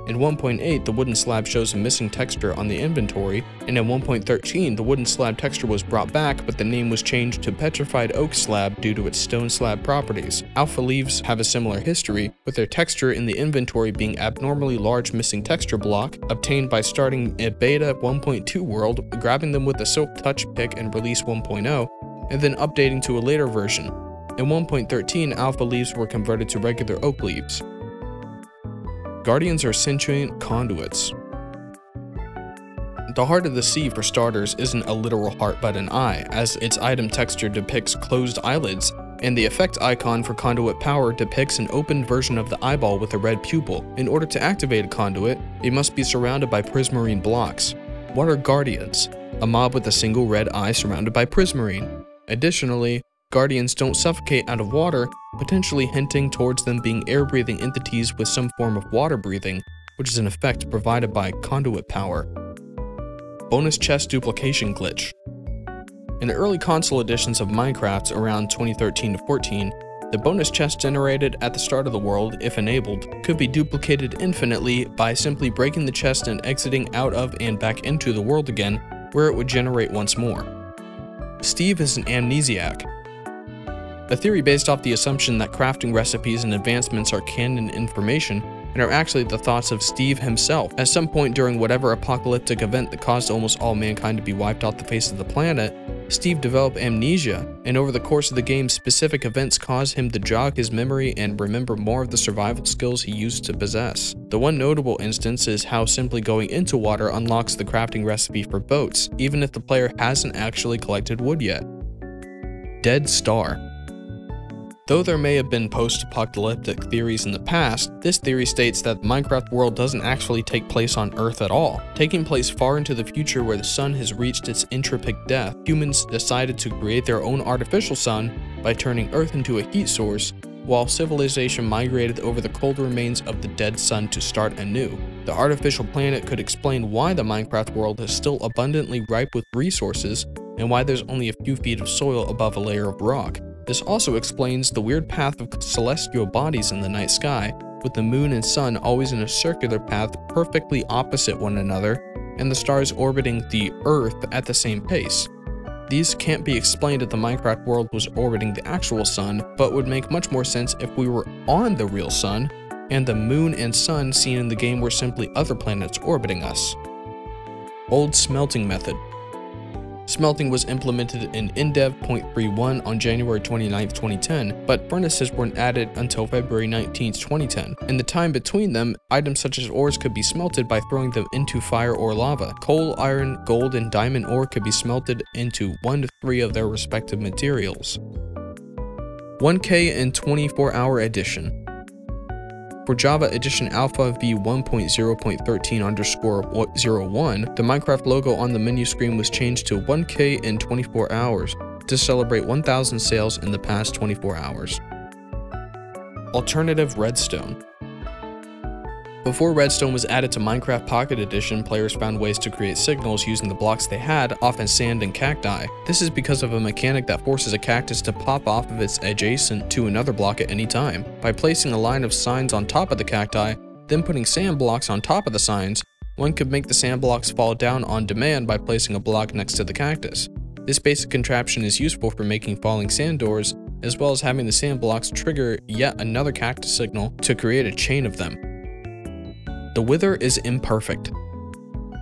In 1.8, the wooden slab shows a missing texture on the inventory, and in 1.13, the wooden slab texture was brought back, but the name was changed to Petrified Oak Slab due to its stone slab properties. Alpha leaves have a similar history, with their texture in the inventory being abnormally large missing texture block, obtained by starting a beta 1.2 world, grabbing them with a Silk Touch pick in release 1.0, and then updating to a later version. In 1.13, alpha leaves were converted to regular oak leaves. Guardians are sentient conduits. The Heart of the Sea, for starters, isn't a literal heart but an eye, as its item texture depicts closed eyelids, and the effect icon for conduit power depicts an open version of the eyeball with a red pupil. In order to activate a conduit, it must be surrounded by prismarine blocks. What are Guardians? A mob with a single red eye surrounded by prismarine. Additionally, Guardians don't suffocate out of water, potentially hinting towards them being air-breathing entities with some form of water breathing, which is an effect provided by conduit power. Bonus chest duplication glitch. In the early console editions of Minecraft around 2013 to 14, the bonus chest generated at the start of the world, if enabled, could be duplicated infinitely by simply breaking the chest and exiting out of and back into the world again, where it would generate once more. Steve is an amnesiac. A theory based off the assumption that crafting recipes and advancements are canon information and are actually the thoughts of Steve himself. At some point during whatever apocalyptic event that caused almost all mankind to be wiped off the face of the planet, Steve developed amnesia, and over the course of the game, specific events caused him to jog his memory and remember more of the survival skills he used to possess. The one notable instance is how simply going into water unlocks the crafting recipe for boats, even if the player hasn't actually collected wood yet. Dead Star. Though there may have been post-apocalyptic theories in the past, this theory states that the Minecraft world doesn't actually take place on Earth at all. Taking place far into the future where the sun has reached its entropic death, humans decided to create their own artificial sun by turning Earth into a heat source, while civilization migrated over the cold remains of the dead sun to start anew. The The artificial planet could explain why the Minecraft world is still abundantly ripe with resources and why there's only a few feet of soil above a layer of rock. This also explains the weird path of celestial bodies in the night sky, with the moon and sun always in a circular path perfectly opposite one another, and the stars orbiting the Earth at the same pace. These can't be explained if the Minecraft world was orbiting the actual sun, but would make much more sense if we were on the real sun, and the moon and sun seen in the game were simply other planets orbiting us. Old smelting method. Smelting was implemented in InDev 0.31 on January 29, 2010, but furnaces weren't added until February 19, 2010. In the time between them, items such as ores could be smelted by throwing them into fire or lava. Coal, iron, gold, and diamond ore could be smelted into 1 to 3 of their respective materials. 1K and 24-hour edition. For Java Edition Alpha v1.0.13_01, the Minecraft logo on the menu screen was changed to 1K in 24 hours to celebrate 1,000 sales in the past 24 hours. Alternative Redstone. Before Redstone was added to Minecraft Pocket Edition, players found ways to create signals using the blocks they had, often sand and cacti. This is because of a mechanic that forces a cactus to pop off of its adjacent to another block at any time. By placing a line of signs on top of the cacti, then putting sand blocks on top of the signs, one could make the sand blocks fall down on demand by placing a block next to the cactus. This basic contraption is useful for making falling sand doors, as well as having the sand blocks trigger yet another cactus signal to create a chain of them. The Wither is imperfect.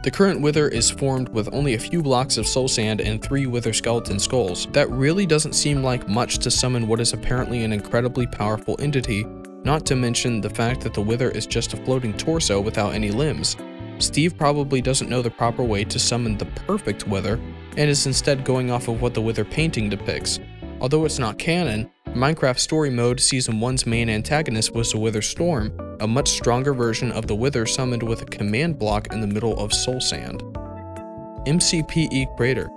The current Wither is formed with only a few blocks of soul sand and 3 Wither skeleton skulls. That really doesn't seem like much to summon what is apparently an incredibly powerful entity, not to mention the fact that the Wither is just a floating torso without any limbs. Steve probably doesn't know the proper way to summon the perfect Wither, and is instead going off of what the Wither painting depicts. Although it's not canon, Minecraft Story Mode Season 1's main antagonist was the Wither Storm, a much stronger version of the Wither summoned with a command block in the middle of soul sand. MCPE Crater.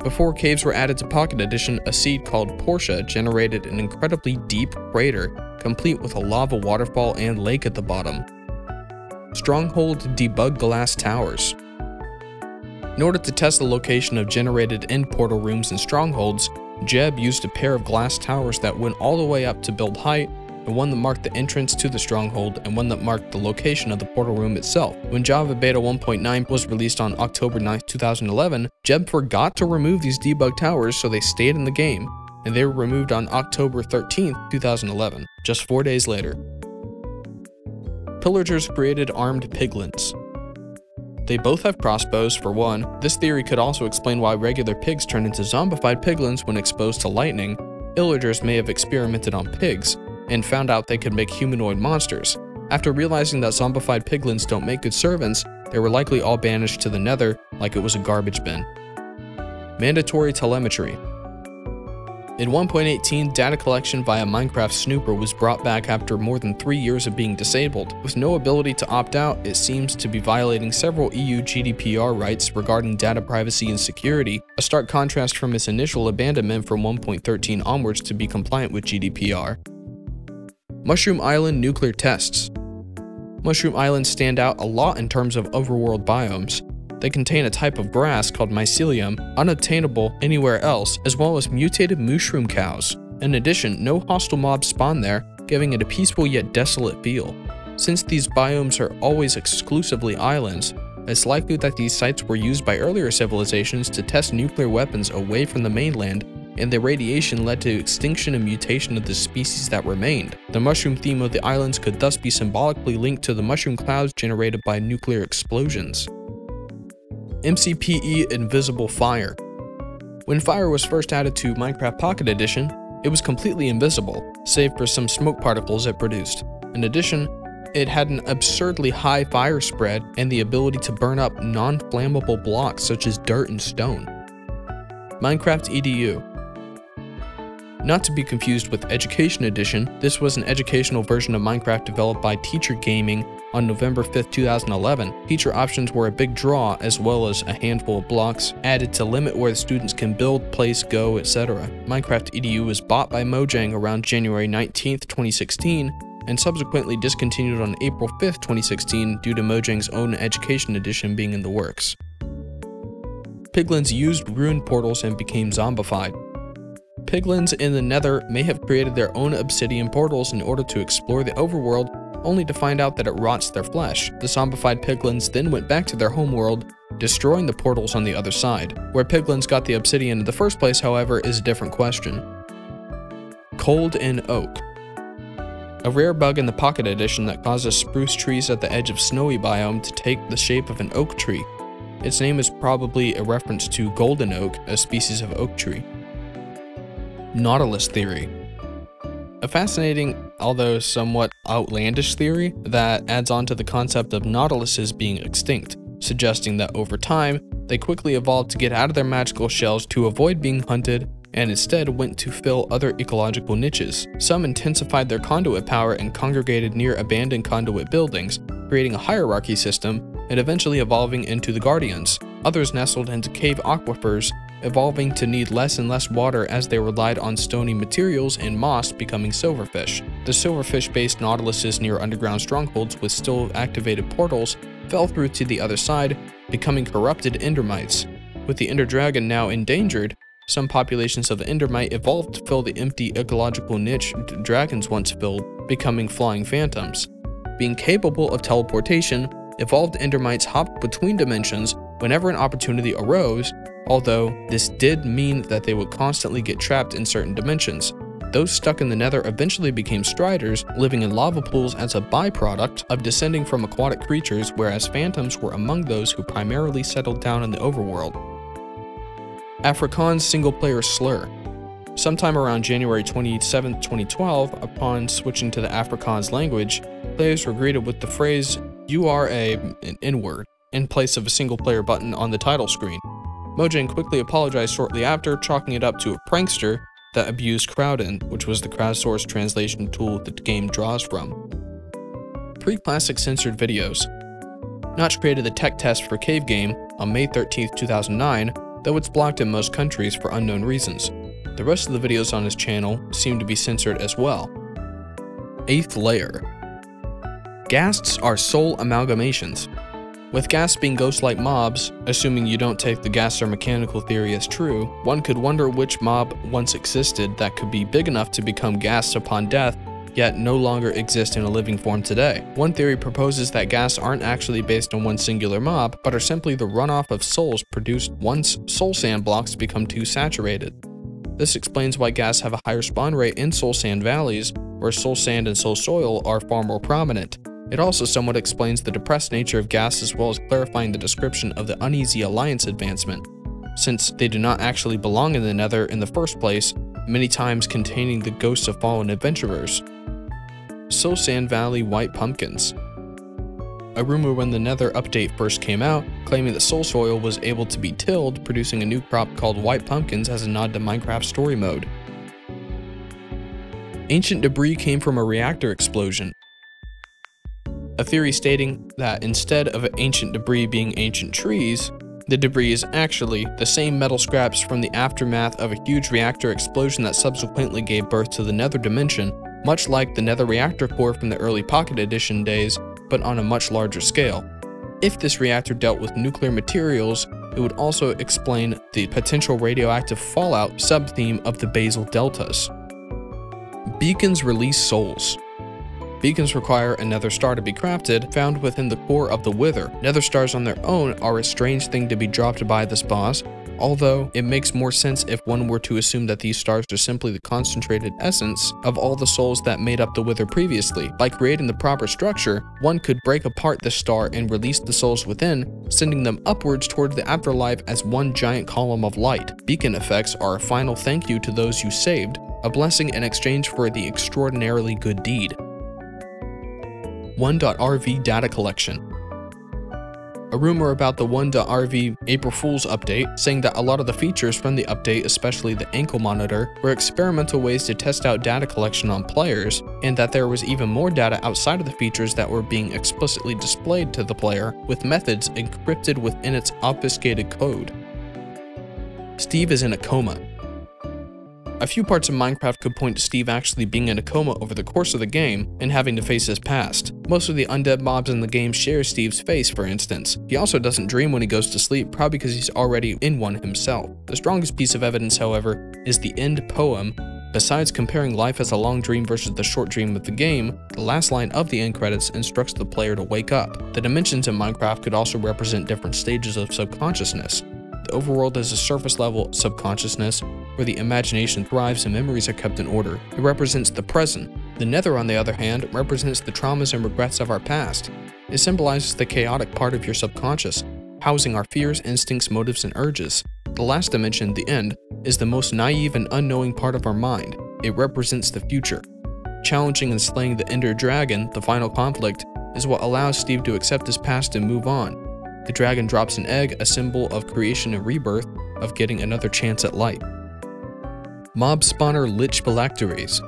Before caves were added to Pocket Edition, a seed called Portia generated an incredibly deep crater, complete with a lava waterfall and lake at the bottom. Stronghold Debug Glass Towers. In order to test the location of generated end portal rooms and strongholds, Jeb used a pair of glass towers that went all the way up to build height, and one that marked the entrance to the stronghold and one that marked the location of the portal room itself. When Java Beta 1.9 was released on October 9, 2011, Jeb forgot to remove these debug towers, so they stayed in the game, and they were removed on October 13, 2011, just 4 days later. Pillagers created armed piglins. They both have crossbows, for one. This theory could also explain why regular pigs turn into zombified piglins when exposed to lightning. Pillagers may have experimented on pigs, and found out they could make humanoid monsters. After realizing that zombified piglins don't make good servants, they were likely all banished to the Nether like it was a garbage bin. Mandatory telemetry. In 1.18, data collection via Minecraft Snooper was brought back after more than 3 years of being disabled. With no ability to opt out, it seems to be violating several EU GDPR rights regarding data privacy and security, a stark contrast from its initial abandonment from 1.13 onwards to be compliant with GDPR. Mushroom Island nuclear tests. Mushroom Islands stand out a lot in terms of overworld biomes. They contain a type of grass called mycelium, unobtainable anywhere else, as well as mutated mushroom cows. In addition, no hostile mobs spawn there, giving it a peaceful yet desolate feel. Since these biomes are always exclusively islands, it's likely that these sites were used by earlier civilizations to test nuclear weapons away from the mainland, and the radiation led to extinction and mutation of the species that remained. The mushroom theme of the islands could thus be symbolically linked to the mushroom clouds generated by nuclear explosions. MCPE Invisible Fire. When fire was first added to Minecraft Pocket Edition, it was completely invisible, save for some smoke particles it produced. In addition, it had an absurdly high fire spread and the ability to burn up non-flammable blocks such as dirt and stone. Minecraft EDU. Not to be confused with Education Edition, this was an educational version of Minecraft developed by Teacher Gaming on November 5, 2011. Teacher options were a big draw, as well as a handful of blocks added to limit where the students can build, place, go, etc. Minecraft EDU was bought by Mojang around January 19, 2016, and subsequently discontinued on April 5, 2016 due to Mojang's own Education Edition being in the works. Piglins used ruined portals and became zombified. Piglins in the Nether may have created their own obsidian portals in order to explore the overworld, only to find out that it rots their flesh. The zombified piglins then went back to their homeworld, destroying the portals on the other side. Where piglins got the obsidian in the first place, however, is a different question. Cold in Oak. A rare bug in the Pocket Edition that causes spruce trees at the edge of snowy biome to take the shape of an oak tree. Its name is probably a reference to golden oak, a species of oak tree. Nautilus Theory. A fascinating, although somewhat outlandish theory that adds on to the concept of nautiluses being extinct, suggesting that over time, they quickly evolved to get out of their magical shells to avoid being hunted and instead went to fill other ecological niches. Some intensified their conduit power and congregated near abandoned conduit buildings, creating a hierarchy system and eventually evolving into the Guardians. Others nestled into cave aquifers, evolving to need less and less water as they relied on stony materials and moss, becoming silverfish. The silverfish-based nautiluses near underground strongholds with still activated portals fell through to the other side, becoming corrupted endermites. With the ender dragon now endangered, some populations of the endermite evolved to fill the empty ecological niche dragons once filled, becoming flying phantoms. Being capable of teleportation, evolved endermites hopped between dimensions whenever an opportunity arose, although this did mean that they would constantly get trapped in certain dimensions. Those stuck in the Nether eventually became striders, living in lava pools as a byproduct of descending from aquatic creatures, whereas phantoms were among those who primarily settled down in the overworld. Afrikaans single-player slur. Sometime around January 27, 2012, upon switching to the Afrikaans language, players were greeted with the phrase, "You are an N-word," in place of a single-player button on the title screen. Mojang quickly apologized shortly after, chalking it up to a prankster that abused Crowdin, which was the crowdsourced translation tool that the game draws from. Pre-classic censored videos. Notch created the tech test for Cave Game on May 13, 2009, though it's blocked in most countries for unknown reasons. The rest of the videos on his channel seem to be censored as well. 8th Layer. Ghasts are soul amalgamations. With ghasts being ghost-like mobs, assuming you don't take the ghasts are mechanical theory as true, one could wonder which mob once existed that could be big enough to become ghasts upon death, yet no longer exist in a living form today. One theory proposes that ghasts aren't actually based on one singular mob, but are simply the runoff of souls produced once soul sand blocks become too saturated. This explains why ghasts have a higher spawn rate in soul sand valleys, where soul sand and soul soil are far more prominent. It also somewhat explains the depressed nature of ghasts, as well as clarifying the description of the Uneasy Alliance advancement, since they do not actually belong in the Nether in the first place, many times containing the ghosts of fallen adventurers. Soul Sand Valley White Pumpkins. A rumor when the Nether update first came out, claiming that soul soil was able to be tilled, producing a new crop called White Pumpkins as a nod to Minecraft story mode. Ancient debris came from a reactor explosion. A theory stating that instead of ancient debris being ancient trees, the debris is actually the same metal scraps from the aftermath of a huge reactor explosion that subsequently gave birth to the Nether dimension, much like the Nether reactor core from the early Pocket Edition days, but on a much larger scale. If this reactor dealt with nuclear materials, it would also explain the potential radioactive fallout sub-theme of the basal deltas. Beacons release souls. Beacons require a nether star to be crafted, found within the core of the Wither. Nether stars on their own are a strange thing to be dropped by this boss, although it makes more sense if one were to assume that these stars are simply the concentrated essence of all the souls that made up the Wither previously. By creating the proper structure, one could break apart the star and release the souls within, sending them upwards toward the afterlife as one giant column of light. Beacon effects are a final thank you to those you saved, a blessing in exchange for the extraordinarily good deed. 1.RV data collection. A rumor about the 1.RV April Fool's update, saying that a lot of the features from the update, especially the ankle monitor, were experimental ways to test out data collection on players, and that there was even more data outside of the features that were being explicitly displayed to the player, with methods encrypted within its obfuscated code. Steve is in a coma. A few parts of Minecraft could point to Steve actually being in a coma over the course of the game and having to face his past. Most of the undead mobs in the game share Steve's face, for instance. He also doesn't dream when he goes to sleep, probably because he's already in one himself. The strongest piece of evidence, however, is the end poem. Besides comparing life as a long dream versus the short dream of the game, the last line of the end credits instructs the player to wake up. The dimensions in Minecraft could also represent different stages of subconsciousness. The overworld is a surface-level subconsciousness, where the imagination thrives and memories are kept in order. It represents the present. The Nether, on the other hand, represents the traumas and regrets of our past. It symbolizes the chaotic part of your subconscious, housing our fears, instincts, motives, and urges. The last dimension, the end, is the most naive and unknowing part of our mind. It represents the future. Challenging and slaying the Ender Dragon, the final conflict, is what allows Steve to accept his past and move on. The dragon drops an egg, a symbol of creation and rebirth, of getting another chance at life. Mob spawner Lich Phylacteries.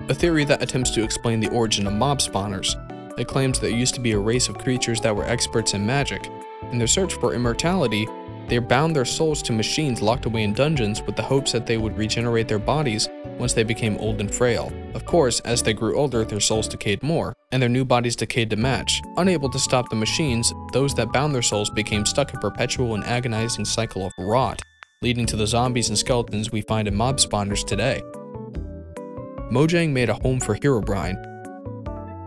A theory that attempts to explain the origin of mob spawners. It claims there used to be a race of creatures that were experts in magic. In their search for immortality, they bound their souls to machines locked away in dungeons with the hopes that they would regenerate their bodies once they became old and frail. Of course, as they grew older, their souls decayed more, and their new bodies decayed to match. Unable to stop the machines, those that bound their souls became stuck in a perpetual and agonizing cycle of rot, leading to the zombies and skeletons we find in mob spawners today. Mojang made a home for Herobrine.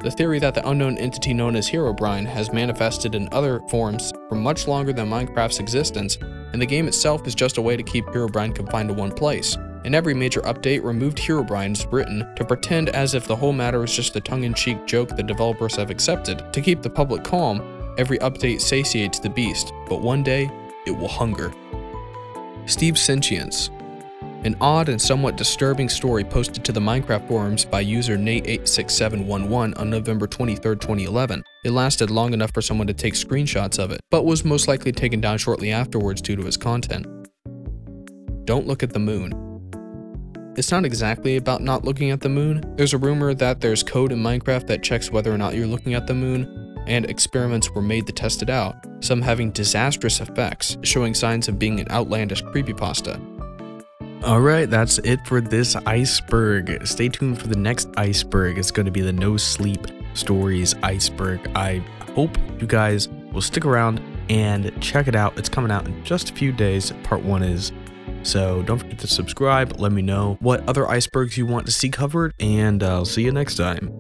The theory that the unknown entity known as Herobrine has manifested in other forms for much longer than Minecraft's existence, and the game itself is just a way to keep Herobrine confined to one place. In every major update, removed Herobrine is written to pretend as if the whole matter is just a tongue-in-cheek joke the developers have accepted. To keep the public calm, every update satiates the beast, but one day, it will hunger. Steve's Sentience. An odd and somewhat disturbing story posted to the Minecraft forums by user Nate86711 on November 23, 2011. It lasted long enough for someone to take screenshots of it, but was most likely taken down shortly afterwards due to its content. Don't look at the moon. It's not exactly about not looking at the moon. There's a rumor that there's code in Minecraft that checks whether or not you're looking at the moon, and experiments were made to test it out, some having disastrous effects, showing signs of being an outlandish creepypasta. Alright, that's it for this iceberg. Stay tuned for the next iceberg. It's going to be the No Sleep Stories iceberg. I hope you guys will stick around and check it out. It's coming out in just a few days, part 1 is. So don't forget to subscribe, let me know what other icebergs you want to see covered, and I'll see you next time.